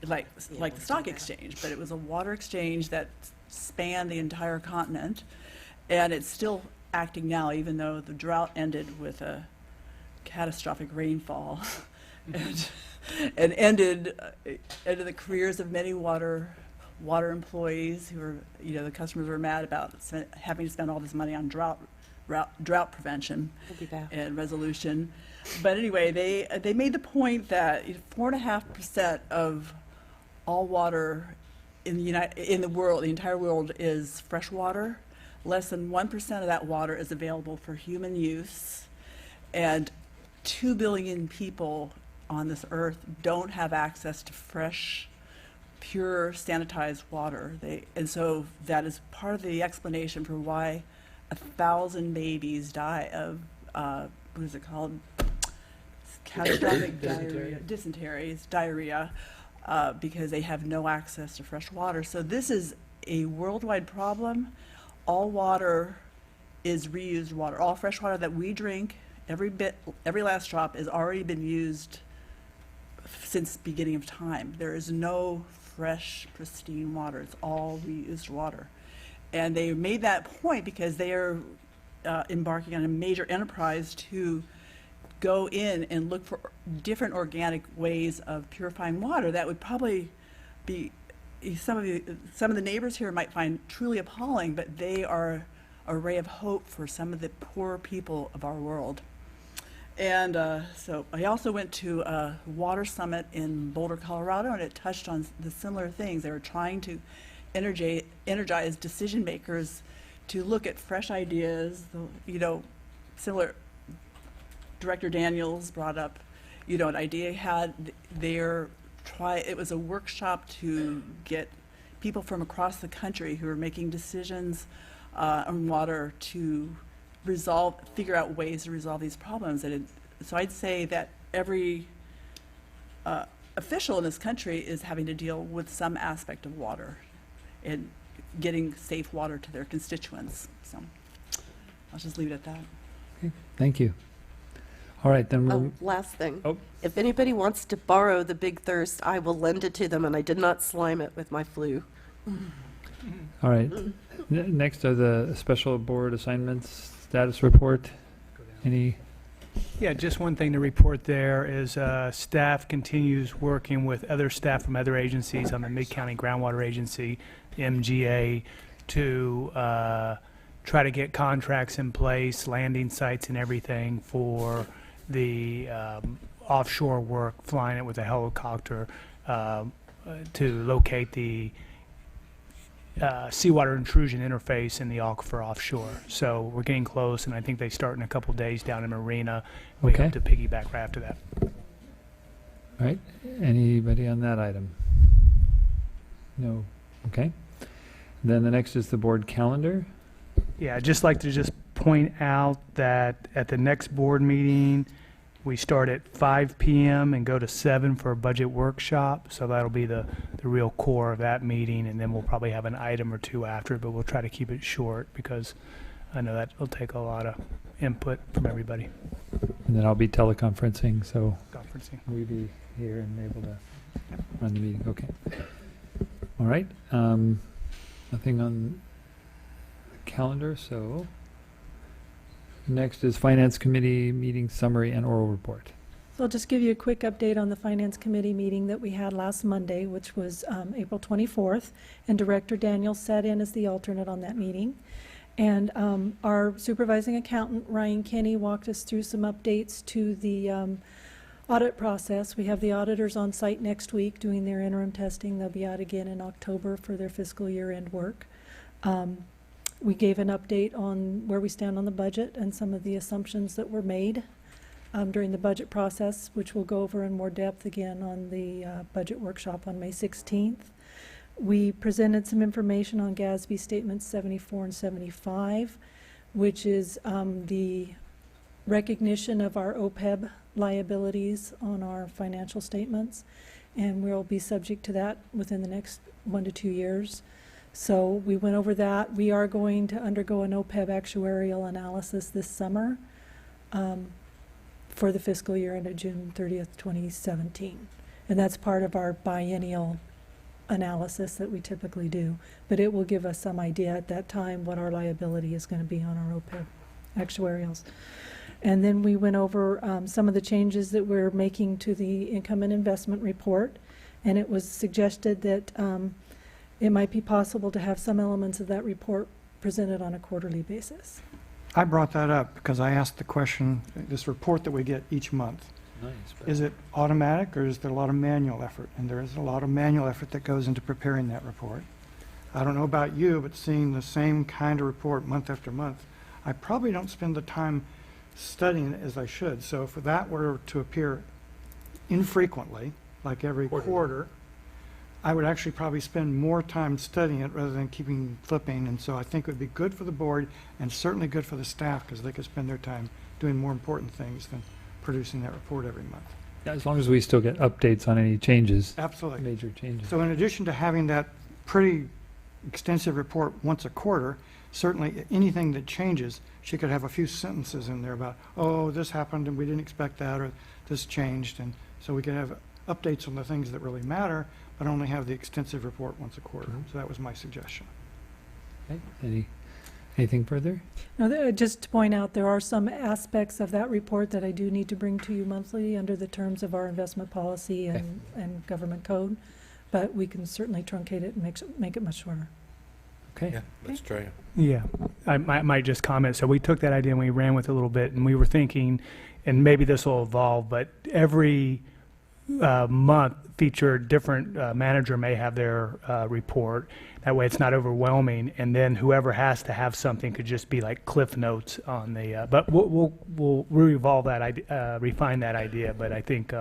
like the stock exchange, but it was a water exchange that spanned the entire continent, and it's still acting now, even though the drought ended with a catastrophic rainfall and ended the careers of many water employees who were, the customers were mad about having to spend all this money on drought prevention and resolution. But anyway, they made the point that 4.5% of all water in the world, the entire world, is fresh water. Less than 1% of that water is available for human use, and 2 billion people on this earth don't have access to fresh, pure, sanitized water. And so that is part of the explanation for why 1,000 babies die of what is it called? Catastrophic diarrhea, because they have no access to fresh water. So this is a worldwide problem. All water is reused water. All fresh water that we drink, every last drop, has already been used since the beginning of time. There is no fresh, pristine water. It's all reused water. And they made that point because they are embarking on a major enterprise to go in and look for different organic ways of purifying water that would probably be, some of the neighbors here might find truly appalling, but they are a ray of hope for some of the poor people of our world. And so I also went to a water summit in Boulder, Colorado, and it touched on the similar things. They were trying to energize decision makers to look at fresh ideas. Similar. Director Daniels brought up, an idea it was a workshop to get people from across the country who are making decisions on water to figure out ways to resolve these problems. So I'd say that every official in this country is having to deal with some aspect of water and getting safe water to their constituents. So I'll just leave it at that. Okay, thank you. All right, then we'll... Last thing. Oh. If anybody wants to borrow the Big Thirst, I will lend it to them, and I did not slime it with my flu. All right. Next are the special board assignments status report. Any? Yeah, just one thing to report there is staff continues working with other staff from other agencies on the Mid-County Groundwater Agency, MGA, to try to get contracts in place, landing sites and everything for the offshore work, flying it with a helicopter to locate the seawater intrusion interface in the aquifer offshore. So we're getting close, and I think they start in a couple days down in Marina. We Okay. hope to piggyback right after that. All right. Anybody on that item? No. Okay. Then the next is the board calendar. Yeah, I'd just like to just point out that at the next board meeting, we start at 5 p.m. and go to 7 for a budget workshop. So that'll be the real core of that meeting, and then we'll probably have an item or two after, but we'll try to keep it short because I know that will take a lot of input from everybody. And then I'll be teleconferencing, so Conferencing. we'll be here and able to run the meeting. Okay. All right. Nothing on the calendar, so next is Finance Committee meeting summary and oral report. So I'll just give you a quick update on the Finance Committee meeting that we had last Monday, which was April 24th, and Director Daniels sat in as the alternate on that meeting. And our supervising accountant, Ryan Kinney, walked us through some updates to the audit process. We have the auditors on site next week doing their interim testing. They'll be out again in October for their fiscal year-end work. We gave an update on where we stand on the budget and some of the assumptions that were made during the budget process, which we'll go over in more depth again on the budget workshop on May 16th. We presented some information on GASB statements 74 and 75, which is the recognition of our OPEB liabilities on our financial statements, and we'll be subject to that within the next 1 to 2 years. So we went over that. We are going to undergo an OPEB actuarial analysis this summer for the fiscal year ended June 30th, 2017. And that's part of our biennial analysis that we typically do. But it will give us some idea at that time what our liability is going to be on our OPEB actuarials. And then we went over some of the changes that we're making to the income and investment report. And it was suggested that it might be possible to have some elements of that report presented on a quarterly basis. I brought that up because I asked the question, this report that we get each month, is it automatic or is there a lot of manual effort? And there is a lot of manual effort that goes into preparing that report. I don't know about you, but seeing the same kind of report month after month, I probably don't spend the time studying it as I should. So if that were to appear infrequently, like every quarter, I would actually probably spend more time studying it rather than keeping flipping. And so I think it would be good for the board and certainly good for the staff because they could spend their time doing more important things than producing that report every month. Yeah, as long as we still get updates on any changes. Absolutely. Major changes. So in addition to having that pretty extensive report once a quarter, certainly anything that changes, she could have a few sentences in there about, oh, this happened and we didn't expect that, or this changed. And so we could have updates on the things that really matter, but only have the extensive report once a quarter. So that was my suggestion. Okay. Anything further? No, just to point out, there are some aspects of that report that I do need to bring to you monthly under the terms of our investment policy and government code, but we can certainly truncate it and make it much shorter. Okay. Yeah, let's try it. Yeah, I might just comment. So we took that idea and we ran with it a little bit, and we were thinking, and maybe this will evolve, but every month feature different manager may have their report. That way it's not overwhelming, and then whoever has to have something could just be like cliff notes on the, but we'll re-evolve that, refine that idea. But I think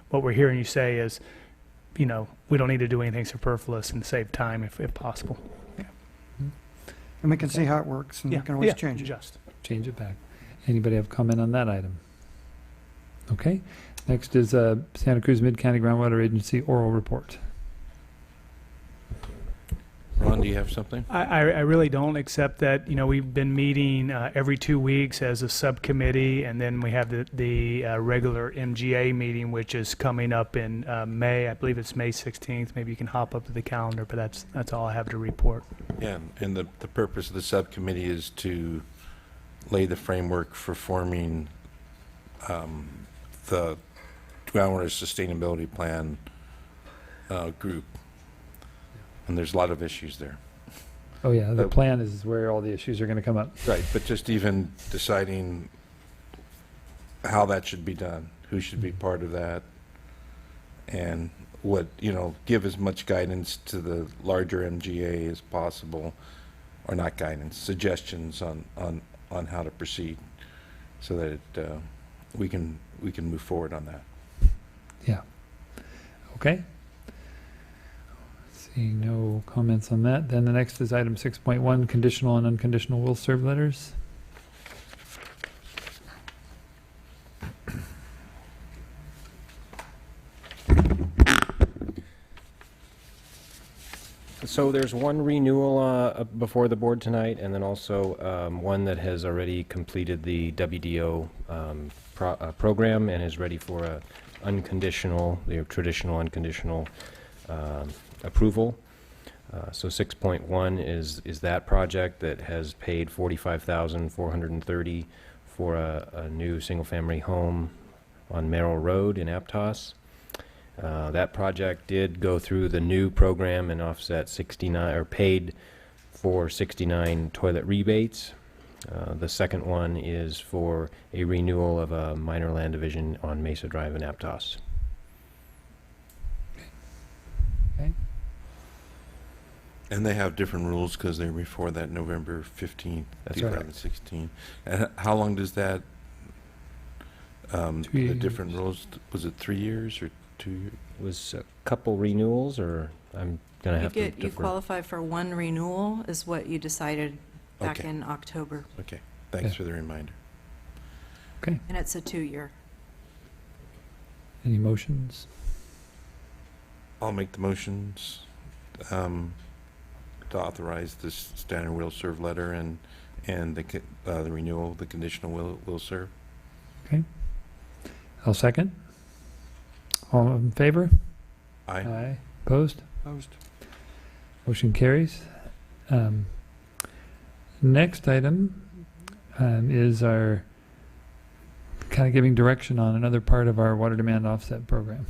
what we're hearing you say is, you know, we don't need to do anything superfluous and save time if possible. Yeah. And we can see how it works, and we can always change it. Change it back. Anybody have comment on that item? Okay. Next is Santa Cruz Mid-County Groundwater Agency oral report. Ron, do you have something? I really don't, except that, you know, we've been meeting every 2 weeks as a subcommittee, and then we have the regular MGA meeting, which is coming up in May. I believe it's May 16th. Maybe you can hop up to the calendar, but that's all I have to report. Yeah, and the purpose of the subcommittee is to lay the framework for forming the Groundwater Sustainability Plan group. And there's a lot of issues there. Oh yeah, the plan is where all the issues are going to come up. Right, but just even deciding how that should be done, who should be part of that, and what, you know, give as much guidance to the larger MGA as possible, or not guidance, suggestions on how to proceed, so that we can move forward on that. Yeah. Okay. Seeing no comments on that, then the next is item 6.1, conditional and unconditional will serve letters. So there's one renewal before the board tonight, and then also one that has already completed the WDO program and is ready for a unconditional, the traditional unconditional approval. So 6.1 is that project that has paid $45,430 for a new single-family home on Merrill Road in Aptos. That project did go through the new program and offset 69, or paid for 69 toilet rebates. The second one is for a renewal of a minor land division on Mesa Drive in Aptos. Okay. And they have different rules because they're before that November 15th, That's right. 2016. And how long does that, 2 the years. different rules, was it 3 years or 2 years? It was a couple renewals, or I'm going to have to You defer. qualify for one renewal is what you decided back Okay. in October, Okay, thanks Yeah. for the reminder. Okay. and it's a 2-year. Any motions? I'll make the motions to authorize this standard will serve letter and the renewal, the conditional will serve. Okay. I'll second. All in favor? Aye. Aye. Opposed? Opposed. Motion carries. Next item is our kind of giving direction on another part of our water demand offset program.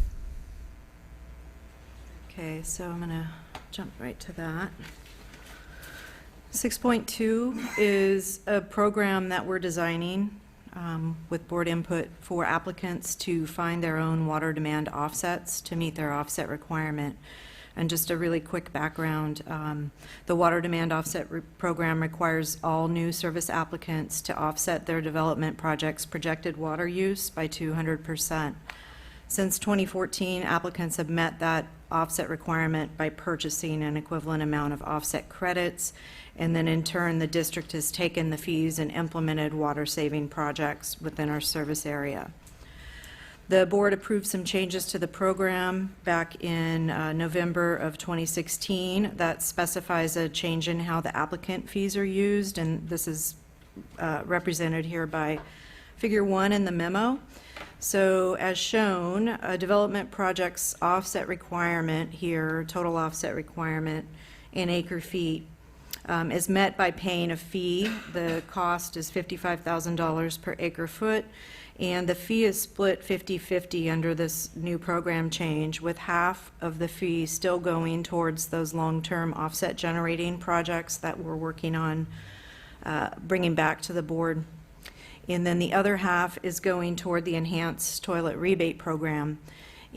Okay, so I'm going to jump right to that. 6.2 is a program that we're designing with board input for applicants to find their own water demand offsets to meet their offset requirement. And just a really quick background, the water demand offset program requires all new service applicants to offset their development projects' projected water use by 200%. Since 2014, applicants have met that offset requirement by purchasing an equivalent amount of offset credits, and then in turn, the district has taken the fees and implemented water-saving projects within our service area. The board approved some changes to the program back in November of 2016 that specifies a change in how the applicant fees are used, and this is represented here by Figure 1 in the memo. So as shown, a development project's offset requirement here, total offset requirement in acre feet, is met by paying a fee. The cost is $55,000 per acre foot, and the fee is split 50-50 under this new program change, with half of the fee still going towards those long-term offset generating projects that we're working on bringing back to the board. And then the other half is going toward the enhanced toilet rebate program.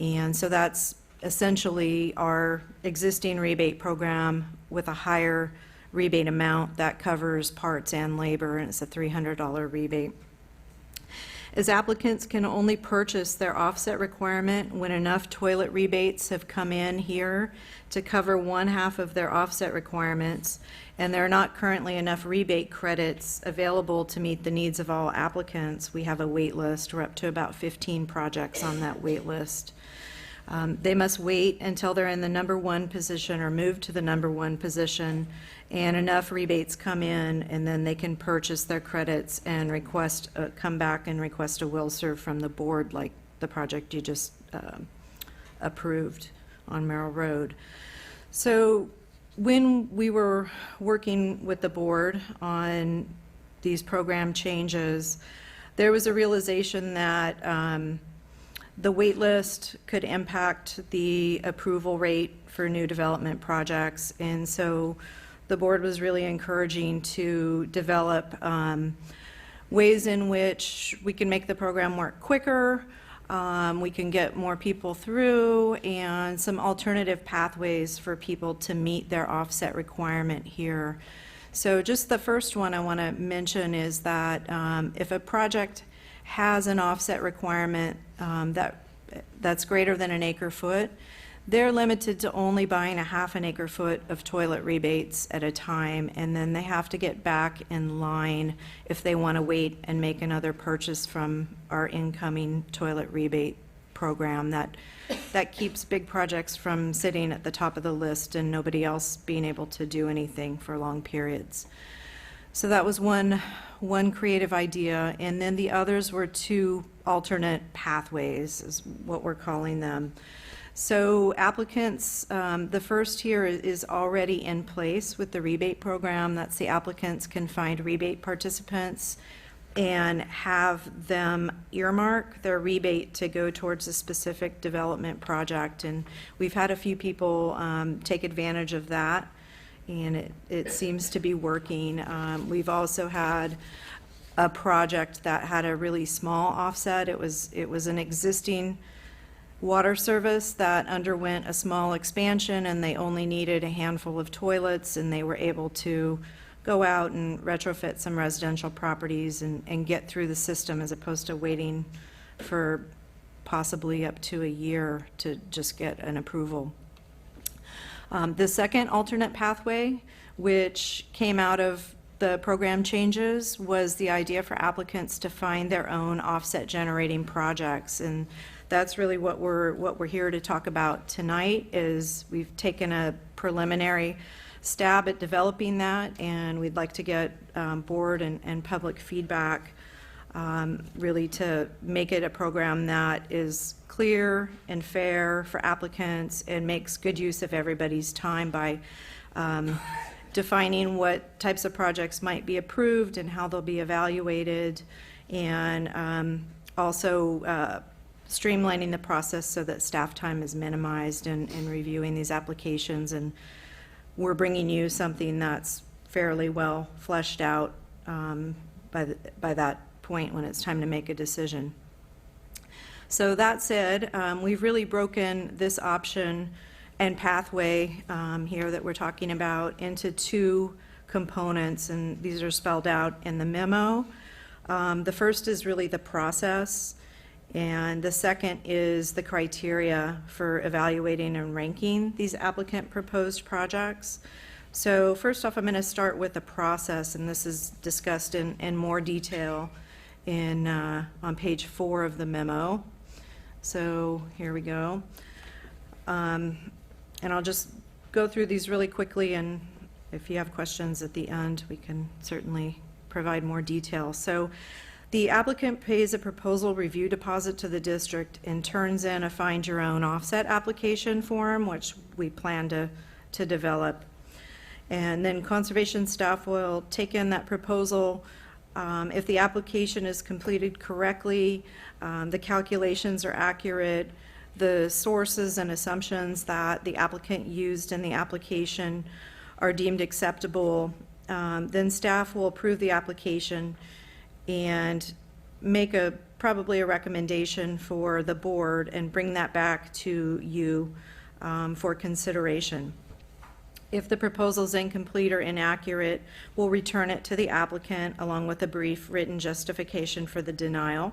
And so that's essentially our existing rebate program with a higher rebate amount that covers parts and labor, and it's a $300 rebate. As applicants can only purchase their offset requirement when enough toilet rebates have come in here to cover one half of their offset requirements, and there are not currently enough rebate credits available to meet the needs of all applicants. We have a wait list. We're up to about 15 projects on that wait list. They must wait until they're in the number 1 position or move to the number 1 position, and enough rebates come in, and then they can purchase their credits and request, come back and request a will serve from the board, like the project you just approved on Merrill Road. So when we were working with the board on these program changes, there was a realization that the wait list could impact the approval rate for new development projects, and so the board was really encouraging to develop ways in which we can make the program work quicker, we can get more people through, and some alternative pathways for people to meet their offset requirement here. So just the first one I want to mention is that if a project has an offset requirement that's greater than an acre foot, they're limited to only buying a half an acre foot of toilet rebates at a time, and then they have to get back in line if they want to wait and make another purchase from our incoming toilet rebate program. That keeps big projects from sitting at the top of the list and nobody else being able to do anything for long periods. So that was one creative idea, and then the others were 2 alternate pathways, is what we're calling them. So applicants, the first here is already in place with the rebate program. That's the applicants can find rebate participants and have them earmark their rebate to go towards a specific development project. And we've had a few people take advantage of that. and it seems to be working. We've also had a project that had a really small offset. It was an existing water service that underwent a small expansion, and they only needed a handful of toilets, and they were able to go out and retrofit some residential properties and get through the system, as opposed to waiting for possibly up to a year to just get an approval. The second alternate pathway, which came out of the program changes, was the idea for applicants to find their own offset generating projects. And that's really what we're here to talk about tonight. Is we've taken a preliminary stab at developing that, and we'd like to get board and public feedback, really to make it a program that is clear and fair for applicants and makes good use of everybody's time by defining what types of projects might be approved and how they'll be evaluated, and also streamlining the process so that staff time is minimized in reviewing these applications. And we're bringing you something that's fairly well fleshed out by that point when it's time to make a decision. So that said, we've really broken this option and pathway here that we're talking about into two components, and these are spelled out in the memo. The first is really the process, and the second is the criteria for evaluating and ranking these applicant proposed projects. So first off, I'm going to start with the process, and this is discussed in more detail on page 4 of the memo. So here we go. And I'll just go through these really quickly, and if you have questions at the end, we can certainly provide more detail. So the applicant pays a proposal review deposit to the district and turns in a find your own offset application form, which we plan to develop. And then conservation staff will take in that proposal. If the application is completed correctly, the calculations are accurate, the sources and assumptions that the applicant used in the application are deemed acceptable, then staff will approve the application and make probably a recommendation for the board and bring that back to you for consideration. If the proposal is incomplete or inaccurate, we'll return it to the applicant along with a brief written justification for the denial.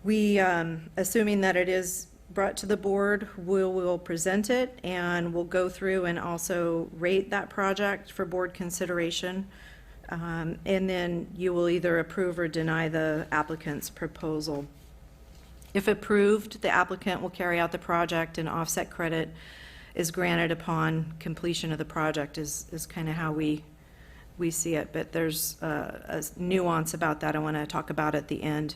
We, assuming that it is brought to the board, we'll present it, and we'll go through and also rate that project for board consideration. And then you will either approve or deny the applicant's proposal. If approved, the applicant will carry out the project, and offset credit is granted upon completion of the project is kind of how we see it. But there's a nuance about that I want to talk about at the end.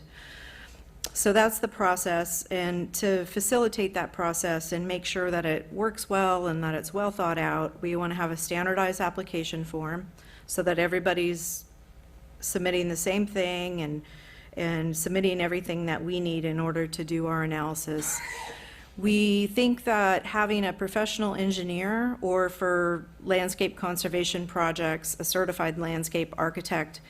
So that's the process, and to facilitate that process and make sure that it works well and that it's well thought out, we want to have a standardized application form so that everybody's submitting the same thing and submitting everything that we need in order to do our analysis. We think that having a professional engineer, or for landscape conservation projects, a certified landscape architect,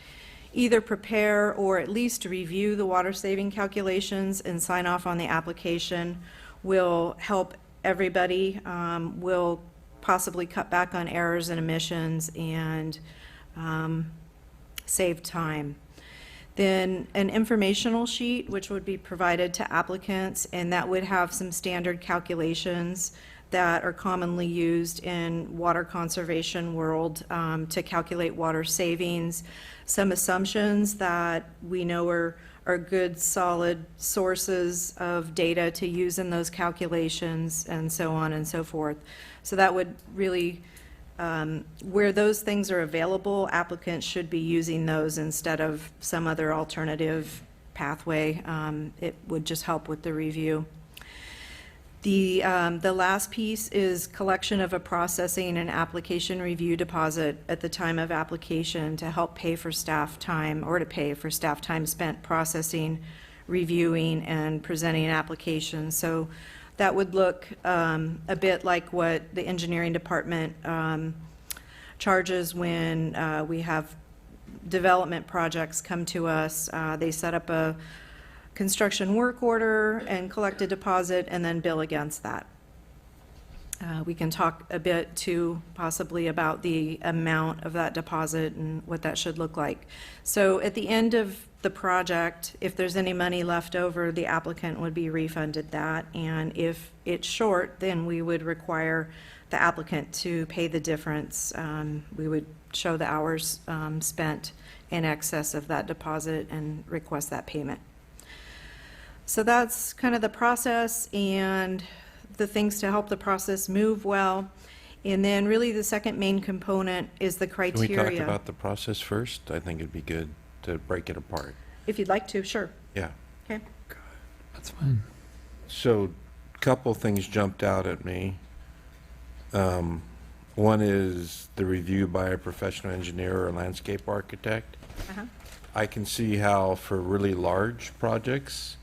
either prepare or at least review the water saving calculations and sign off on the application will help everybody, will possibly cut back on errors and emissions and save time. Then an informational sheet, which would be provided to applicants, and that would have some standard calculations that are commonly used in water conservation world to calculate water savings, some assumptions that we know are good, solid sources of data to use in those calculations, and so on and so forth. So that would really, where those things are available, applicants should be using those instead of some other alternative pathway. It would just help with the review. The last piece is collection of a processing and application review deposit at the time of application to help pay for staff time, or to pay for staff time spent processing, reviewing, and presenting an application. So that would look a bit like what the engineering department charges when we have development projects come to us. They set up a construction work order and collect a deposit and then bill against that. We can talk a bit too possibly about the amount of that deposit and what that should look like. So at the end of the project, if there's any money left over, the applicant would be refunded that. And if it's short, then we would require the applicant to pay the difference. We would show the hours spent in excess of that deposit and request that payment. So that's kind of the process and the things to help the process move well. And then really the second main component is the Can criteria. we talk about the process first? I think it'd be good to break it apart. If you'd like to, sure. Yeah. Okay. That's fine. So, couple things jumped out at me. One is the review by a professional engineer or landscape architect. Uh-huh. I can see how for really large projects,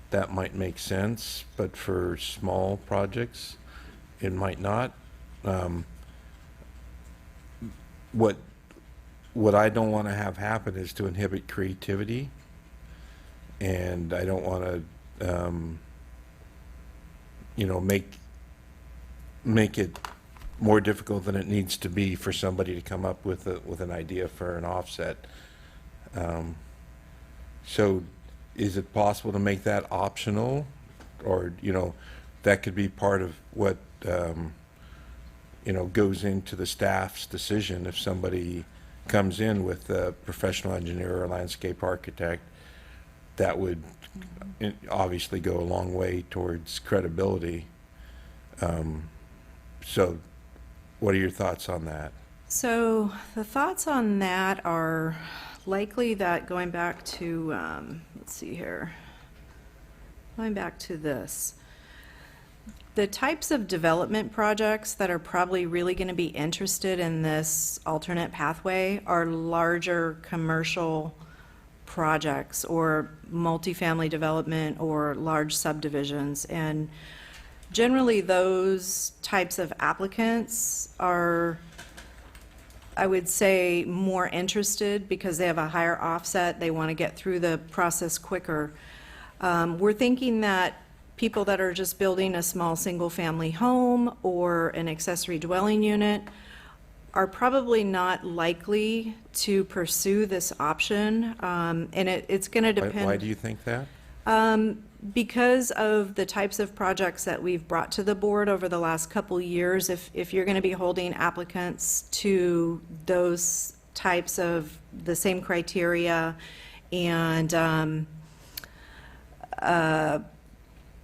that might make sense, but for small projects, it might not. What I don't want to have happen is to inhibit creativity, and I don't want to, make it more difficult than it needs to be for somebody to come up with an idea for an offset. So is it possible to make that optional, or, that could be part of what, goes into the staff's decision if somebody comes in with a professional engineer or landscape architect? That would obviously go a long way towards credibility. So what are your thoughts on that? So the thoughts on that are likely that going back to, let's see here, going back to this, the types of development projects that are probably really going to be interested in this alternate pathway are larger commercial projects or multifamily development or large subdivisions. And generally those types of applicants are, I would say, more interested because they have a higher offset. They want to get through the process quicker. We're thinking that people that are just building a small single-family home or an accessory dwelling unit are probably not likely to pursue this option. And it's going to depend. Why do you think that? Because of the types of projects that we've brought to the board over the last couple years, if you're going to be holding applicants to those types of the same criteria and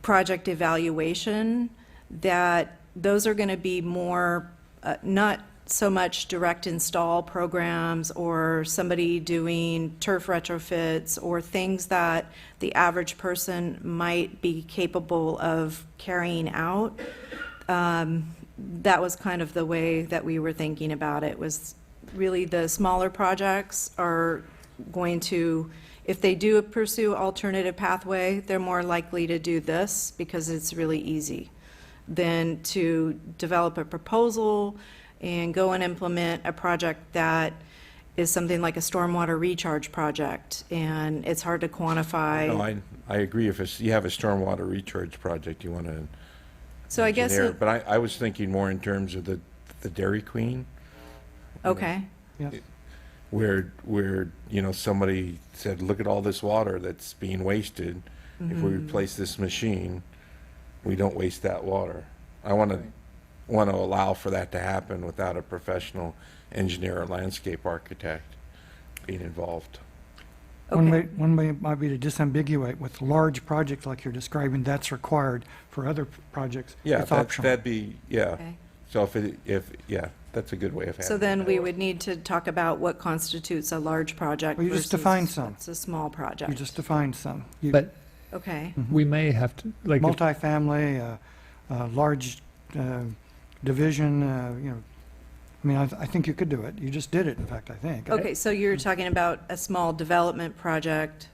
project evaluation, that those are going to be more, not so much direct install programs or somebody doing turf retrofits or things that the average person might be capable of carrying out. That was kind of the way that we were thinking about it, was really the smaller projects are going to, if they do pursue alternative pathway, they're more likely to do this because it's really easy than to develop a proposal and go and implement a project that is something like a stormwater recharge project, and it's hard to quantify. No, I agree. If you have a stormwater recharge project, you want to So I guess engineer it. But I was thinking more in terms of the Dairy Queen. Okay. Yeah. Where somebody said, look at all this water that's being wasted. If we replace this machine, we don't waste that water. I want to allow for that to happen without a professional engineer or landscape architect being involved. One way might be to disambiguate with large projects like you're describing, that's required. For other projects, Yeah, it's optional. that'd be, yeah. Okay. So that's a good way of having it. So then we would need to talk about what constitutes a large project Well, you just versus defined some. what's a small project. You just defined some. But Okay. we may have to, like, if- Multifamily, large division, I think you could do it. You just did it, in fact, I think. Okay, so you're talking about a small development project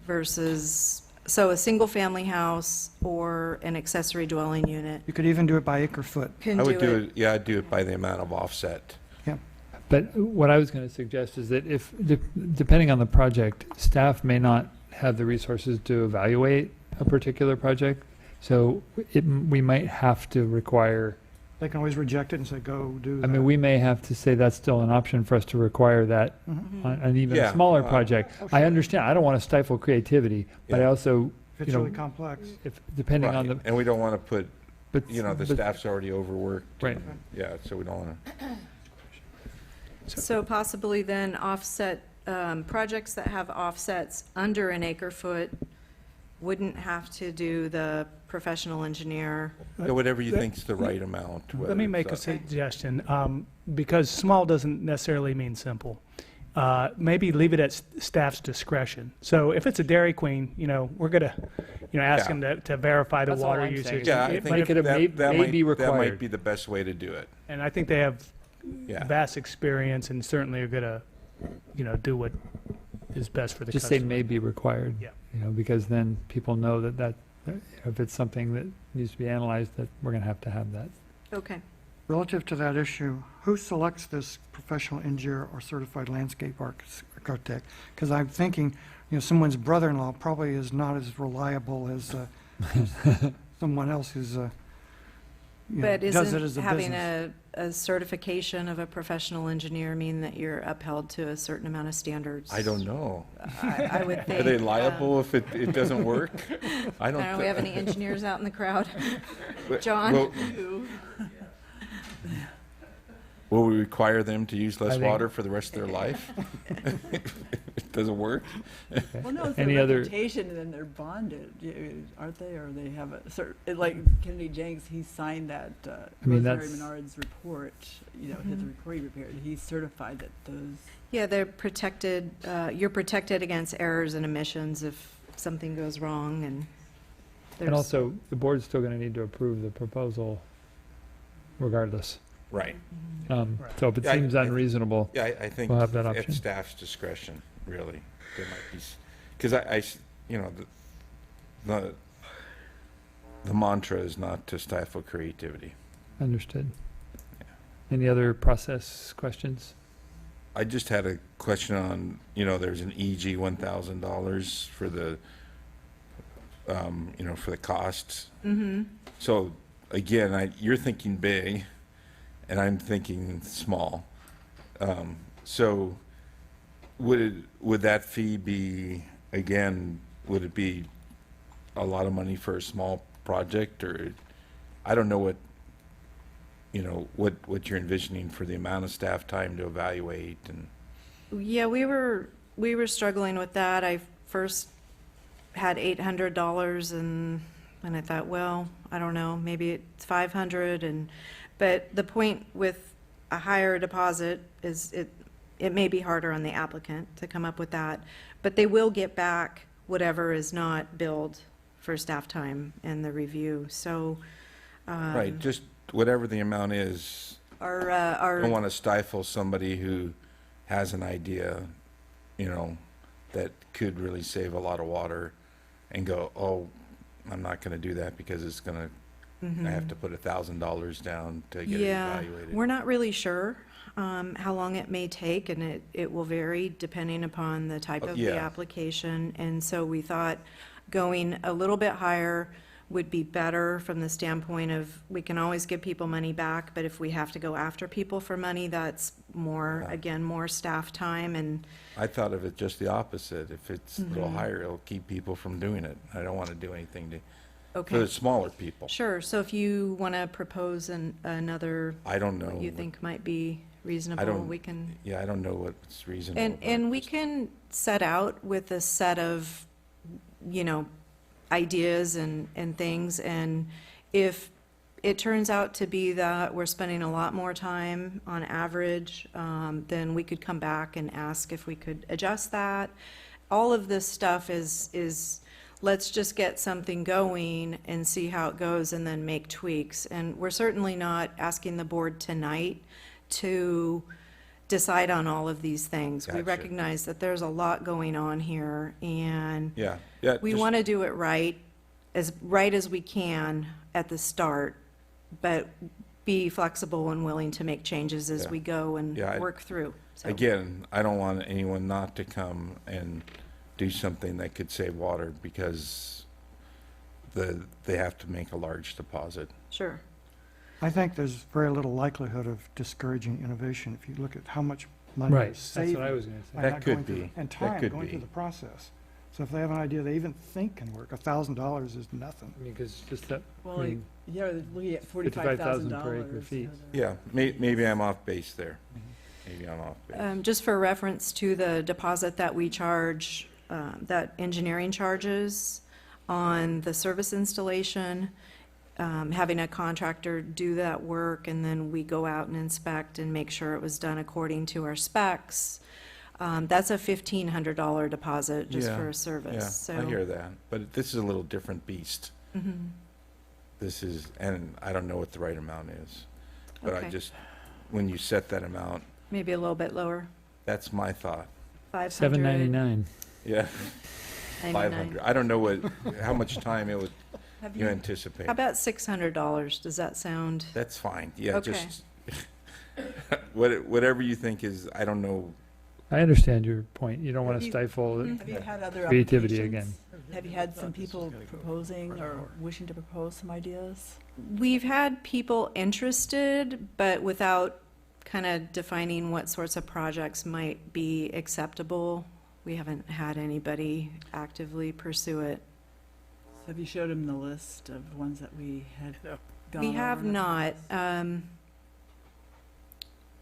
versus, so a single-family house or an accessory dwelling unit You could even do it by acre foot. can I would do do it. it, yeah, I'd do it by the amount of offset. Yeah. But what I was going to suggest is that if, depending on the project, staff may not have the resources to evaluate a particular project. So we might have to require, They can always reject it and say, go do that. I mean, we may have to say that's still an option for us to require that on an even Yeah, smaller project. I understand, I don't want to stifle creativity, but I Yeah. also, If you it's know, really complex. if, depending on Right, the, and we don't want to put, but, you know, the but- staff's already overworked. Right. Yeah, so we don't want to. So possibly then offset, projects that have offsets under an acre foot wouldn't have to do the professional engineer. Whatever you think's the right amount. Let me make a suggestion, because small doesn't necessarily mean simple. Maybe leave it at staff's discretion. So if it's a Dairy Queen, you know, we're gonna, you know, ask Yeah. them to verify the That's all water I'm saying. usage. Yeah, I But think if- it may- that may might, be that might required. be the best way to do it. And I think they have Yeah. vast experience and certainly are gonna, you know, do what is best for the just say customer. may be required. Yeah. You know, because then people know that if it's something that needs to be analyzed, that we're going to have that. Okay. Relative to that issue, who selects this professional engineer or certified landscape architect? Because I'm thinking, you know, someone's brother-in-law probably is not as reliable as someone else who's, you know, But does it as isn't a having business. a certification of a professional engineer mean that you're upheld to a certain amount of standards? I don't know. I would think. Are they liable if it doesn't work? I I don't know, we have any engineers out in the crowd? But- John? well, Will we require them to use less I think- water for the rest of their life? It doesn't work? Well, no, it's Any their other- reputation, and then they're bonded, aren't they? Or they have a certain, like Kennedy Jenks, he signed that mean, Rosemary that's- Menard's report, you know, his report he prepared. He certified that those, Yeah, they're protected, you're protected against errors and omissions if something goes wrong, and there's. And also, the board's still going to need to approve the proposal regardless. Right. So if it Yeah, seems I- unreasonable, Yeah, I think we'll have that at option. staff's discretion, really. There might be, because you know, the mantra is not to stifle creativity. Understood. Any other process questions? I just had a question on, you know, there's an EG $1,000 for the, you know, for the costs. Mm-hmm. So again, you're thinking big, and I'm thinking small. So would that fee be, again, would it be a lot of money for a small project, or I don't know what, you know, what you're envisioning for the amount of staff time to evaluate and. Yeah, we were struggling with that. I first had $800 and I thought, well, I don't know, maybe it's 500 but the point with a higher deposit is it may be harder on the applicant to come up with that, but they will get back whatever is not billed for staff time and the review. So Right, just whatever the amount is. I don't want to stifle somebody who has an idea, you know, that could really save a lot of water and go, oh, I'm not going to do that because it's going to, I have to put $1,000 down to get it evaluated. We're not really sure how long it may take, and it will vary depending upon the type of the Yeah. application. And so we thought going a little bit higher would be better from the standpoint of, we can always give people money back, but if we have to go after people for money, that's more, again, more staff time and. I thought of it just the opposite. If it's a little higher, it'll keep people from doing it. I don't want to do anything to, for Okay. the smaller people. Sure, so if you want to propose another. I don't know What you what- think might be reasonable, don't- we can. Yeah, I don't know what's reasonable. And we can set out with a set of, you know, ideas and things, and if it turns out to be that we're spending a lot more time on average, then we could come back and ask if we could adjust that. All of this stuff is let's just get something going and see how it goes and then make tweaks. And we're certainly not asking the board tonight to decide on all of these things. We Gotcha. recognize that there's a lot going on here, and Yeah, we just- want to do it right as we can at the start, but be flexible and willing to make changes as Yeah. we go and Yeah, work through. So- Again, I don't want anyone not to come and do something that could save water because they have to make a large deposit. Sure. I think there's very little likelihood of discouraging innovation if you look at how much money Right, is that's saved. what I was gonna say. by That not could going through be. the- And That time could going through be. the process. So if they have an idea they even think can work, $1,000 is nothing. I mean, because just that, Well, I mean, yeah, we're looking at $55,000 $45,000 per acre feet. Yeah, maybe I'm off base there. Maybe I'm off base. Just for reference to the deposit that we charge, that engineering charges on the service installation, having a contractor do that work, and then we go out and inspect and make sure it was done according to our specs. That's a $1,500 deposit just Yeah, for a service. Yeah, I hear that, but this is a little different beast. Mhm. This is, and I don't know what the right amount is, but I Okay. just, when you set that amount, Maybe a little bit lower, that's my thought. 500. $7.99. Yeah. 99. 500. I don't know how much time it would, Have you anticipate. How about $600? Does that sound? That's fine, yeah, Okay. just, whatever you think is, I don't know. I understand your point. You don't want Have to you- stifle Have you had other creativity applications? again. Have you had some people proposing or wishing to propose some ideas? We've had people interested, but without kind of defining what sorts of projects might be acceptable. We haven't had anybody actively pursue it. So have you showed them the list of ones that we had gone We have over? not.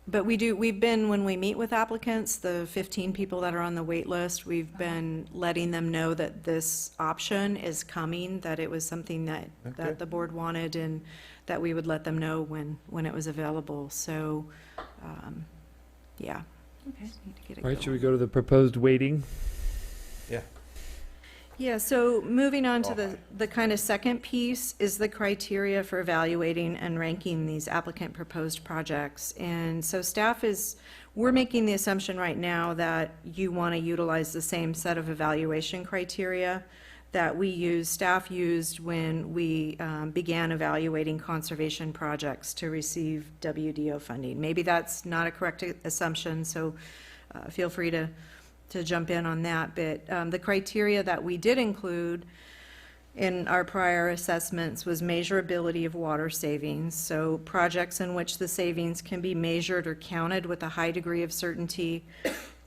But we've been, when we meet with applicants, the 15 people that are on the wait list, we've been letting them know that this option is coming, that it was something that Okay. the board wanted, and that we would let them know when it was available. So, yeah. Okay. Just need to get it All right, should we going. go to the proposed weighting? Yeah. Yeah, so moving on to the kind of second piece is the criteria for evaluating and ranking these applicant proposed projects. And so we're making the assumption right now that you want to utilize the same set of evaluation criteria that staff used when we began evaluating conservation projects to receive WDO funding. Maybe that's not a correct assumption, so feel free to jump in on that. But the criteria that we did include in our prior assessments was measurability of water savings. So projects in which the savings can be measured or counted with a high degree of certainty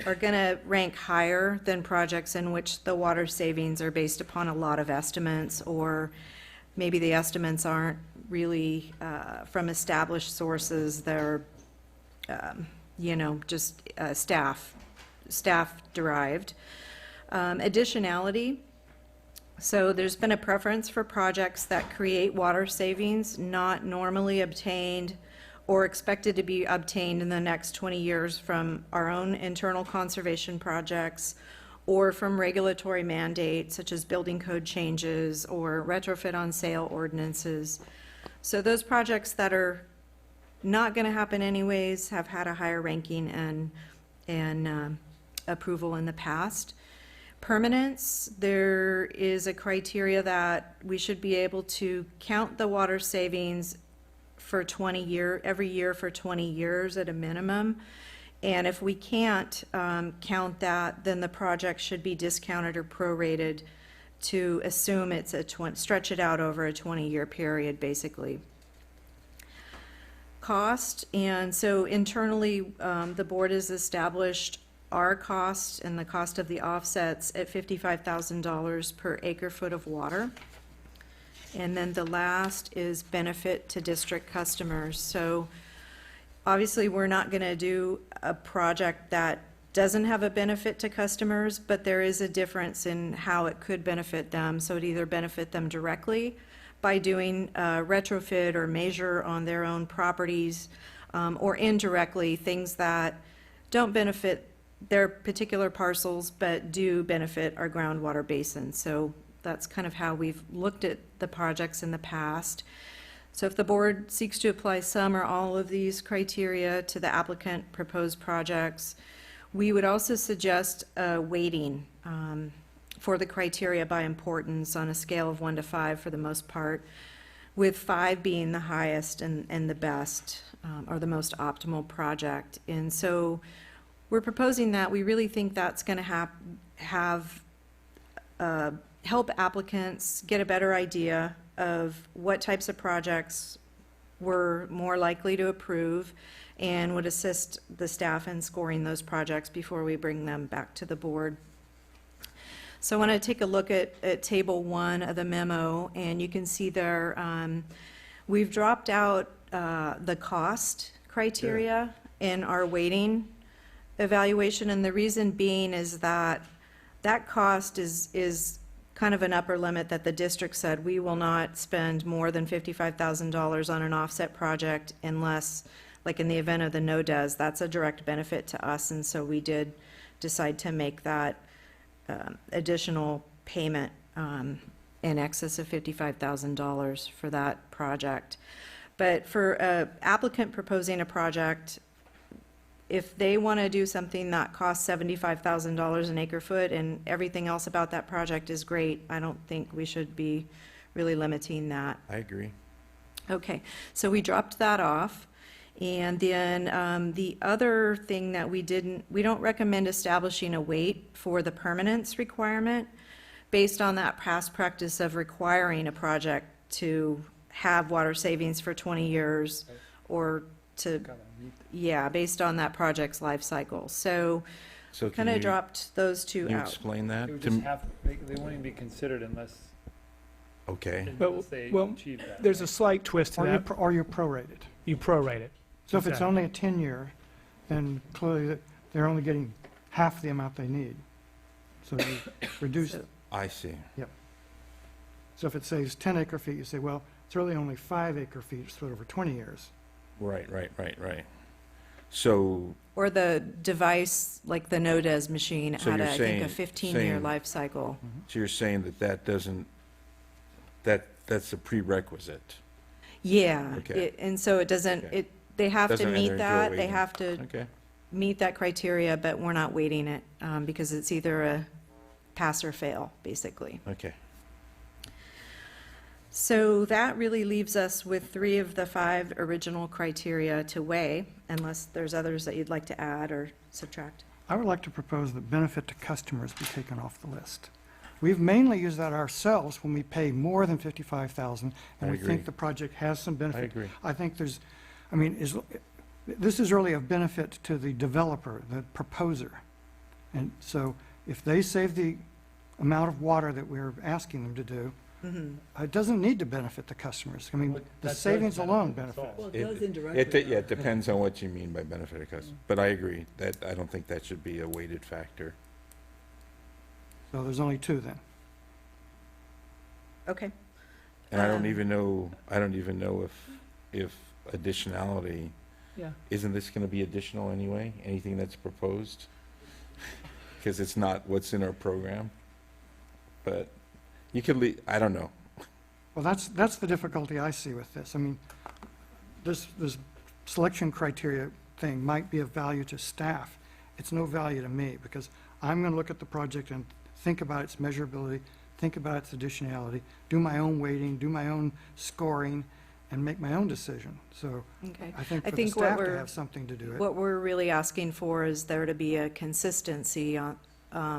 are going to rank higher than projects in which the water savings are based upon a lot of estimates, or maybe the estimates aren't really from established sources. They're, just staff derived. Additionality. So there's been a preference for projects that create water savings not normally obtained or expected to be obtained in the next 20 years from our own internal conservation projects or from regulatory mandates such as building code changes or retrofit on sale ordinances. So those projects that are not going to happen anyways have had a higher ranking and approval in the past. Permanence, there is a criteria that we should be able to count the water savings for every year for 20 years at a minimum. And if we can't count that, then the project should be discounted or prorated to assume it's stretch it out over a 20-year period, basically. Cost, and so internally, the board has established our cost and the cost of the offsets at $55,000 per acre foot of water. And then the last is benefit to district customers. So obviously, we're not going to do a project that doesn't have a benefit to customers, but there is a difference in how it could benefit them. So it either benefit them directly by doing retrofit or measure on their own properties, or indirectly, things that don't benefit their particular parcels, but do benefit our groundwater basin. So that's kind of how we've looked at the projects in the past. So if the board seeks to apply some or all of these criteria to the applicant proposed projects, we would also suggest a weighting for the criteria by importance on a scale of 1 to 5 for the most part, with 5 being the highest and the best, or the most optimal project. And so we're proposing that. We really think that's going to help applicants get a better idea of what types of projects we're more likely to approve, and would assist the staff in scoring those projects before we bring them back to the board. So I want to take a look at Table 1 of the memo, and you can see there, we've dropped out the cost criteria in our weighting evaluation, and the reason being is that that cost is kind of an upper limit that the district said we will not spend more than $55,000 on an offset project unless, like in the event of the no-des, that's a direct benefit to us, and so we did decide to make that additional payment in excess of $55,000 for that project. But for an applicant proposing a project, if they want to do something that costs $75,000 an acre foot and everything else about that project is great, I don't think we should be really limiting that. I agree. Okay, so we dropped that off. And then the other thing that we don't recommend establishing a weight for the permanence requirement based on that past practice of requiring a project to have water savings for 20 years or to, yeah, based on that project's life cycle. So kind of dropped those two Can you out. explain that? They would just they won't even be considered unless, Okay. unless they Well, achieve that. there's a slight twist to that. Or you prorate it. You prorate it. So if it's Exactly. only a 10-year, then clearly they're only getting half the amount they need. So you reduce it. I see. Yep. So if it says 10 acre feet, you say, well, it's really only 5 acre feet spread over 20 years. Right. So, Or the device, like the no-des machine, So had, you're I think, a saying- 15-year life cycle. so you're saying that doesn't, that's a prerequisite? Yeah, Okay. and so it doesn't, they have to Doesn't enter meet into a that, they weighting. have to Okay. meet that criteria, but we're not weighting it, because it's either a pass or fail, basically. Okay. So that really leaves us with 3 of the 5 original criteria to weigh, unless there's others that you'd like to add or subtract. I would like to propose that benefit to customers be taken off the list. We've mainly used that ourselves when we pay more than $55,000 and I we agree. think the project has some benefit. I agree. I think there's, I mean, this is really of benefit to the developer, the proposer. And so if they save the amount of water that we're asking them to do, it doesn't need to benefit the customers. I mean, But the that does savings alone benefit us benefit. all. Well, it does indirectly. Yeah, it depends on what you mean by benefit of customers. But I agree, that, I don't think that should be a weighted factor. So there's only 2 then. Okay. And I don't even know if additionality, Yeah. isn't this gonna be additional anyway? Anything that's proposed? Because it's not what's in our program. But you could I don't know. Well, that's the difficulty I see with this. I mean, this selection criteria thing might be of value to staff. It's no value to me, because I'm going to look at the project and think about its measurability, think about its additionality, do my own weighting, do my own scoring, and make my own decision. So Okay. I think I for the think what staff to we're- have something to do it. What we're really asking for is there to be a consistency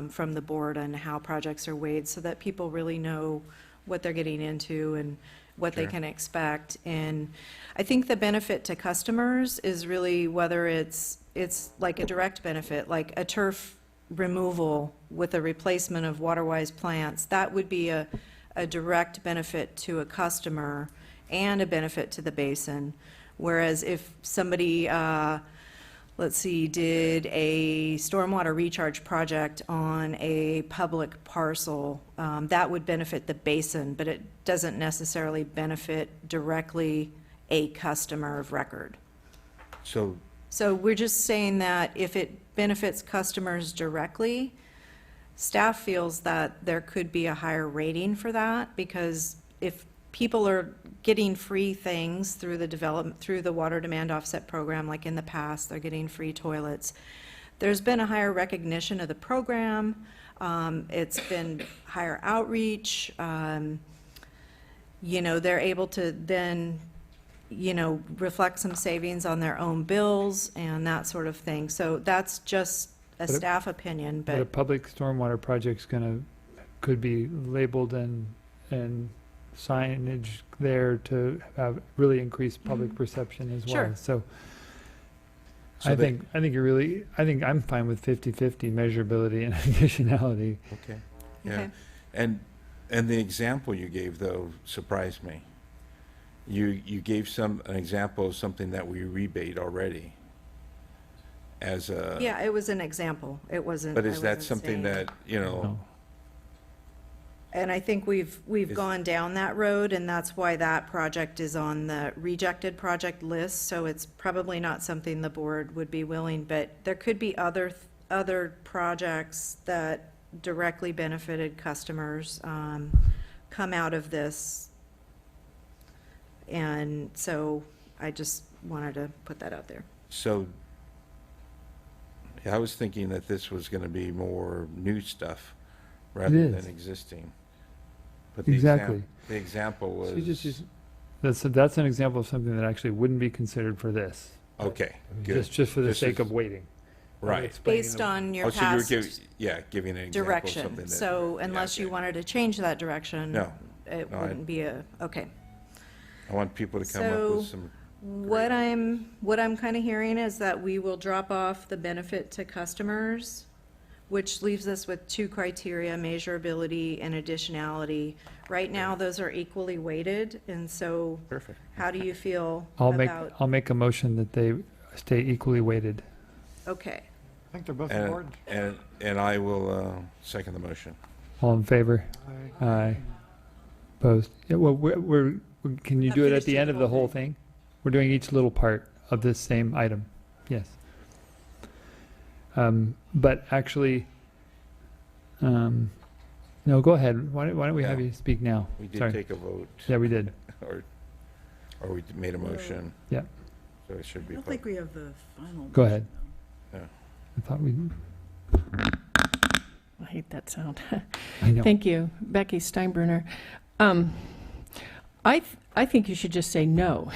from the board on how projects are weighed, so that people really know what they're getting into and what they Sure. can expect. And I think the benefit to customers is really whether it's like a direct benefit, like a turf removal with a replacement of water-wise plants. That would be a direct benefit to a customer and a benefit to the basin. Whereas if somebody, let's see, did a stormwater recharge project on a public parcel, that would benefit the basin, but it doesn't necessarily benefit directly a customer of record. So we're just saying that if it benefits customers directly, staff feels that there could be a higher rating for that, because if people are getting free things through the water demand offset program, like in the past, they're getting free toilets, there's been a higher recognition of the program, it's been higher outreach, they're able to then, reflect some savings on their own bills and that sort of thing. So that's just a But a- staff opinion, But a but public stormwater project's could be labeled and signage there to have really increase public perception as well. Sure. So So I they- think I'm fine with 50/50 measurability and additionality. Okay, yeah. Okay. And the example you gave, though, surprised me. You gave an example of something that we rebate already as a. yeah, it was an example. It wasn't. But I is that wasn't something saying- that, No. And I think we've Is- gone down that road, and that's why that project is on the rejected project list. So it's probably not something the board would be willing, but there could be other projects that directly benefited customers come out of this. And so I just wanted to put that out there. So I was thinking that this was going to be more new stuff rather is. than existing. But Exactly. The example was. So you just that's an example of something that actually wouldn't be considered for this. Okay, good. Just for the This sake is- of waiting. Right. Explaining Based the- on your Oh, so you were past giving an example of something direction. that. So unless you wanted to change that direction, No. it No, I- wouldn't be okay. I want people to come up So with some. what I'm kind of hearing is that we will drop off the benefit to customers, which leaves us with two criteria, measurability and additionality. Right now, those are equally weighted, and so Perfect. how do you feel I'll about? make a motion that they stay equally weighted. Okay, I think they're both And, important. and I will second the motion. All in favor? Aye. Aye. Opposed? Yeah, well, can you Not do it at finished the doing end the of the whole whole thing? We're doing each little part of this same item. Yes. But actually, no, go ahead. Why don't we have Yeah. you speak now? We did Sorry. take a vote. Yeah, we did. Or we made a motion. Yeah. So it should I be. don't think we have the final. Go ahead. Yeah. I thought we, I hate that sound. I know. Thank you, Becky Steinbruner. I think you should just say no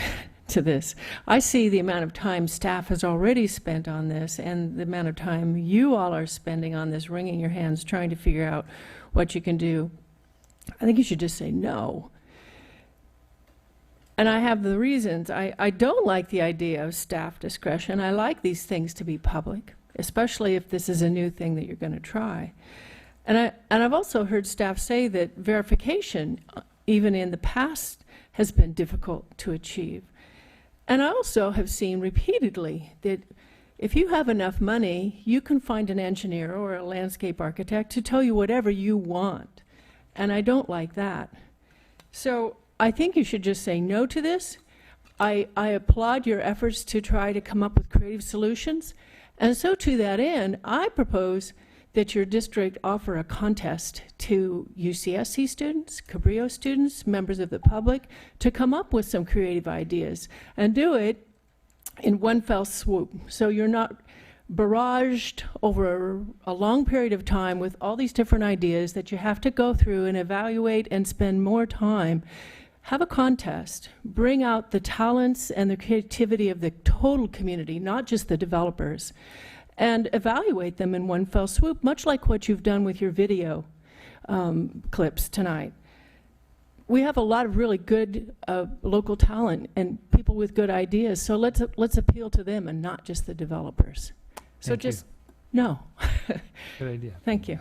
to this. I see the amount of time staff has already spent on this and the amount of time you all are spending on this, wringing your hands, trying to figure out what you can do. I think you should just say no. And I have the reasons. I don't like the idea of staff discretion. I like these things to be public, especially if this is a new thing that you're going to try. And I've also heard staff say that verification, even in the past, has been difficult to achieve. And I also have seen repeatedly that if you have enough money, you can find an engineer or a landscape architect to tell you whatever you want. And I don't like that. So I think you should just say no to this. I applaud your efforts to try to come up with creative solutions. And so to that end, I propose that your district offer a contest to UCSC students, Cabrillo students, members of the public, to come up with some creative ideas and do it in one fell swoop. So you're not barraged over a long period of time with all these different ideas that you have to go through and evaluate and spend more time. Have a contest. Bring out the talents and the creativity of the total community, not just the developers, and evaluate them in one fell swoop, much like what you've done with your video clips tonight. We have a lot of really good local talent and people with good ideas, so let's appeal to them and not just the developers. So Thank you. just, no. Good idea. Thank you.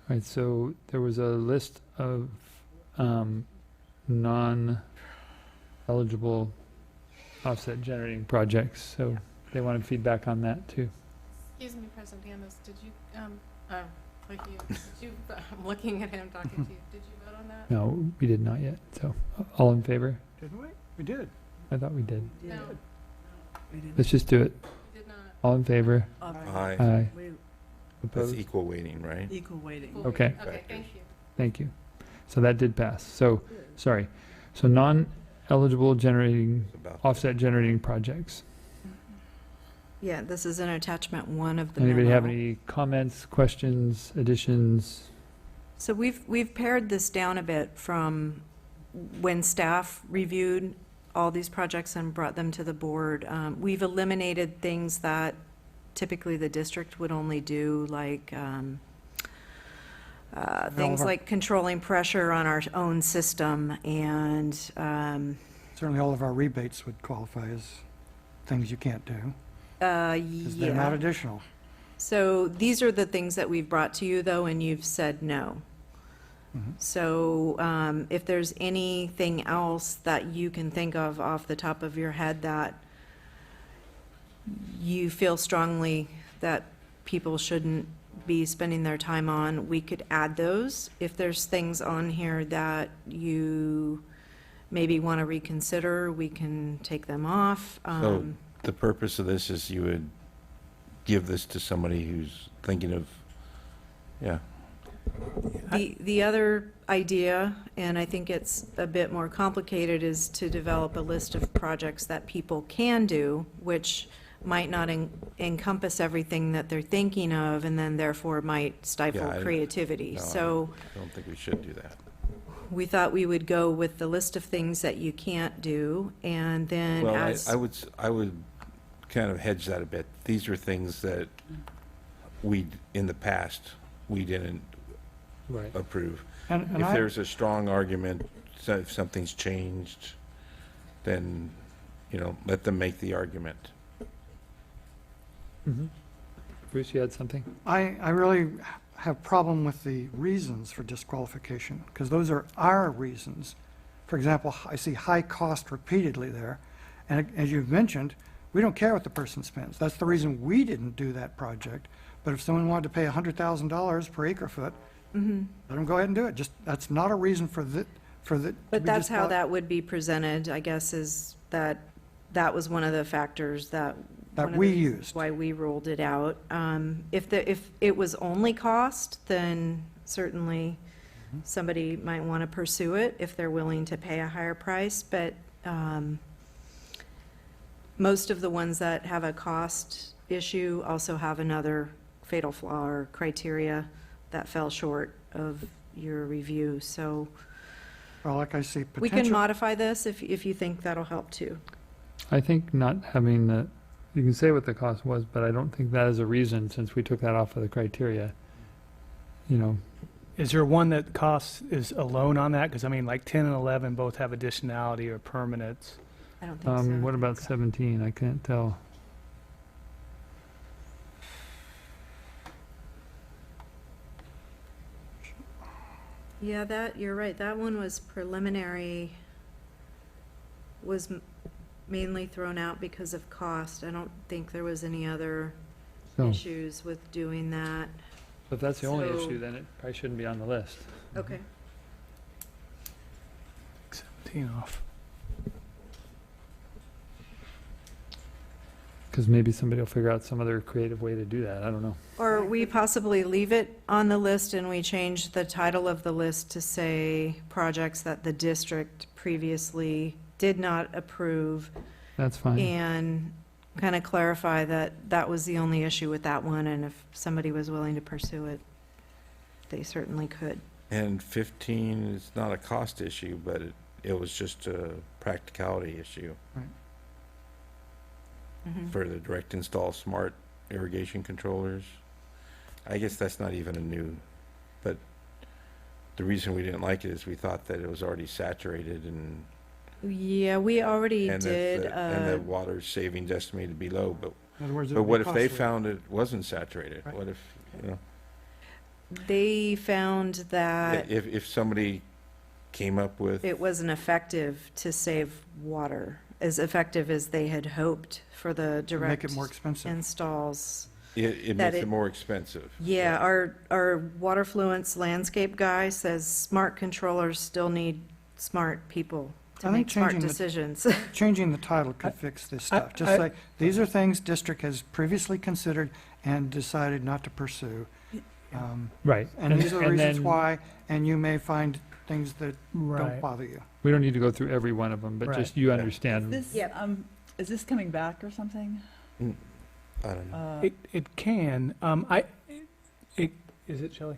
All right, so there was a list of non-eligible offset generating projects, so they wanted feedback on that too. Excuse me, President Danos, did you, I'm looking at him talking to you. Did you vote on that? No, we did not yet, so all in favor? Didn't we? We did. I thought we did. No. Let's just do it. We did not. All in favor? Aye. Aye. We- That's Opposed? equal weighting, right? Equal weighting. Okay. Okay, thank you. Thank you. So that did pass. So, sorry. So non-eligible generating, offset generating projects. yeah, this is an attachment 1 of the Anybody have memo. any comments, questions, additions? So we've pared this down a bit from when staff reviewed all these projects and brought them to the board. We've eliminated things that typically the district would only do, like things like controlling pressure on our own system, and Certainly all of our rebates would qualify as things you can't do, because they're not yeah. additional. So these are the things that we've brought to you, though, and you've said no. So if there's anything else that you can think of off the top of your head that you feel strongly that people shouldn't be spending their time on, we could add those. If there's things on here that you maybe want to reconsider, we can take them off. So the purpose of this is you would give this to somebody who's thinking of, yeah. The other idea, and I think it's a bit more complicated, is to develop a list of projects that people can do, which might not encompass everything that they're thinking of, and then therefore might stifle Yeah, creativity. No, So I don't think we should do that. we thought we would go with the list of things that you can't do, and then Well, as. I would kind of hedge that a bit. These are things that in the past, we didn't Right. approve. And If I- there's a strong argument, so if something's changed, then, let them make the argument. Bruce, you had something? I really have problem with the reasons for disqualification, because those are our reasons. For example, I see high cost repeatedly there, and as you've mentioned, we don't care what the person spends. That's the reason we didn't do that project. But if someone wanted to pay $100,000 per acre foot, let them go ahead and do it. That's not a reason for the. But that's how that would be presented, I guess, is that was one of the factors that. That one of we the reasons used. Why we ruled it out. If it was only cost, then certainly somebody might want to pursue it if they're willing to pay a higher price. But most of the ones that have a cost issue also have another fatal flaw or criteria that fell short of your review. So Well, like I see potential. we can modify this if you think that'll help too. I think not having the, you can say what the cost was, but I don't think that is a reason, since we took that off of the criteria. Is there one that cost is alone on that? Because I mean, like 10 and 11 both have additionality or permanence. I don't think so. What about 17? I can't tell. Yeah, you're right. That one was preliminary, was mainly thrown out because of cost. I don't think there was any other So, issues with doing that. if that's the only So- issue, then it probably shouldn't be on the list. Okay. 17 off. Because maybe somebody will figure out some other creative way to do that. I don't know. Or we possibly leave it on the list and we change the title of the list to say projects that the district previously did not approve. That's fine. And kind of clarify that that was the only issue with that one, and if somebody was willing to pursue it, they certainly could. And 15 is not a cost issue, but it was just a practicality issue for the direct install smart irrigation controllers. I guess that's not even a new, but the reason we didn't like it is we thought that it was already saturated and Yeah, we already and did. and the water savings estimated to be low, but In other words, it but would what be if they costly. found it wasn't saturated? Right. What if, They found that if somebody came up with, it wasn't effective to save water, as effective as they had hoped for the direct Make it more expensive. installs. it that makes it more expensive. Yeah, our Waterfluence landscape guy says smart controllers still need smart people to I make think smart changing the- decisions. Changing the title could fix this stuff. Just say, these are things district has previously considered and decided not to pursue. Right. And these are the and reasons then why, and you may find things that Right. don't bother you. We don't need to go through every one of them, but Right. just you understand. Is this coming back or something? I don't know. It can. Is it, Shelley?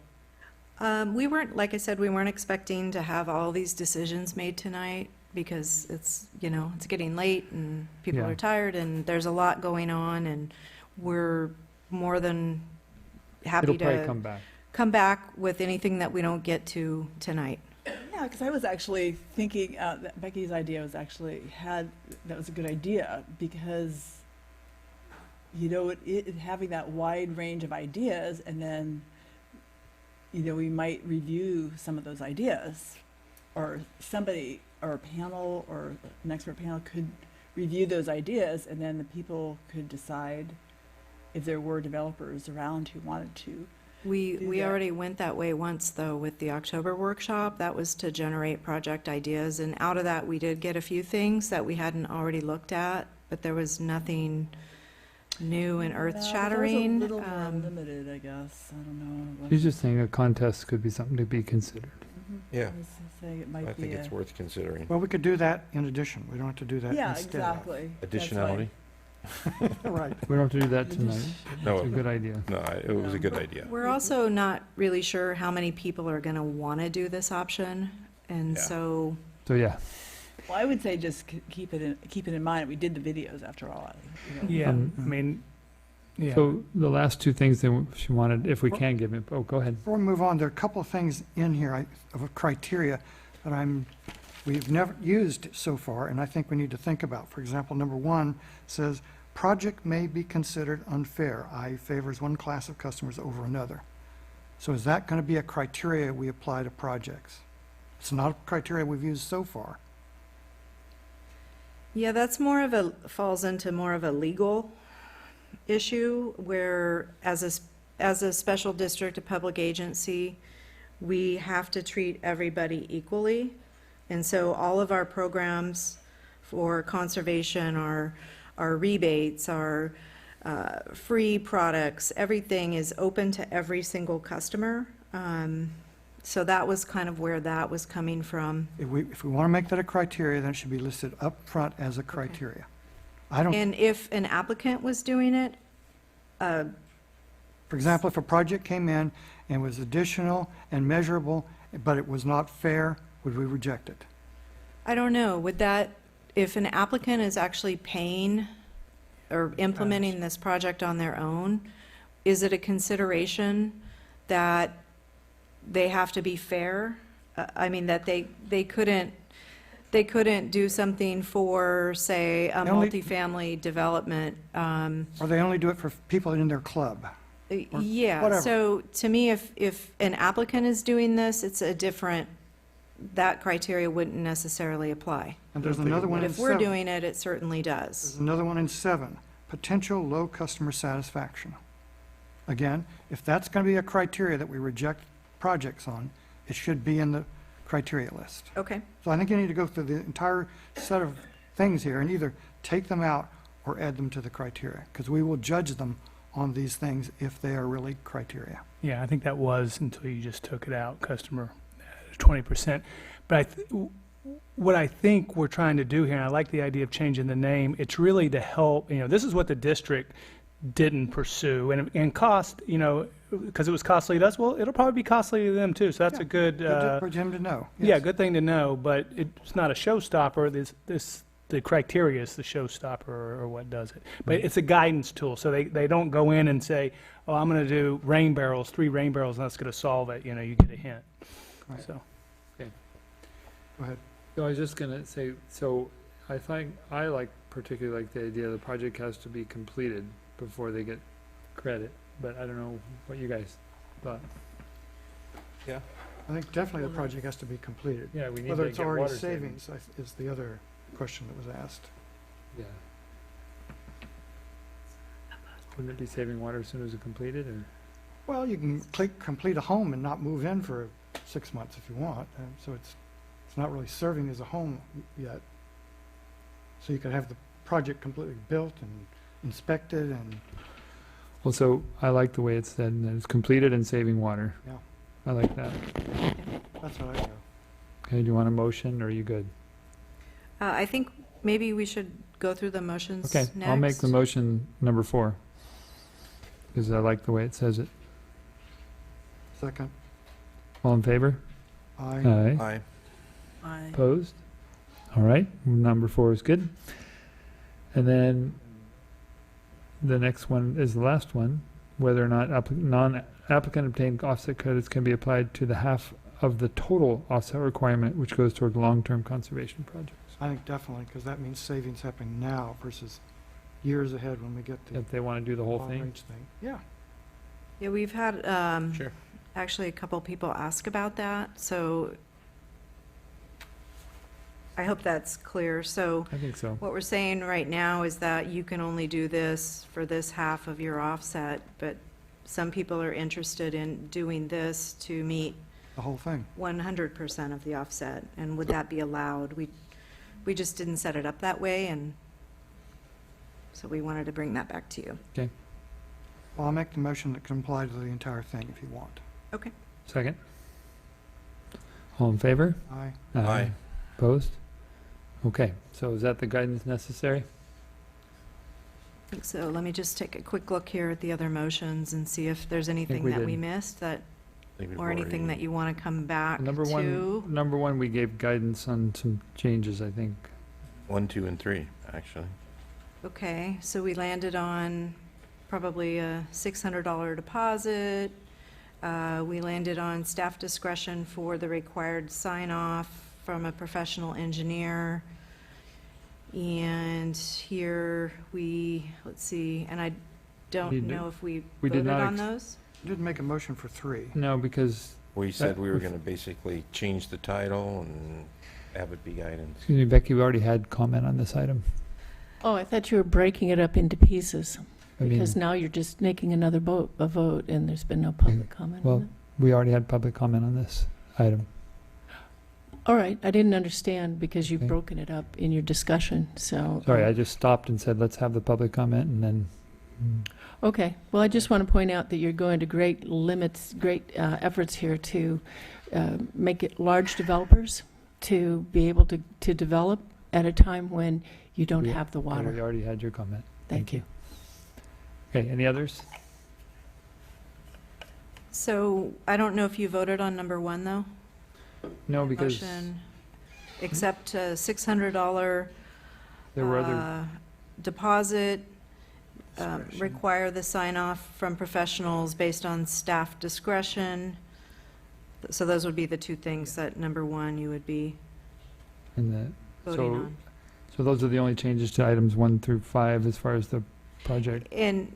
We weren't, like I said, we weren't expecting to have all these decisions made tonight because it's, it's getting late and people Yeah. are tired and there's a lot going on, and we're more than happy It'll probably to come back. come back with anything that we don't get to tonight. Yeah, because I was actually thinking that Becky's idea was actually that was a good idea, because having that wide range of ideas, and then we might review some of those ideas, or somebody or a panel or an expert panel could review those ideas, and then the people could decide if there were developers around who wanted to. We already went that way once, though, with the October workshop. That was to generate project ideas, and out of that, we did get a few things that we hadn't already looked at, but there was nothing new and earth-shattering. That was a little more limited, I guess. I don't know. She's just saying a contest could be something to be considered. Yeah. I was saying it might I be think it's worth considering. Well, we could do that in addition. We don't have to do that Yeah, instead. exactly. That's Additionality. Right. We don't have to do that tonight. No, It's a good idea. No, it was a good idea. We're also not really sure how many people are going to want to do this option, and Yeah. so So, yeah. Well, I would say just keep it in mind. We did the videos after all. Yeah, Um, I mean, yeah. So the last two things that she wanted, if we can give it, oh, go ahead. Before we move on, there are a couple of things in here of a criteria that we've never used so far, and I think we need to think about. For example, number 1 says, project may be considered unfair, i.e. favors one class of customers over another. So is that going to be a criteria we apply to projects? It's not a criteria we've used so far. yeah, that's falls into more of a legal issue, where as a special district, a public agency, we have to treat everybody equally. And so all of our programs for conservation, our rebates, our free products, everything is open to every single customer. So that was kind of where that was coming from. If we want to make that a criteria, then it should be listed up front as a criteria. I don't, And if an applicant was doing it, for example, if a project came in and was additional and measurable, but it was not fair, would we reject it? I don't know, if an applicant is actually paying or implementing this project on their own, is it a consideration that they have to be fair? I mean, that they couldn't do something for, say, a They only- multifamily development. Or they only do it for people in their club? Or Yeah, whatever. so to me, if an applicant is doing this, it's that criteria wouldn't necessarily apply. And there's another one But in if we're 7. doing it, it certainly does. There's another one in 7, potential low customer satisfaction. Again, if that's going to be a criteria that we reject projects on, it should be in the criteria list. Okay. So I think you need to go through the entire set of things here and either take them out or add them to the criteria, because we will judge them on these things if they are really criteria. Yeah, I think that was until you just took it out, customer 20%. But what I think we're trying to do here, and I like the idea of changing the name, it's really to help, this is what the district didn't pursue, and cost, because it was costly to us, well, it'll probably be costly to them too, so that's a good. Good for Jim to know. Yeah, Yes. good thing to know, but it's not a showstopper. The criteria is the showstopper or what does it. But it's a guidance tool, so they don't go in and say, oh, I'm going to do 3 rain barrels, and that's going to solve it. You get a hint. Right. So. Okay. Go ahead. So I was just going to say, so I particularly like the idea the project has to be completed before they get credit, but I don't know what you guys thought. Yeah. I think definitely the project has to be completed. Yeah, we need Whether to it's get already water savings is the other question that was asked. Yeah. Wouldn't it be saving water as soon as it's completed, or? Well, you can complete a home and not move in for 6 months if you want, and so it's not really serving as a home yet. So you could have the project completely built and inspected and, Well, so I like the way it's said, that it's completed and saving water. yeah, I like that. that's what I go. Okay, do you want a motion, or are you good? I think maybe we should go through the motions Okay, next. I'll make the motion number 4, because I like the way it says it. Second. All in favor? Aye. Aye. Aye. Opposed? All right, number 4 is good. And then the next one is the last one, whether or not non-applicant obtained offset credits can be applied to the half of the total offset requirement, which goes toward long-term conservation projects. I think definitely, because that means savings happening now versus years ahead when we get the If they want to do the whole thing. long-range thing. Yeah. Yeah, we've had Sure. actually a couple people ask about that, so I hope that's clear. So I think so. what we're saying right now is that you can only do this for this half of your offset, but some people are interested in doing this to meet The whole thing. 100% of the offset, and would that be allowed? We just didn't set it up that way, and so we wanted to bring that back to you. Okay, Well, I'll make the motion that can apply to the entire thing if you want. Okay. second. All in favor? Aye. Aye. Opposed? Okay, so is that the guidance necessary? I think so. Let me just take a quick look here at the other motions and see if there's anything we that we did. missed that, I think we've or anything already- that you want to come back Number to. one, we gave guidance on some changes, I think. 1, 2, and 3, actually. Okay, so we landed on probably a $600 deposit. We landed on staff discretion for the required sign-off from a professional engineer. And here let's see, and I don't We did- know if we we did voted not on ex- those. You didn't make a motion for 3. No, because, We said we were we've- going to basically change the title and have it be guidance. excuse me, Becky, we already had comment on this item. Oh, I thought you were breaking it up into pieces, I mean, because now you're just making another vote, and there's been no public comment on well, it. we already had public comment on this item. All right, I didn't understand because you've Okay. broken it up in your discussion, so. Sorry, I just stopped and said, let's have the public comment, and then, Okay, well, I just want to point out that you're going to great efforts here to make it large developers to be able to develop at a time when you don't We- have the we water. already had your comment. Thank you. Okay, any others? So I don't know if you voted on number 1, though? No, because Motion, except a $600 there were other, deposit, Discretion. require the sign-off from professionals based on staff discretion. So those would be the two things that number 1 you would be in the, voting so, on. so those are the only changes to items 1 through 5 as far as the project. And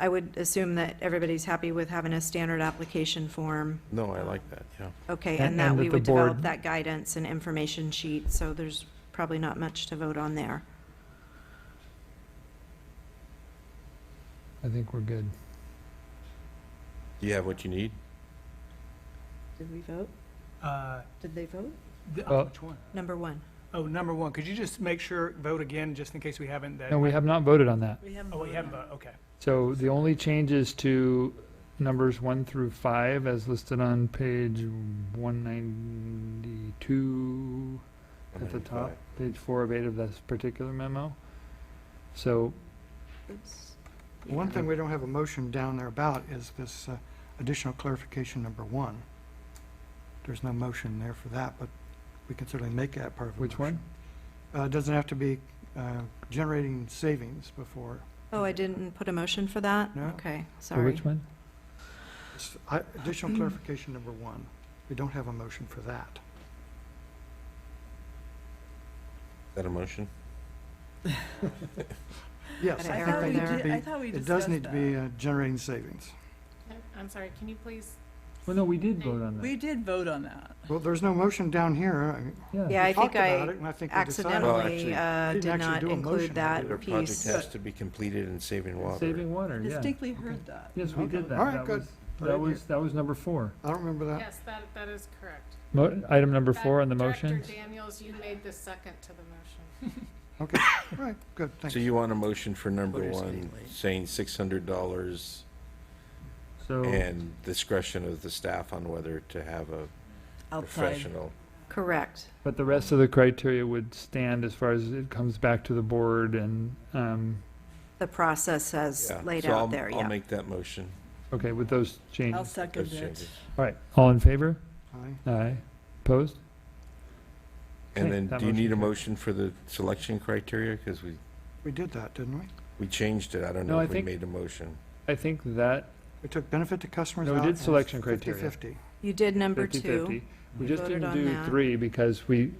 I would assume that everybody's happy with having a standard application form. No, I like that, yeah. Okay, And- and that and we that the would develop board- that guidance and information sheet, so there's probably not much to vote on there. I think we're good. Do you have what you need? Did we vote? Did they vote? Well- Which one? Number 1. Oh, number 1, could you just make sure, vote again, just in case we haven't? No, we have not voted on that. Oh, we haven't voted, okay. So the only changes to numbers 1 through 5 as listed on page 192 at the top, page 4 of 8 of this particular memo. So, One thing we don't have a motion down there about is this additional clarification number 1. There's no motion there for that, but we can certainly make that part of a which one? motion. It doesn't have to be generating savings before. Oh, I didn't put a motion for that? No. Okay, For sorry. which one? Additional clarification number 1. We don't have a motion for that. Is that a motion? Yes, Got I an think error they need there. to be, I thought we it does discussed need to be generating savings. I'm sorry, can you please? Well, no, we did vote on We that. did vote on that. Well, there's no motion down here. Yeah, I We think talked about I it, and I think we decided. accidentally Well, did Didn't actually not do a motion. include that Their project piece. has to be completed in saving water. Saving water, yeah. Distinctly heard that. Yes, we did that. All right, That good. was- I That didn't was, that was number 4. I don't remember that. Yes, that is correct. Item number 4 on the Director motions? Daniels, you made the second to the motion. Okay, all right, good, thanks. So you want a motion for number Voters 1, anyway. saying $600 So, and discretion of the staff on whether to have a Outside. professional. Correct. but the rest of the criteria would stand as far as it comes back to the board and, The process as Yeah, laid so out there, I'll yeah. make that motion. Okay, with those I'll changes. second Those it. changes. All right, all in favor? Aye. Aye. Opposed? And Okay, then, that do you need a motion motion for the selection criteria? Because We did that, didn't we? we changed it. I don't No, know I if we think- made a motion. I think that, We took benefit to customers No, we out. did and it's selection criteria. 50/50. You did number 50/50. two. We We just voted didn't on do that. 3 because we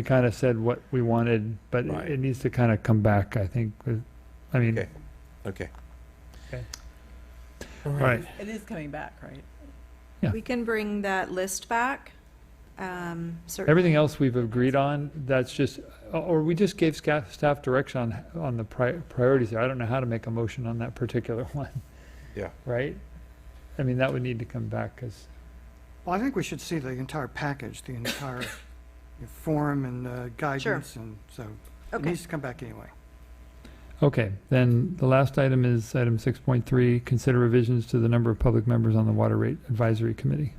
kind of said what we wanted, but Right. it needs to kind of come back, I think. I mean, Okay. Okay. all right. It is coming back, right? Yeah. We can bring that list back. Certainly. Everything else we've agreed on, that's just, or we just gave staff direction on the priorities there. I don't know how to make a motion on that particular one, Yeah. right? I mean, that would need to come back because, Well, I think we should see the entire package, the entire form and guidance, and so it Okay. needs to come back anyway. okay, then the last item is item 6.3, consider revisions to the number of public members on the Water Rate Advisory Committee.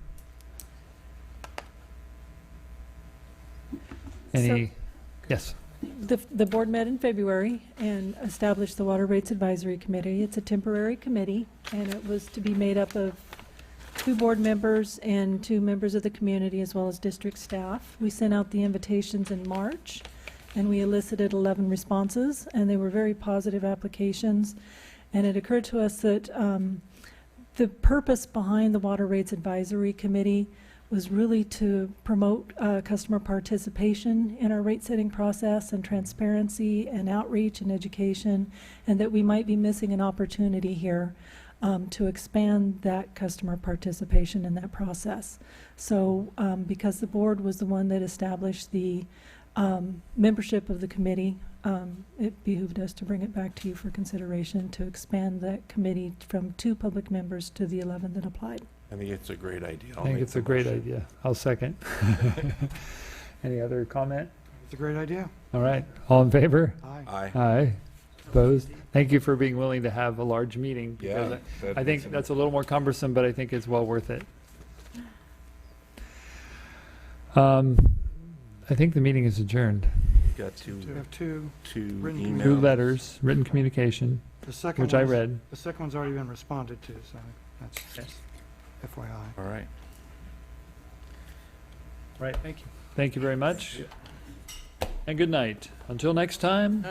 Any, yes, The board met in February and established the Water Rates Advisory Committee. It's a temporary committee, and it was to be made up of 2 board members and 2 members of the community, as well as district staff. We sent out the invitations in March, and we elicited 11 responses, and they were very positive applications. And it occurred to us that the purpose behind the Water Rates Advisory Committee was really to promote customer participation in our rate-setting process and transparency and outreach and education, and that we might be missing an opportunity here to expand that customer participation in that process. So because the board was the one that established the membership of the committee, it behooved us to bring it back to you for consideration to expand that committee from 2 public members to the 11 that applied. I think it's a great idea. I think it's a great idea. I'll second. Any other comment? It's a great idea. All right, all in favor? Aye. Aye. Aye. Opposed? Thank you for being willing to have a large meeting. Because Yeah, I think that's a little more cumbersome, but I think it's well worth it. I think the meeting is adjourned. Got We have two written emails. 2 letters, written communication, The second which I one's- read. The second one's already been responded to, so that's FYI. All right. Right, thank you. Thank you very much. And good night. Until next time,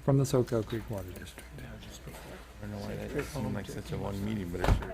from the Soquel Creek Water District. I don't know why that seemed like such a long meeting, but it's sure.